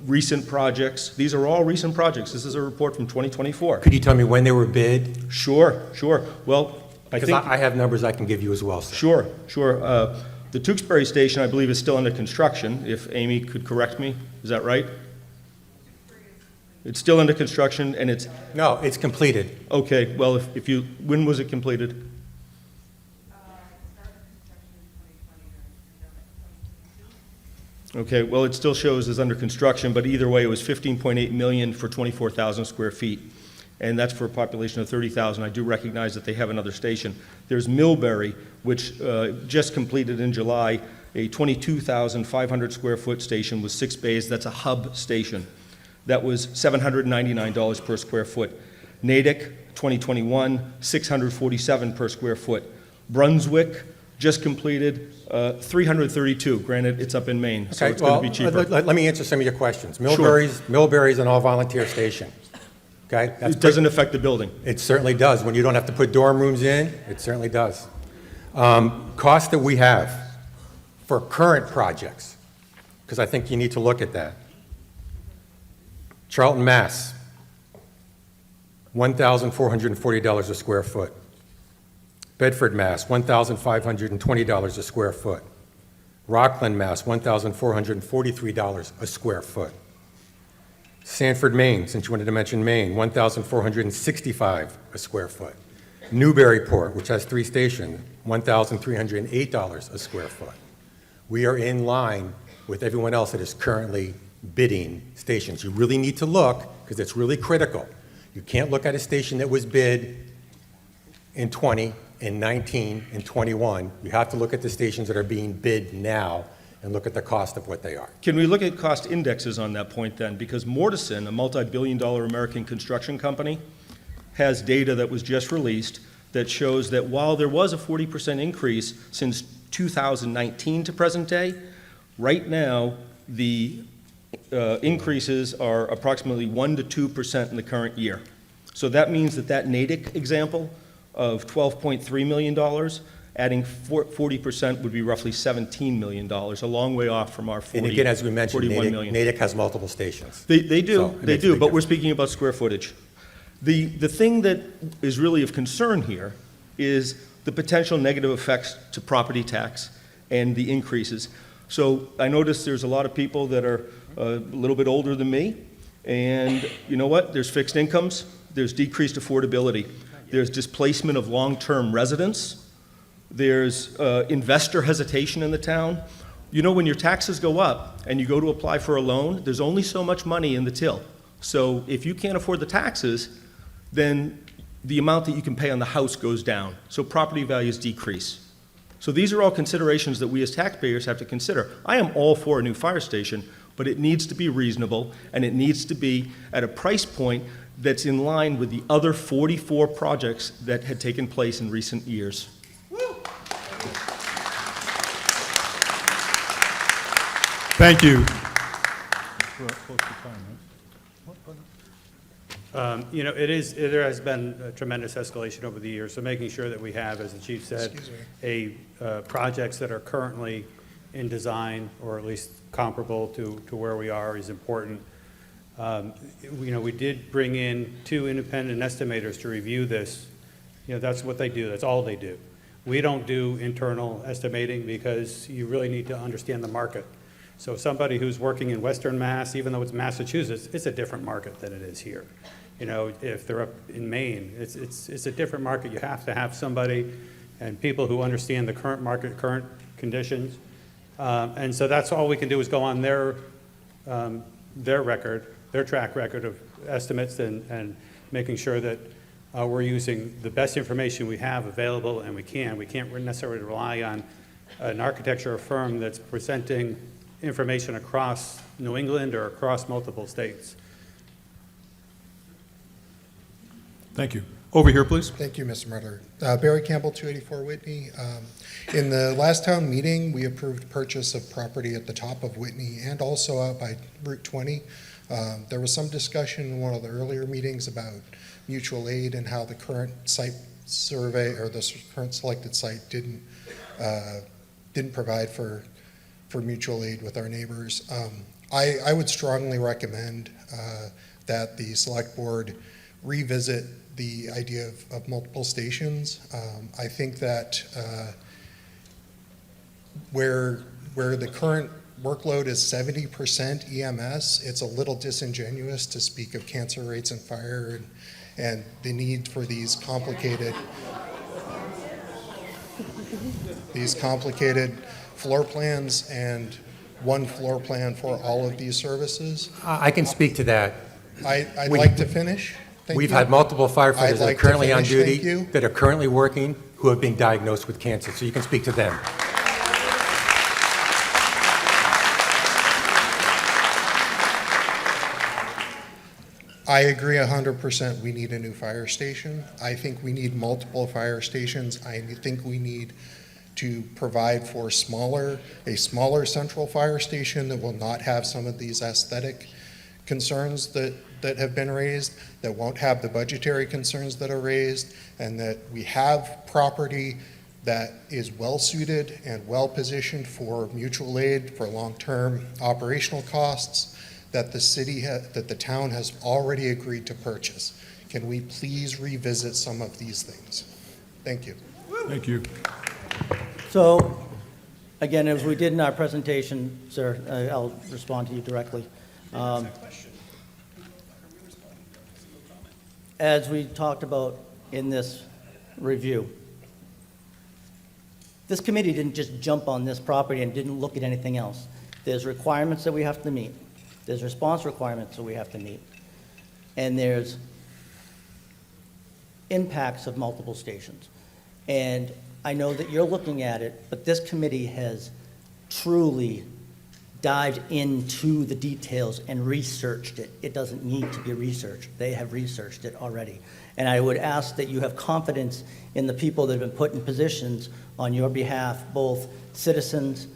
Recent projects, these are all recent projects. This is a report from 2024. Could you tell me when they were bid? Sure. Well, Because I have numbers I can give you as well, sir. Sure. The Tewksbury Station, I believe, is still under construction, if Amy could correct me. Is that right? It's still under construction, and it's... No, it's completed. Okay, well, if you, when was it completed? Okay, well, it still shows as under construction, but either way, it was $15.8 million for 24,000 square feet, and that's for a population of 30,000. I do recognize that they have another station. There's Millbury, which just completed in July, a 22,500 square foot station with 6 bays. That's a hub station. That was $799 per square foot. Natick, 2021, $647 per square foot. Brunswick, just completed, $332. Granted, it's up in Maine, so it's going to be cheaper. Let me answer some of your questions. Millbury's an all-volunteer station. Okay? It doesn't affect the building. It certainly does. When you don't have to put dorm rooms in, it certainly does. Cost that we have for current projects, because I think you need to look at that. Charlton, Mass., $1,440 a square foot. Bedford, Mass., $1,520 a square foot. Rockland, Mass., $1,443 a square foot. Sanford, Maine, since you wanted to mention Maine, $1,465 a square foot. Newburyport, which has 3 stations, $1,308 a square foot. We are in line with everyone else that is currently bidding stations. You really need to look, because it's really critical. You can't look at a station that was bid in 20, in 19, in 21. You have to look at the stations that are being bid now and look at the cost of what they are. Can we look at cost indexes on that point then? Because Mortison, a multi-billion-dollar American construction company, has data that was just released that shows that while there was a 40% increase since 2019 to present day, right now the increases are approximately 1% to 2% in the current year. So that means that Natick example of $12.3 million, adding 40% would be roughly $17 million, a long way off from our 41 And again, as we mentioned, million. Natick has multiple stations. They do, So it makes a big but we're speaking about square footage. The thing that is really of concern here is the potential negative effects to property tax and the increases. So I noticed there's a lot of people that are a little bit older than me, and you know what? There's fixed incomes, there's decreased affordability, there's displacement of long-term residents, there's investor hesitation in the town. You know, when your taxes go up and you go to apply for a loan, there's only so much money in the till. So if you can't afford the taxes, then the amount that you can pay on the house goes down. So property values decrease. So these are all considerations that we as taxpayers have to consider. I am all for a new fire station, but it needs to be reasonable, and it needs to be at a price point that's in line with the other 44 projects that had taken place in recent years. Thank you. You know, there has been a tremendous escalation over the years, so making sure that we have, as the chief said, projects that are currently in design, or at least comparable to where we are, is important. You know, we did bring in 2 independent estimators to review this. You know, that's what they do. That's all they do. We don't do internal estimating because you really need to understand the market. So somebody who's working in Western Mass, even though it's Massachusetts, it's a different market than it is here. You know, if they're up in Maine, it's a different market. You have to have somebody and people who understand the current market, current conditions. And so that's all we can do is go on their record, their track record of estimates, and making sure that we're using the best information we have available, and we can't necessarily rely on an architecture firm that's presenting information across New England or across multiple states. Thank you. Over here, please. Thank you, Mr. Moderator. Barry Campbell, 284 Whitney. In the last town meeting, we approved purchase of property at the top of Whitney and also out by Route 20. There was some discussion in one of the earlier meetings about mutual aid and how the current site survey or the current selected site didn't provide for mutual aid with our neighbors. I would strongly recommend that the select board revisit the idea of multiple stations. I think that where the current workload is 70% EMS, it's a little disingenuous to speak of cancer rates and fire and the need for these complicated floor plans and one floor plan for all of these services. I can speak to that. I'd like to finish. Thank We've you. had multiple firefighters I'd that are like to currently on finish. duty, Thank you. that are currently working, who have been diagnosed with cancer, so you can speak to them. I agree 100%. We need a new fire station. I think we need multiple fire stations. I think we need to provide for a smaller central fire station that will not have some of these aesthetic concerns that have been raised, that won't have the budgetary concerns that are raised, and that we have property that is well-suited and well-positioned for mutual aid, for long-term operational costs, that the town has already agreed to purchase. Can we please revisit some of these things? Thank you. Thank you. So, again, as we did in our presentation, sir, I'll respond to you directly. As we talked about in this review, this committee didn't just jump on this property and didn't look at anything else. There's requirements that we have to meet. There's response requirements that we have to meet. And there's impacts of multiple stations. And I know that you're looking at it, but this committee has truly dived into the details and researched it. It doesn't need to be researched. They have researched it already. And I would ask that you have confidence in the people that have been put in positions on your behalf, both citizens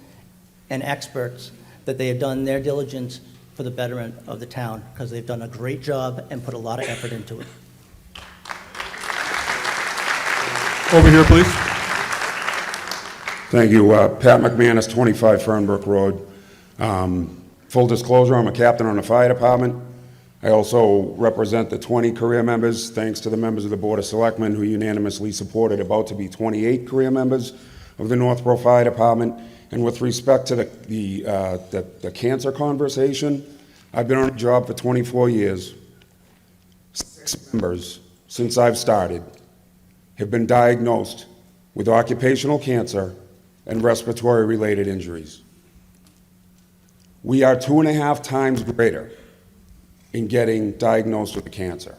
and experts, that they have done their diligence for the betterment of the town, because they've done a great job and put a lot of effort into it. Over here, please. Thank you. Pat McManus, 25 Fernbrook Road. Full disclosure, I'm a captain on the fire department. I also represent the 20 career members, thanks to the members of the Board of Selectmen who unanimously supported about to be 28 career members of the Northborough Fire Department. And with respect to the cancer conversation, I've been on the job for 24 years. 6 members, since I've started, have been diagnosed with occupational cancer and respiratory-related injuries. We are 2.5 times greater in getting diagnosed with cancer.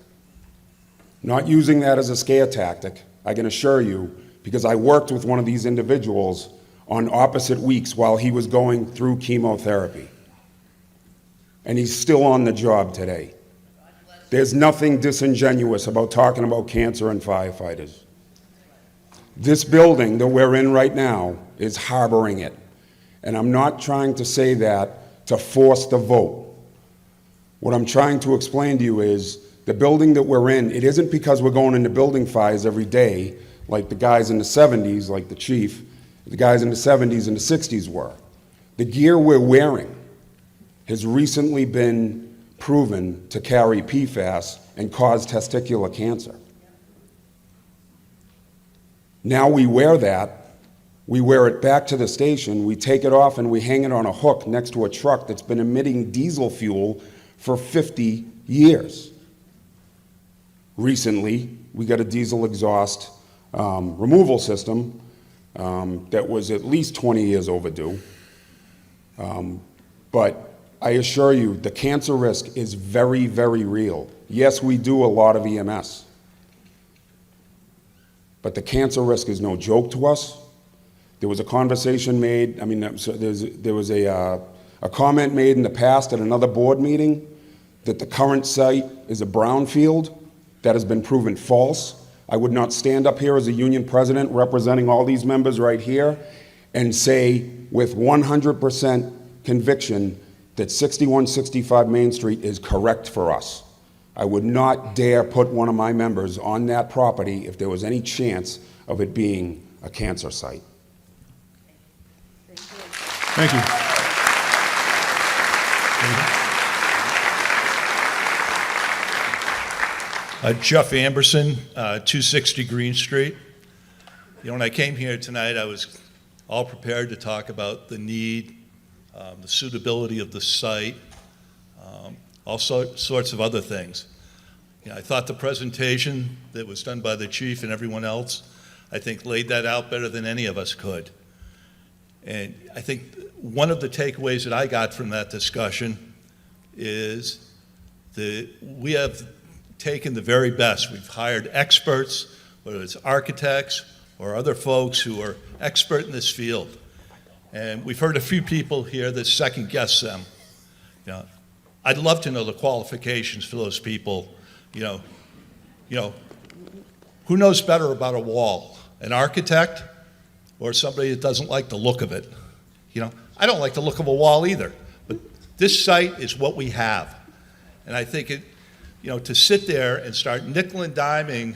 Not using that as a scare tactic, I can assure you, because I worked with one of these individuals on opposite weeks while he was going through chemotherapy. And he's still on the job today. There's nothing disingenuous about talking about cancer and firefighters. This building that we're in right now is harboring it. And I'm not trying to say that to force the vote. What I'm trying to explain to you is the building that we're in, it isn't because we're going into building fires every day like the guys in the 70s, like the chief, the guys in the 70s and the 60s were. The gear we're wearing has recently been proven to carry PFAS and cause testicular cancer. Now we wear that, we wear it back to the station, we take it off and we hang it on a hook next to a truck that's been emitting diesel fuel for 50 years. Recently, we got a diesel exhaust removal system that was at least 20 years overdue. But I assure you, the cancer risk is very, very real. Yes, we do a lot of EMS. But the cancer risk is no joke to us. There was a conversation made, there was a comment made in the past at another board meeting that the current site is a brownfield. That has been proven false. I would not stand up here as a union president representing all these members right here and say with 100% conviction that 6165 Main Street is correct for us. I would not dare put one of my members on that property if there was any chance of it being a cancer site. Thank you. Jeff Amberson, 260 Green Street. You know, when I came here tonight, I was all prepared to talk about the need, the suitability of the site, all sorts of other things. You know, I thought the presentation that was done by the chief and everyone else, I think laid that out better than any of us could. And I think one of the takeaways that I got from that discussion is that we have taken the very best. We've hired experts, whether it's architects or other folks who are expert in this field. And we've heard a few people here that second guess them. You know, I'd love to know the qualifications for those people. You know, who knows better about a wall, an architect or somebody that doesn't like the look of it? You know, I don't like the look of a wall either, but this site is what we have. And I think it, you know, to sit there and start nickel and diming,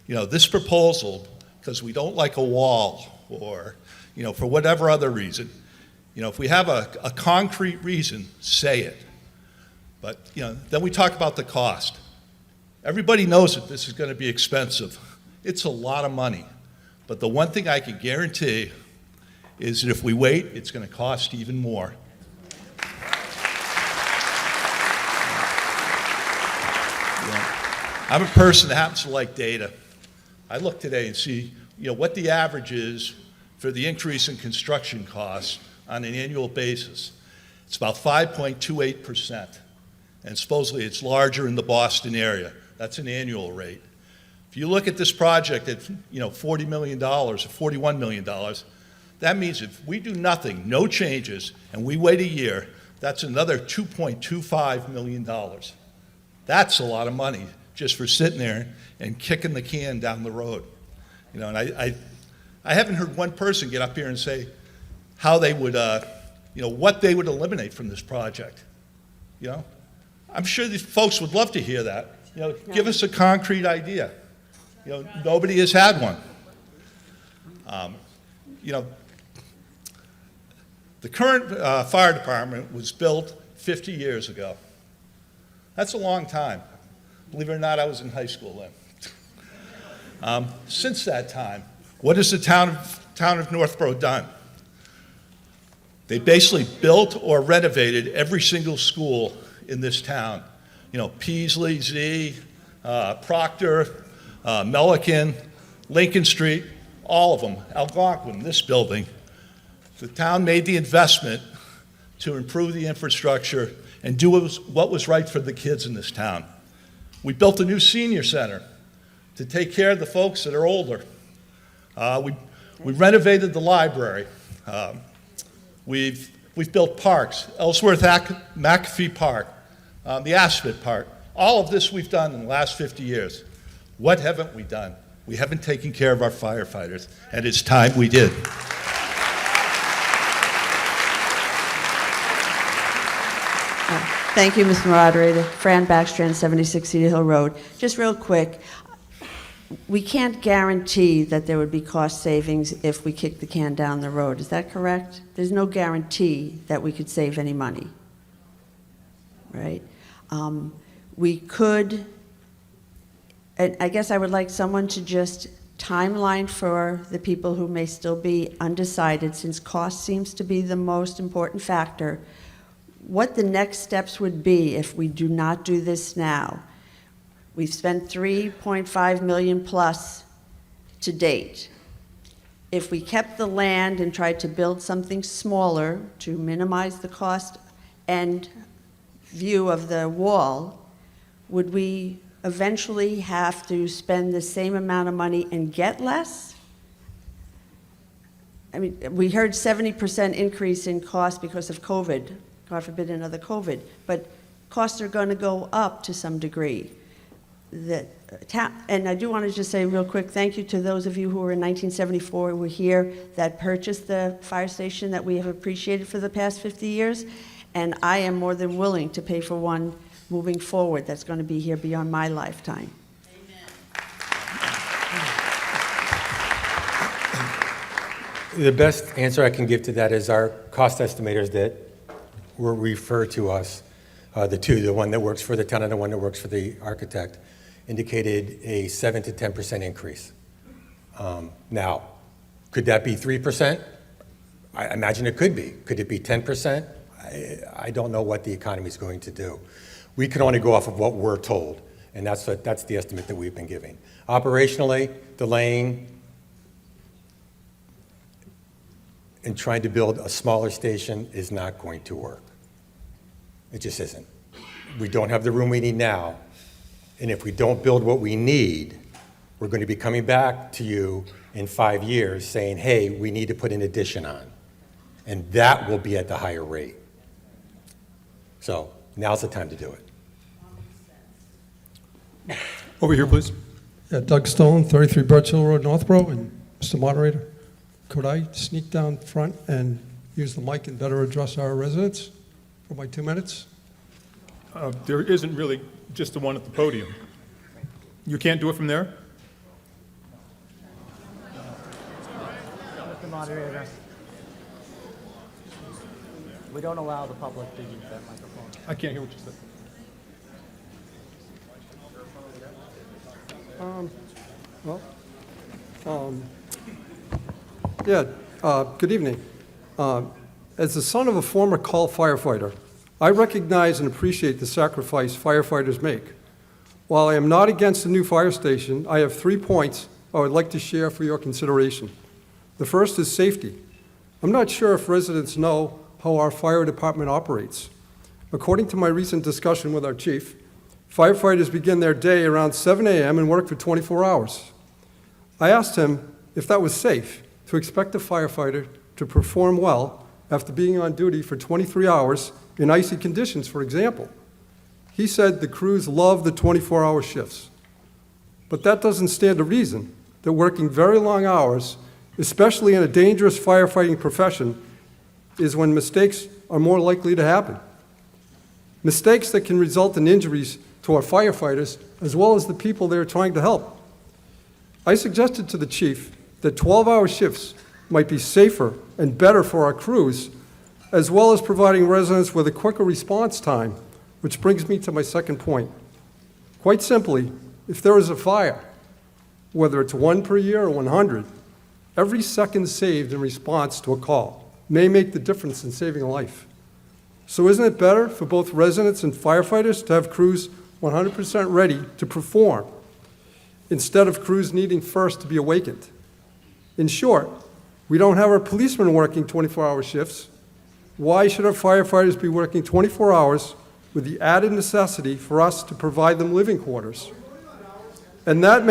you know, this proposal because we don't like a wall or, you know, for whatever other reason. You know, if we have a concrete reason, say it. But, you know, then we talk about the cost. Everybody knows that this is going to be expensive. It's a lot of money. But the one thing I can guarantee is that if we wait, it's going to cost even more. I'm a person that happens to like data. I look today and see, you know, what the average is for the increase in construction costs on an annual basis. It's about 5.28%, and supposedly it's larger in the Boston area. That's an annual rate. If you look at this project at, you know, $40 million or $41 million, that means if we do nothing, no changes, and we wait a year, that's another $2.25 million. That's a lot of money just for sitting there and kicking the can down the road. You know, and I haven't heard one person get up here and say how they would, you know, what they would eliminate from this project. You know, I'm sure these folks would love to hear that. You know, give us a concrete idea. You know, nobody has had one. You know, the current fire department was built 50 years ago. That's a long time. Believe it or not, I was in high school then. Since that time, what has the town of Northborough done? They basically built or renovated every single school in this town. You know, Peasley, Z, Proctor, Milliken, Lincoln Street, all of them, Algonquin, this building. The town made the investment to improve the infrastructure and do what was right for the kids in this town. We built a new senior center to take care of the folks that are older. We renovated the library. We've built parks, Ellsworth McAfee Park, the Aspet Park. All of this we've done in the last 50 years. What haven't we done? We haven't taken care of our firefighters, and it's time we did. Thank you, Mr. Moderator. Fran Backstrand, 76 Cedar Hill Road. Just real quick, we can't guarantee that there would be cost savings if we kick the can down the road. Is that correct? There's no guarantee that we could save any money, right? We could, and I guess I would like someone to just timeline for the people who may still be undecided, since cost seems to be the most important factor, what the next steps would be if we do not do this now. We've spent $3.5 million plus to date. If we kept the land and tried to build something smaller to minimize the cost and view of the wall, would we eventually have to spend the same amount of money and get less? I mean, we heard 70% increase in cost because of COVID. God forbid another COVID, but costs are going to go up to some degree. and I do want to just say real quick, thank you to those of you who were in 1974 who were here that purchased the fire station that we have appreciated for the past 50 years. And I am more than willing to pay for one moving forward that's going to be here beyond my lifetime. The best answer I can give to that is our cost estimators that were referred to us, the one that works for the town and the one that works for the architect, indicated a 7 to 10% increase. Now, could that be 3%? I imagine it could be. Could it be 10%? I don't know what the economy is going to do. We can only go off of what we're told, and that's the estimate that we've been giving. Operationally, delaying and trying to build a smaller station is not going to work. It just isn't. We don't have the room we need now, and if we don't build what we need, we're going to be coming back to you in 5 years saying, hey, we need to put an addition on, and that will be at the higher rate. So now's the time to do it. Over here, please. Yeah, Doug Stone, 33 Birch Hill Road, Northborough. And Mr. Moderator, could I sneak down front and use the mic and better address our residents for my 2 minutes? There isn't really just the one at the podium. You can't do it from there? Mr. Moderator, we don't allow the public to use that microphone. I can't hear what you said. Good evening. As the son of a former call firefighter, I recognize and appreciate the sacrifice firefighters make. While I am not against the new fire station, I have 3 points I would like to share for your consideration. The first is safety. I'm not sure if residents know how our fire department operates. According to my recent discussion with our chief, firefighters begin their day around 7 a.m. and work for 24 hours. I asked him if that was safe to expect a firefighter to perform well after being on duty for 23 hours in icy conditions, for example. He said the crews love the 24-hour shifts. But that doesn't stand to reason that working very long hours, especially in a dangerous firefighting profession, is when mistakes are more likely to happen. Mistakes that can result in injuries to our firefighters as well as the people they're trying to help. I suggested to the chief that 12-hour shifts might be safer and better for our crews, as well as providing residents with a quicker response time, which brings me to my second point. Quite simply, if there is a fire, whether it's 1 per year or 100, every second saved in response to a call may make the difference in saving a life. So isn't it better for both residents and firefighters to have crews 100% ready to perform instead of crews needing first to be awakened? In short, we don't have our policemen working 24-hour shifts. Why should our firefighters be working 24 hours with the added necessity for us to provide them living quarters? And that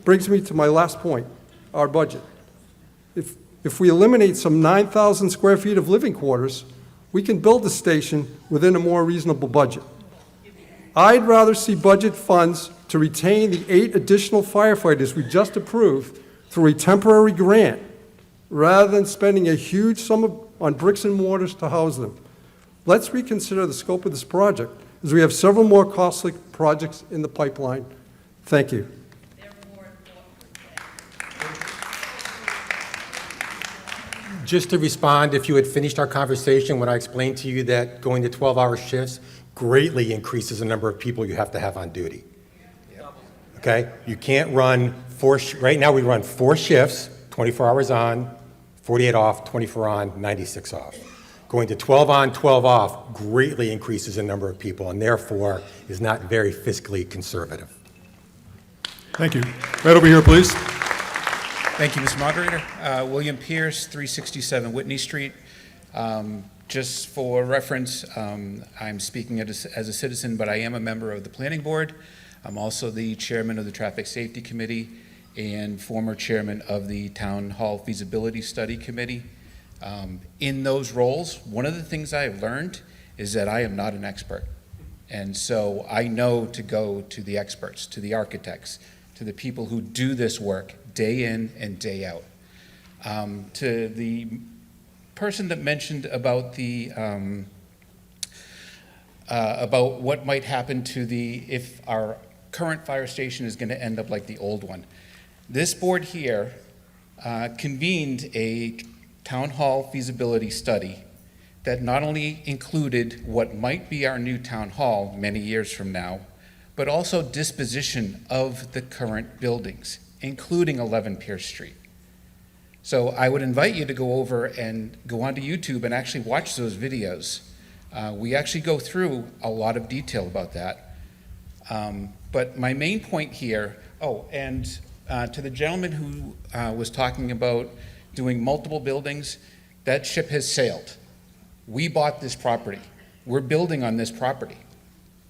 brings me to my last point, our budget. If we eliminate some 9,000 square feet of living quarters, we can build the station within a more reasonable budget. I'd rather see budget funds to retain the 8 additional firefighters we just approved through a temporary grant, rather than spending a huge sum on bricks and mortars to house them. Let's reconsider the scope of this project, as we have several more costly projects in the pipeline. Thank you. Just to respond, if you had finished our conversation when I explained to you that going to 12-hour shifts greatly increases the number of people you have to have on duty. Okay? You can't run right now we run 4 shifts, 24 hours on, 48 off, 24 on, 96 off. Going to 12 on, 12 off greatly increases the number of people and therefore is not very fiscally conservative. Thank you. Right over here, please. Thank you, Mr. Moderator. William Pierce, 367 Whitney Street. Just for reference, I'm speaking as a citizen, but I am a member of the Planning Board. I'm also the chairman of the Traffic Safety Committee and former chairman of the Town Hall Feasibility Study Committee. In those roles, one of the things I have learned is that I am not an expert. And so I know to go to the experts, to the architects, to the people who do this work day in and day out. To the person that mentioned about the about what might happen to if our current fire station is going to end up like the old one. This board here convened a town hall feasibility study that not only included what might be our new town hall many years from now, but also disposition of the current buildings, including 11 Pierce Street. So I would invite you to go over and go onto YouTube and actually watch those videos. We actually go through a lot of detail about that. But my main point here, to the gentleman who was talking about doing multiple buildings, that ship has sailed. We bought this property. We're building on this property.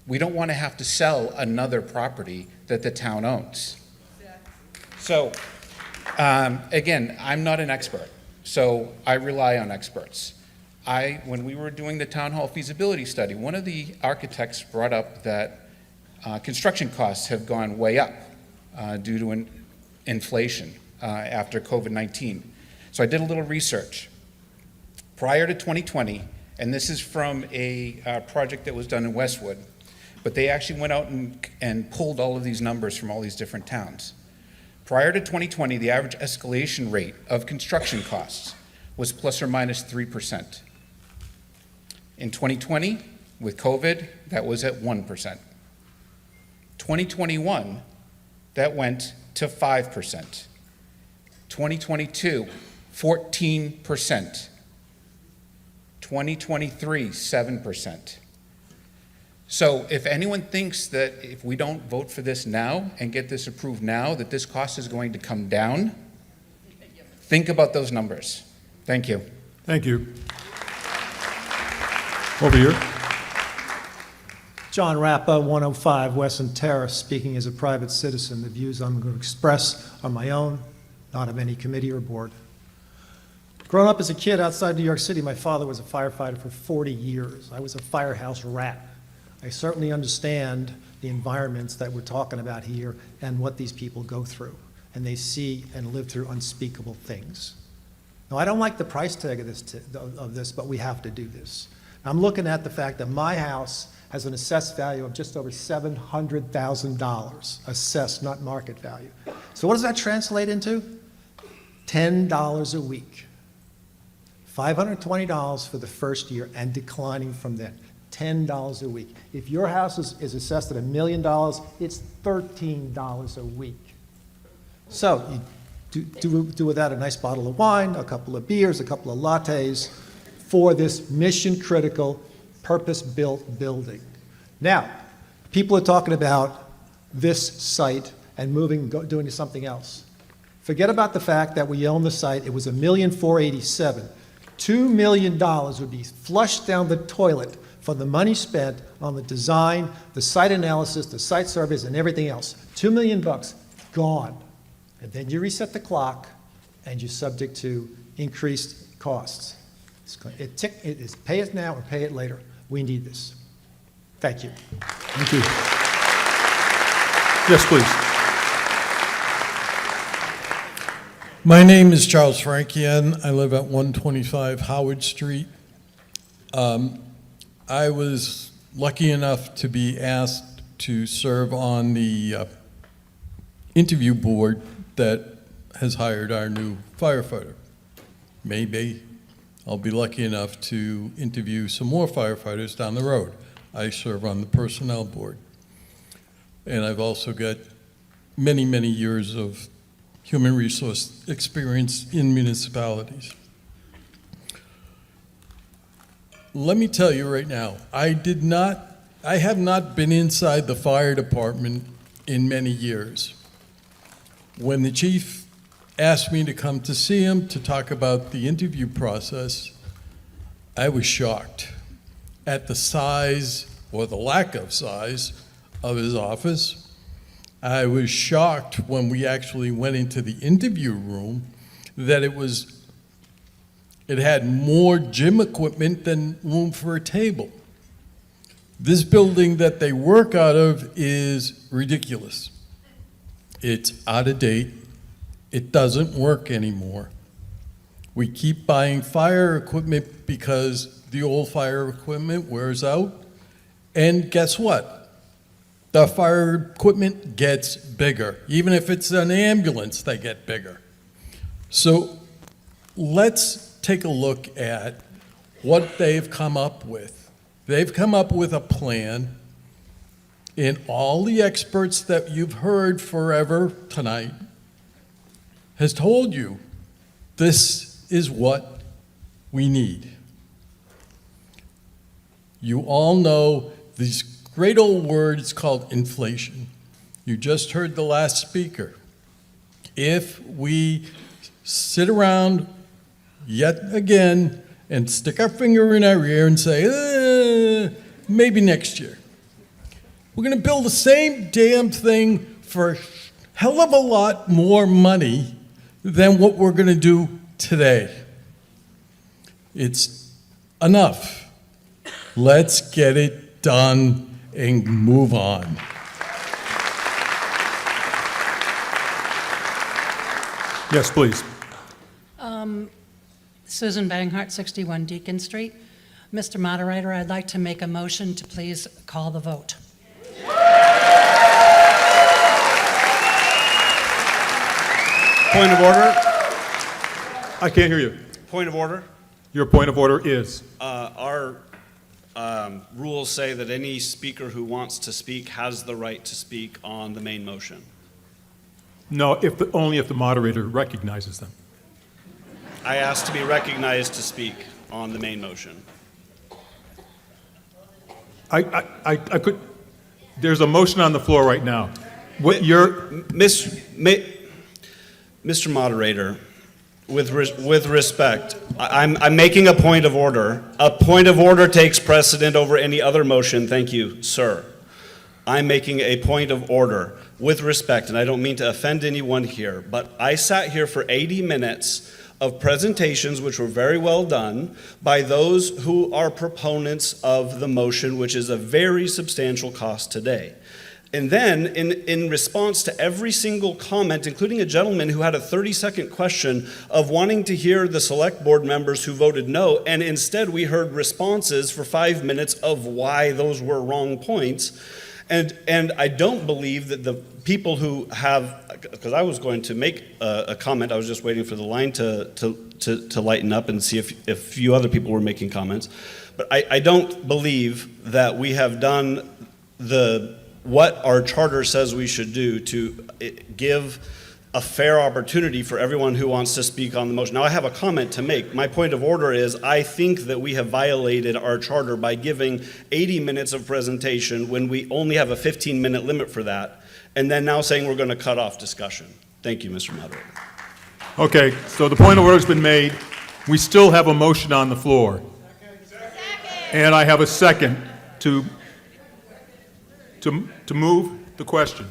We don't want to have to sell another property that the town owns. So, again, I'm not an expert, so I rely on experts. When we were doing the town hall feasibility study, one of the architects brought up that construction costs have gone way up due to inflation after COVID-19. So I did a little research. Prior to 2020, and this is from a project that was done in Westwood, but they actually went out and pulled all of these numbers from all these different towns. Prior to 2020, the average escalation rate of construction costs was plus or minus 3%. In 2020, with COVID, that was at 1%. 2021, that went to 5%. 2022, 14%. 2023, 7%. So if anyone thinks that if we don't vote for this now and get this approved now, that this cost is going to come down, think about those numbers. Thank you. Thank you. Over here. John Rappa, 105 Wesson Terrace, speaking as a private citizen. The views I'm going to express are my own, not of any committee or board. Growing up as a kid outside New York City, my father was a firefighter for 40 years. I was a firehouse rat. I certainly understand the environments that we're talking about here and what these people go through. And they see and live through unspeakable things. Now, I don't like the price tag of this, but we have to do this. I'm looking at the fact that my house has an assessed value of just over $700,000, assessed, not market value. So what does that translate into? $10 a week. $520 for the first year and declining from then. $10 a week. If your house is assessed at $1 million, it's $13 a week. So you do with that a nice bottle of wine, a couple of beers, a couple of lattes for this mission-critical, purpose-built building. Now, people are talking about this site and doing something else. Forget about the fact that we own the site. It was $1,487,000. $2 million would be flushed down the toilet for the money spent on the design, the site analysis, the site surveys, and everything else. $2 million gone. And then you reset the clock, and you're subject to increased costs. It is pay it now or pay it later. We need this. Thank you. Thank you. Yes, please. My name is Charles Frankian. I live at 125 Howard Street. I was lucky enough to be asked to serve on the interview board that has hired our new firefighter. Maybe I'll be lucky enough to interview some more firefighters down the road. I serve on the personnel board. And I've also got many, many years of human resource experience in municipalities. Let me tell you right now, I have not been inside the fire department in many years. When the chief asked me to come to see him to talk about the interview process, I was shocked at the size or the lack of size of his office. I was shocked when we actually went into the interview room that it had more gym equipment than room for a table. This building that they work out of is ridiculous. It's out of date. It doesn't work anymore. We keep buying fire equipment because the old fire equipment wears out. And guess what? The fire equipment gets bigger. Even if it's an ambulance, they get bigger. So let's take a look at what they've come up with. They've come up with a plan, and all the experts that you've heard forever tonight has told you this is what we need. You all know these great old words called inflation. You just heard the last speaker. If we sit around yet again and stick our finger in our ear and say, maybe next year, we're going to build the same damn thing for a hell of a lot more money than what we're going to do today. It's enough. Let's get it done and move on. Yes, please. Susan Banghart, 61 Deacon Street. Mr. Moderator, I'd like to make a motion to please call the vote. Point of order. I can't hear you. Point of order. Your point of order is? Our rules say that any speaker who wants to speak has the right to speak on the main motion. No, only if the moderator recognizes them. I asked to be recognized to speak on the main motion. I could, there's a motion on the floor right now. What Mr. Moderator, with respect, I'm making a point of order. A point of order takes precedent over any other motion. Thank you, sir. I'm making a point of order with respect, and I don't mean to offend anyone here, but I sat here for 80 minutes of presentations which were very well done by those who are proponents of the motion, which is a very substantial cost today. And then, in response to every single comment, including a gentleman who had a 30-second question of wanting to hear the select board members who voted no, and instead we heard responses for 5 minutes of why those were wrong points. And I don't believe that the people who have, because I was going to make a comment, I was just waiting for the line to lighten up and see if a few other people were making comments. But I don't believe that we have done what our charter says we should do to give a fair opportunity for everyone who wants to speak on the motion. Now, I have a comment to make. My point of order is I think that we have violated our charter by giving 80 minutes of presentation when we only have a 15-minute limit for that, and then now saying we're going to cut off discussion. Thank you, Mr. Moderator. Okay, so the point of order has been made. We still have a motion on the floor. And I have a second to move the question.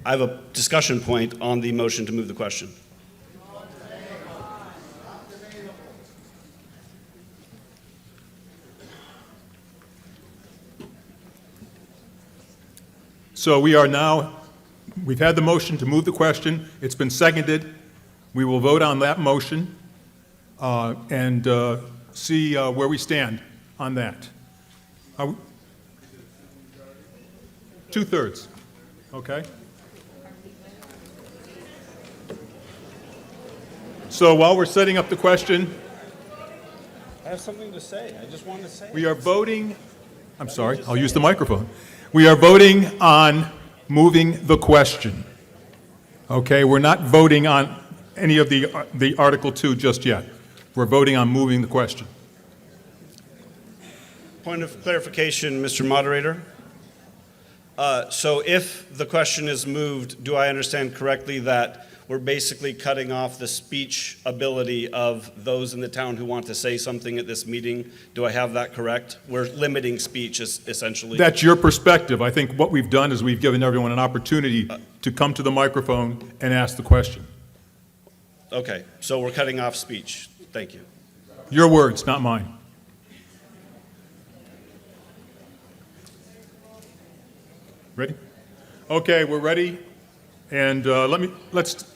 I have a discussion point on the motion to move the question. So we've had the motion to move the question. It's been seconded. We will vote on that motion and see where we stand on that. 2/3, okay? So while we're setting up the question, I have something to say. I just wanted to say. we are voting, I'm sorry, I'll use the microphone. We are voting on moving the question. Okay, we're not voting on any of the Article 2 just yet. We're voting on moving the question. Point of clarification, Mr. Moderator. So if the question is moved, do I understand correctly that we're basically cutting off the speech ability of those in the town who want to say something at this meeting? Do I have that correct? We're limiting speech essentially. That's your perspective. I think what we've done is we've given everyone an opportunity to come to the microphone and ask the question. Okay, so we're cutting off speech. Thank you. Your words, not mine. Ready? Okay, we're ready. And let's.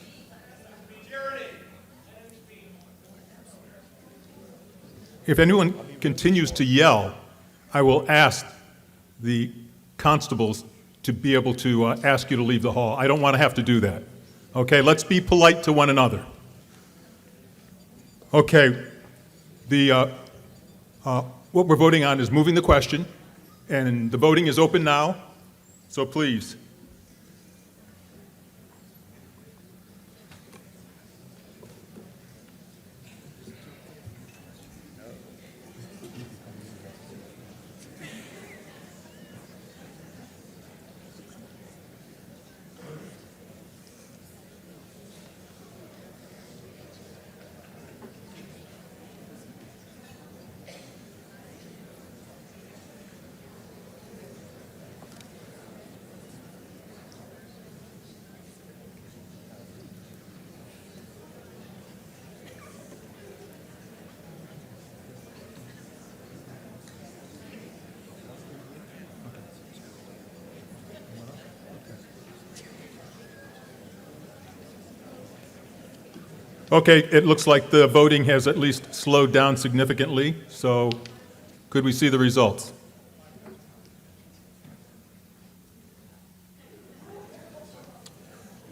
If anyone continues to yell, I will ask the constables to be able to ask you to leave the hall. I don't want to have to do that. Okay, let's be polite to one another. Okay, what we're voting on is moving the question, and the voting is open now, so please. Okay, it looks like the voting has at least slowed down significantly, so could we see the results?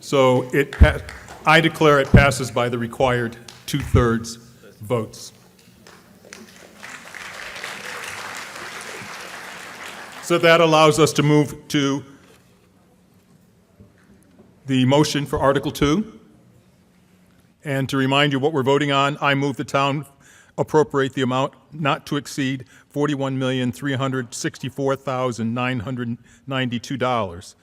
So I declare it passes by the required 2/3 votes. So that allows us to move to the motion for Article 2. And to remind you what we're voting on, I move the town appropriate the amount not to exceed $41,364,992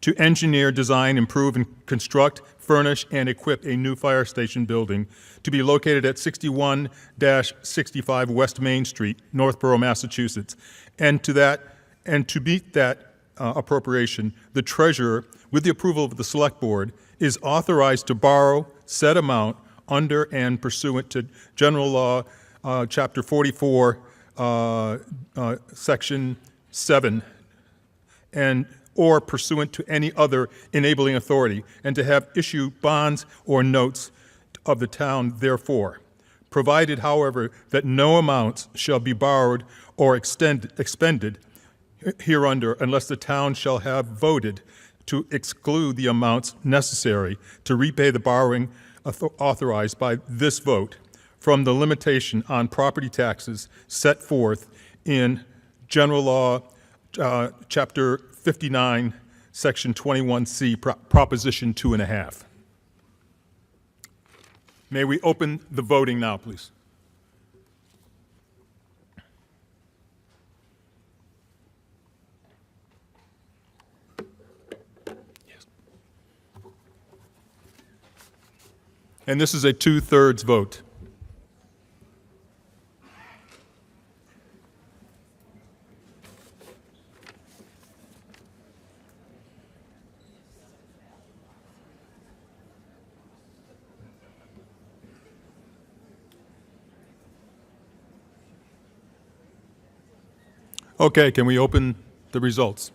to engineer, design, improve, and construct, furnish, and equip a new fire station building to be located at 61-65 West Main Street, Northborough, Massachusetts. And to meet that appropriation, the treasurer, with the approval of the select board, is authorized to borrow said amount under and pursuant to General Law, Chapter 44, Section 7, or pursuant to any other enabling authority, and to have issue bonds or notes of the town therefore, provided, however, that no amounts shall be borrowed or expended hereunder unless the town shall have voted to exclude the amounts necessary to repay the borrowing authorized by this vote from the limitation on property taxes set forth in General Law, Chapter 59, Section 21C, Proposition 2.5. May we open the voting now, please? And this is a 2/3 vote. Okay, can we open the results?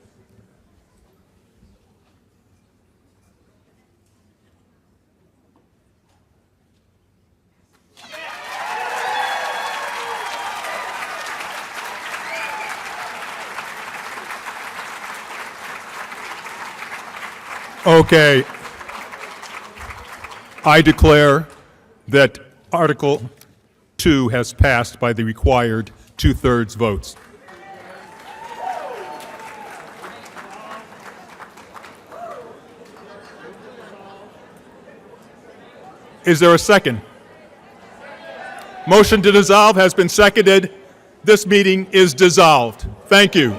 Okay. I declare that Article 2 has passed by the required 2/3 votes. Is there a second? Motion to dissolve has been seconded. This meeting is dissolved. Thank you.